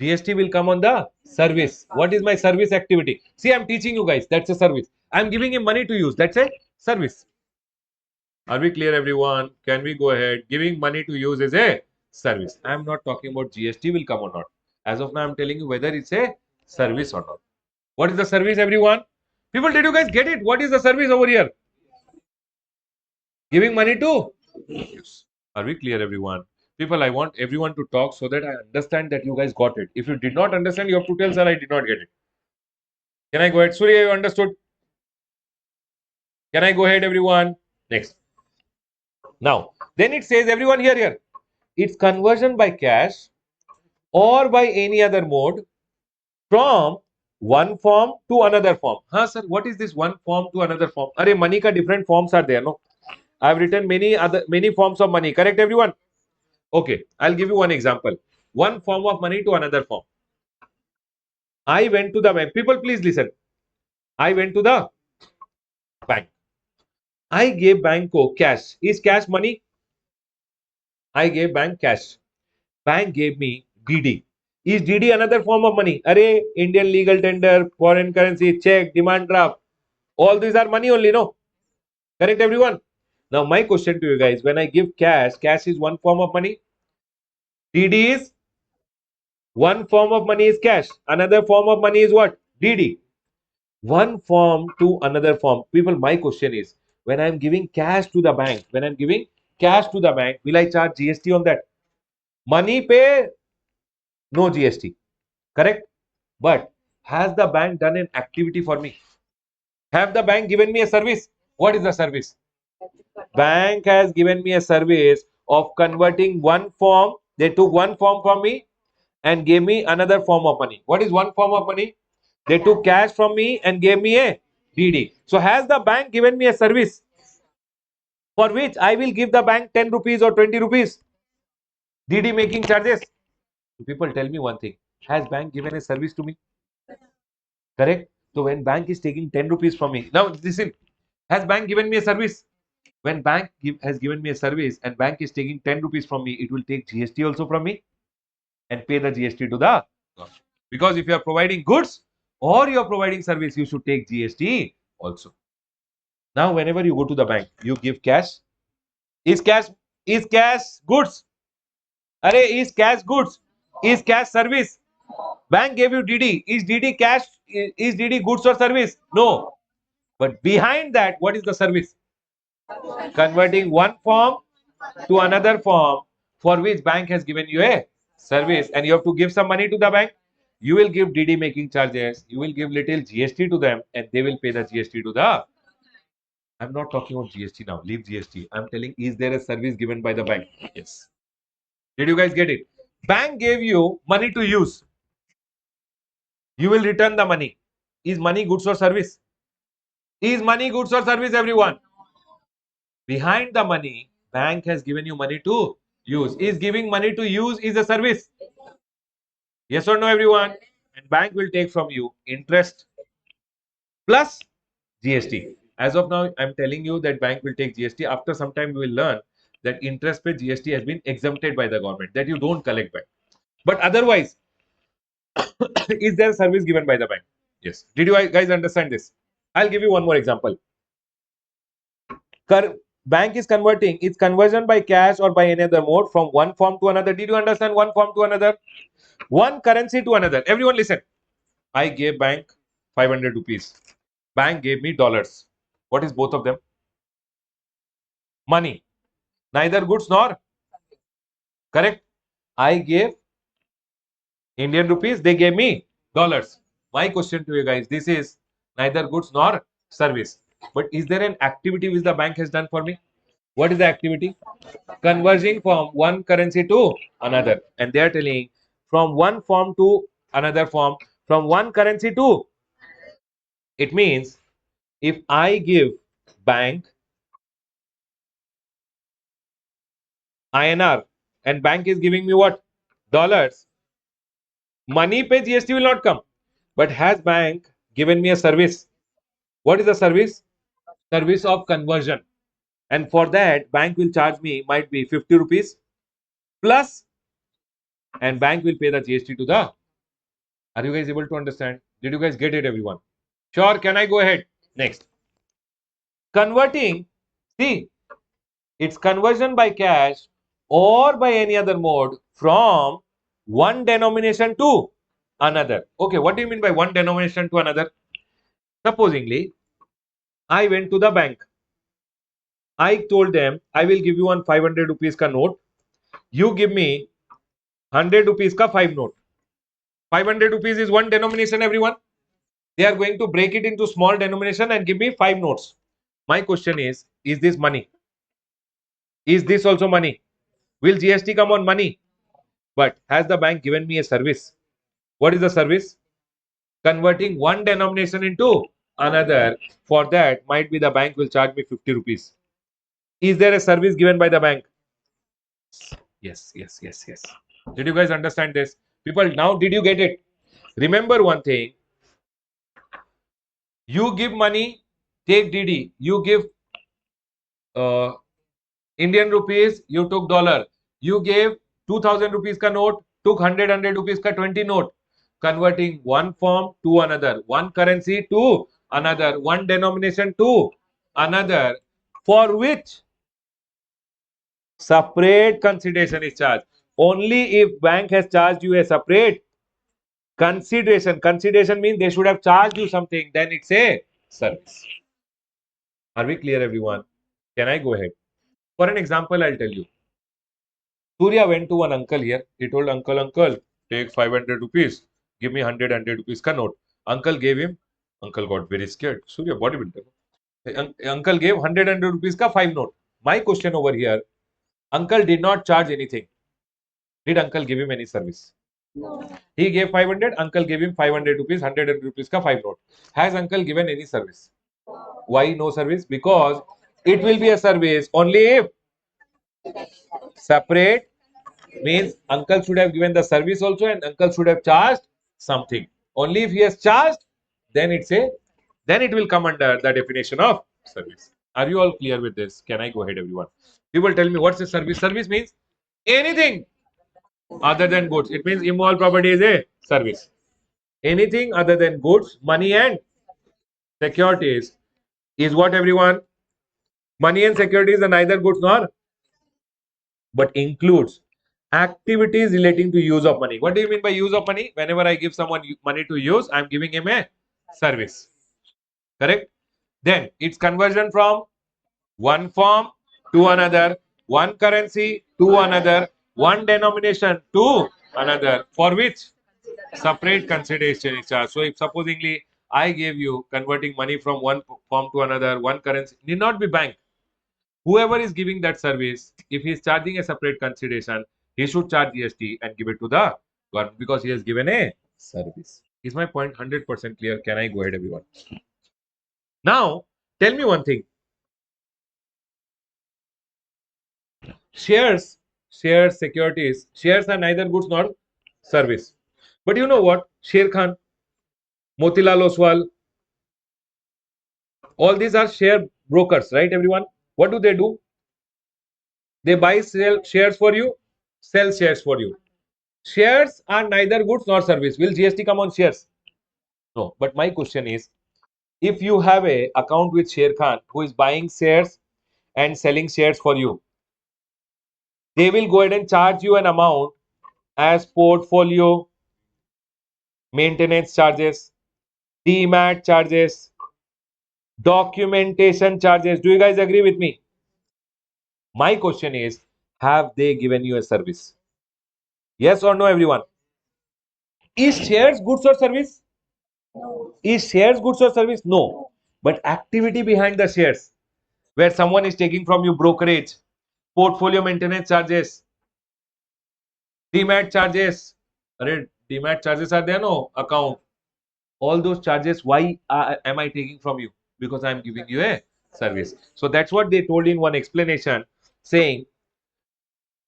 GST will come on the service. What is my service activity? See, I'm teaching you guys. That's a service. I'm giving him money to use. That's a service. Are we clear, everyone? Can we go ahead? Giving money to use is a service. I am not talking about GST will come or not. As of now, I'm telling you whether it's a service or not. What is the service, everyone? People, did you guys get it? What is the service over here? Giving money to use. Are we clear, everyone? People, I want everyone to talk so that I understand that you guys got it. If you did not understand, you have to tell, sir, I did not get it. Can I go ahead? Surya, you understood? Can I go ahead, everyone? Next. Now, then it says, everyone here. It's conversion by cash or by any other mode from one form to another form. Huh, sir? What is this one form to another form? Arey, money ka different forms are there, no? I have written many forms of money. Correct, everyone? Okay, I'll give you one example. One form of money to another form. I went to the bank. People, please listen. I went to the bank. I gave bank ko cash. Is cash money? I gave bank cash. Bank gave me DD. Is DD another form of money? Array, Indian legal tender, foreign currency, check, demand draft. All these are money only, no? Correct, everyone? Now, my question to you guys, when I give cash, cash is one form of money. DD is one form of money is cash. Another form of money is what? DD. One form to another form. People, my question is, when I'm giving cash to the bank, will I charge GST on that? Money pay, no GST. Correct? But has the bank done an activity for me? Have the bank given me a service? What is the service? Bank has given me a service of converting one form. They took one form from me and gave me another form of money. What is one form of money? They took cash from me and gave me a DD. So has the bank given me a service for which I will give the bank 10 rupees or 20 rupees DD making charges? People, tell me one thing. Has bank given a service to me? Correct? So when bank is taking 10 rupees from me, now listen, has bank given me a service? When has given me a service and bank is taking 10 rupees from me, it will take GST also from me and pay the GST to the government. Because if you are providing goods or you are providing service, you should take GST also. Now, whenever you go to the bank, you give cash. Is cash goods? Array, is cash goods? Is cash service? Bank gave you DD. Is DD cash? Is DD goods or service? No. But behind that, what is the service? Converting one form to another form for which bank has given you a service and you have to give some money to the bank. You will give DD making charges. You will give little GST to them and they will pay the GST to the. I'm not talking about GST now. Leave GST. I'm telling, is there a service given by the bank? Yes. Did you guys get it? Bank gave you money to use. You will return the money. Is money goods or service? Is money goods or service, everyone? Behind the money, bank has given you money to use. Is giving money to use is a service? Yes or no, everyone? And bank will take from you interest plus GST. As of now, I'm telling you that bank will take GST. After some time, we will learn that interest pay GST has been exempted by the government, that you don't collect back. But otherwise, is there a service given by the bank? Yes. Did you guys understand this? I'll give you one more example. Bank is converting its conversion by cash or by any other mode from one form to another. Did you understand one form to another? One currency to another. Everyone listen. I gave bank 500 rupees. Bank gave me dollars. What is both of them? Money. Neither goods nor. Correct. I gave Indian rupees. They gave me dollars. My question to you guys, this is neither goods nor service. But is there an activity which the bank has done for me? What is the activity? Converging from one currency to another. And they are telling from one form to another form, from one currency to. It means if I give bank INR and bank is giving me what? Dollars. Money pay GST will not come. But has bank given me a service? What is the service? Service of conversion. And for that, bank will charge me, might be 50 rupees plus, and bank will pay the GST to the. Are you guys able to understand? Did you guys get it, everyone? Sure, can I go ahead? Next. Converting, see, Its conversion by cash or by any other mode from one denomination to another. Okay, what do you mean by one denomination to another? Supposingly, I went to the bank. I told them I will give you one 500 rupees ka note. You give me 100 rupees ka 5 note. 500 rupees is one denomination, everyone. They are going to break it into small denomination and give me 5 notes. My question is this money? Is this also money? Will GST come on money? But has the bank given me a service? What is the service? Converting one denomination into another. For that, might be the bank will charge me 50 rupees. Is there a service given by the bank? Yes, yes, yes, yes. Did you guys understand this? People, now did you get it? Remember one thing. You give money, take DD. You give uh, Indian rupees, you took dollar. You gave 2000 rupees ka note, took 100 rupees ka 20 note. Converting one form to another, one currency to another, one denomination to another, for which separate consideration is charged. Only if bank has charged you a separate consideration. Consideration means they should have charged you something, then it's a service. Are we clear, everyone? Can I go ahead? For an example, I'll tell you. Surya went to one uncle here. He told uncle, take 500 rupees. Give me 100 rupees ka note. Uncle gave him. Uncle got very scared. Surya, bodybuilder. Uncle gave 100 rupees ka 5 note. My question over here, uncle did not charge anything. Did uncle give him any service? No. He gave 500. Uncle gave him 500 rupees, 100 rupees ka 5 note. Has uncle given any service? Why no service? Because it will be a service only if separate means uncle should have given the service also and uncle should have charged something. Only if he has charged, then then it will come under the definition of service. Are you all clear with this? Can I go ahead, everyone? People tell me what's a service? Service means anything other than goods. It means immovable property is a service. Anything other than goods, money and securities is what, everyone? Money and securities are neither goods nor, but includes activities relating to use of money. What do you mean by use of money? Whenever I give someone money to use, I'm giving him a service. Correct? Then its conversion from one form to another, one currency to another, one denomination to another, for which separate consideration is charged. So if supposingly I gave you converting money from one form to another, one currency, need not be bank. Whoever is giving that service, if he is charging a separate consideration, he should charge GST and give it to the government because he has given a service. Is my point 100% clear? Can I go ahead, everyone? Now, tell me one thing. Shares, securities, shares are neither goods nor service. But you know what? Sher Khan, Motilal Oswal, all these are share brokers, right, everyone? What do? They buy, sell shares for you, sell shares for you. Shares are neither goods nor service. Will GST come on shares? No. But my question is, if you have a account with Sher Khan who is buying shares and selling shares for you, they will go ahead and charge you an amount as portfolio maintenance charges, demat charges, documentation charges. Do you guys agree with me? My question is, have they given you a service? Yes or no, everyone? Is shares goods or service? No. Is shares goods or service? No. But activity behind the shares, where someone is taking from you brokerage, portfolio maintenance charges, demat charges. Demat charges are there, no? Account. All those charges, why am I taking from you? Because I am giving you a service. So that's what they told in one explanation, saying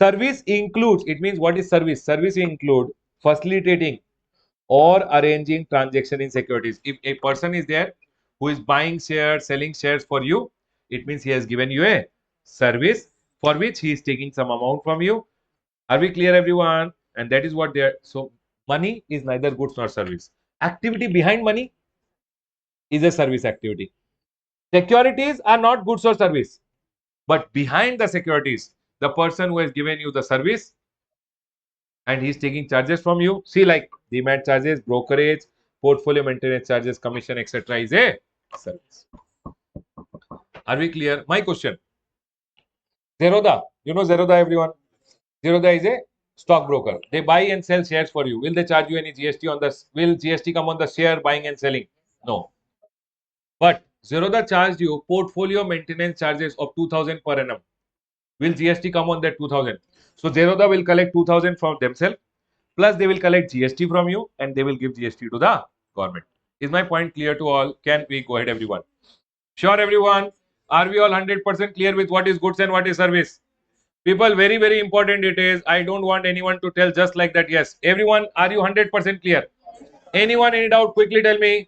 service includes, it means what is service? Service include facilitating or arranging transaction in securities. If a person is there who is buying shares, selling shares for you, it means he has given you a service for which he is taking some amount from you. Are we clear, everyone? And that is what they are. So money is neither goods nor service. Activity behind money is a service activity. Securities are not goods or service, But behind the securities, the person who has given you the service and he's taking charges from you, see, like demat charges, brokerage, portfolio maintenance charges, commission, etc. is a service. Are we clear? My question. Zerodha, you know Zerodha, everyone? Zerodha is a stockbroker. They buy and sell shares for you. Will they charge you any GST on this? Will GST come on the share buying and selling? No. But Zerodha charged you portfolio maintenance charges of 2000 per annum. Will GST come on that 2000? So Zerodha will collect 2000 from themselves, plus they will collect GST from you and they will give GST to the government. Is my point clear to all? Can we go ahead, everyone? Sure, everyone. Are we all 100% clear with what is goods and what is service? People, very, very important it is. I don't want anyone to tell just like that. Yes. Everyone, are you 100% clear? Anyone, any doubt? Quickly tell me.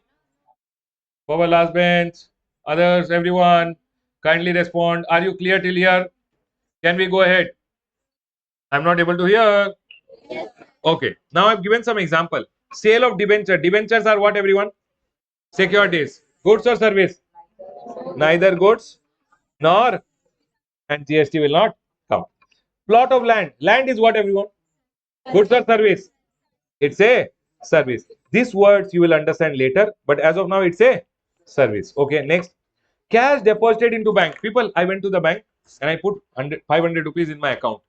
Our last bench. Others, everyone, kindly respond. Are you clear till here? Can we go ahead? I'm not able to hear. Okay. Now I've given some example. Sale of debenture. Debentures are what, everyone? Securities. Goods or service? Neither goods nor, and GST will not come. Plot of land. Land is what, everyone? Goods or service? It's a service. These words you will understand later, but as of now, it's a service. Okay, next. Cash deposited into bank. People, I went to the bank and I put 500 rupees in my account.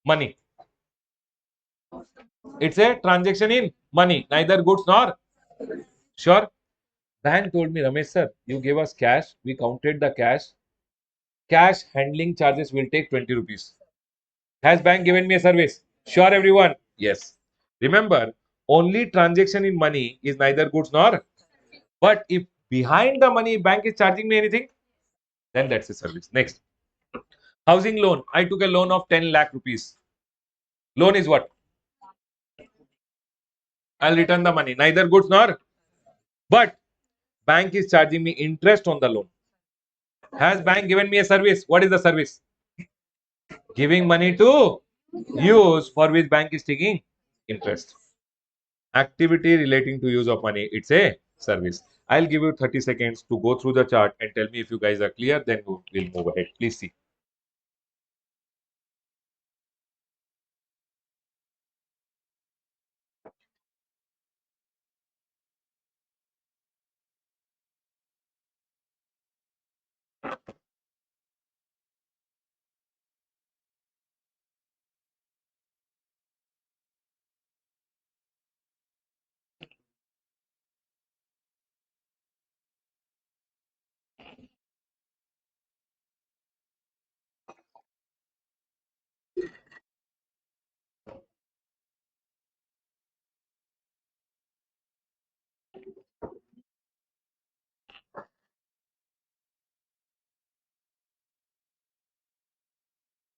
Money. It's a transaction in money, neither goods nor. Sure. Bank told me, Ramesh sir, you gave us cash. We counted the cash. Cash handling charges will take 20 rupees. Has bank given me a service? Sure, everyone. Yes. Remember, only transaction in money is neither goods nor. But if behind the money bank is charging me anything, then that's a service. Next. Housing loan. I took a loan of 10 lakh rupees. Loan is what? I'll return the money. Neither goods nor. But bank is charging me interest on the loan. Has bank given me a service? What is the service? Giving money to use, for which bank is taking interest. Activity relating to use of money, it's a service. I'll give you 30 seconds to go through the chart and tell me if you guys are clear, then we'll move ahead. Please see.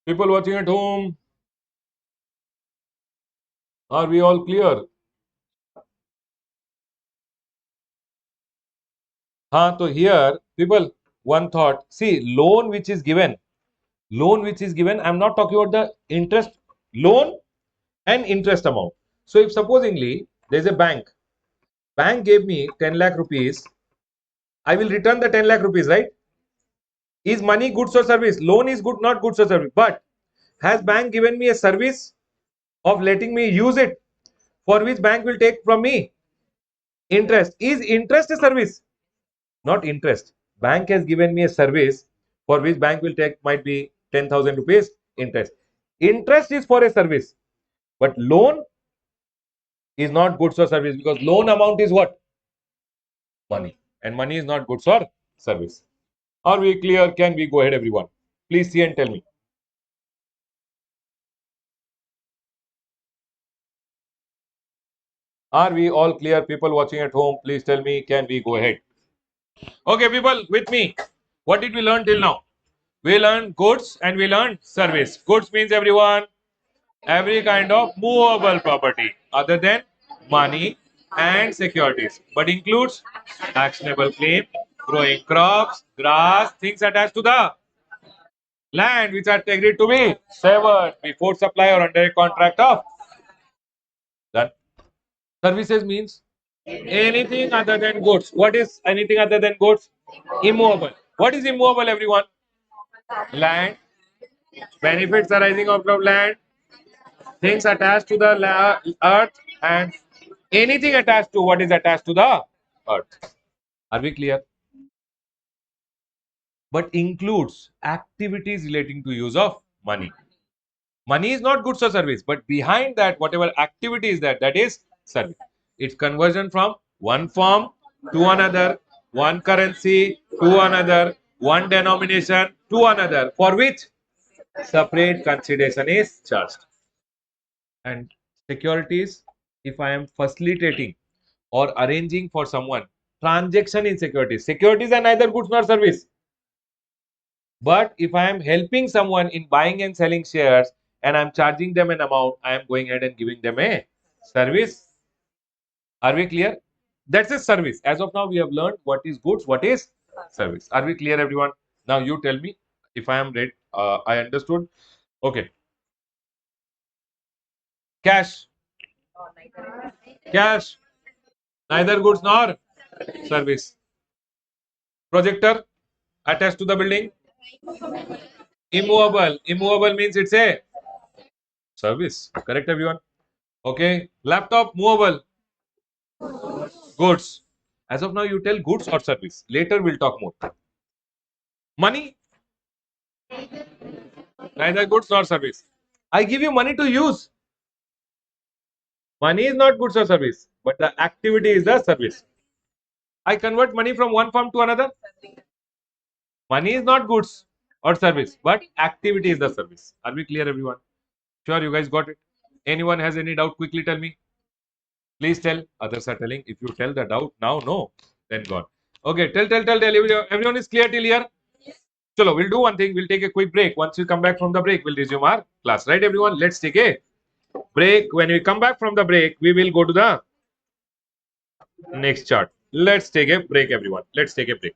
People watching at home, are we all clear? So here, people, one thought. See, loan which is given, I'm not talking about the interest, loan and interest amount. So if supposingly there's a bank gave me 10 lakh rupees, I will return the 10 lakh rupees, right? Is money goods or service? Loan is good, not goods or service. But has bank given me a service of letting me use it, for which bank will take from me interest? Is interest a service? Not interest. Bank has given me a service for which bank will take, might be 10,000 rupees interest. Interest is for a service, but loan is not goods or service, because loan amount is what? Money, and money is not goods or service. Are we clear? Can we go ahead, everyone? Please see and tell me. Are we all clear? People watching at home, please tell me, can we go ahead? Okay, people, with me. What did we learn till now? We learned goods and we learned service. Goods means, everyone, every kind of movable property other than money and securities, but includes actionable claim, growing crops, grass, things attached to the land which are agreed to be severed before supply or under a contract of done. Services means anything other than goods. What is anything other than goods? Immovable. What is immovable, everyone? Land. Benefits arising out of land. Things attached to the earth and anything attached to what is attached to the earth. Are we clear? But includes activities relating to use of money. Money is not goods or service, but behind that, whatever activity is that is service. It's conversion from one form to another, one currency to another, one denomination to another, for which separate consideration is charged. And securities, if I am facilitating or arranging for someone transaction in securities, securities are neither goods nor service. But if I am helping someone in buying and selling shares and I'm charging them an amount, I am going ahead and giving them a service. Are we clear? That's a service. As of now, we have learned what is goods, what is service. Are we clear, everyone? Now you tell me if I am read. I understood. Okay. Cash. Cash. Neither goods nor service. Projector attached to the building. Immovable. Immovable means it's a service. Correct, everyone? Okay. Laptop movable. Goods. As of now, you tell goods or service. Later, we'll talk more. Money. Neither goods nor service. I give you money to use. Money is not goods or service, but the activity is the service. I convert money from one form to another. Money is not goods or service, but activity is the service. Are we clear, everyone? Sure, you guys got it. Anyone has any doubt? Quickly tell me. Please tell. Others are telling. If you tell the doubt now, no, then gone. Okay, tell. Everyone is clear till here? Chalo, we'll do one thing. We'll take a quick break. Once we come back from the break, we'll resume our class. Right, everyone? Let's take a break. When we come back from the break, we will go to the next chart. Let's take a break, everyone. Let's take a break.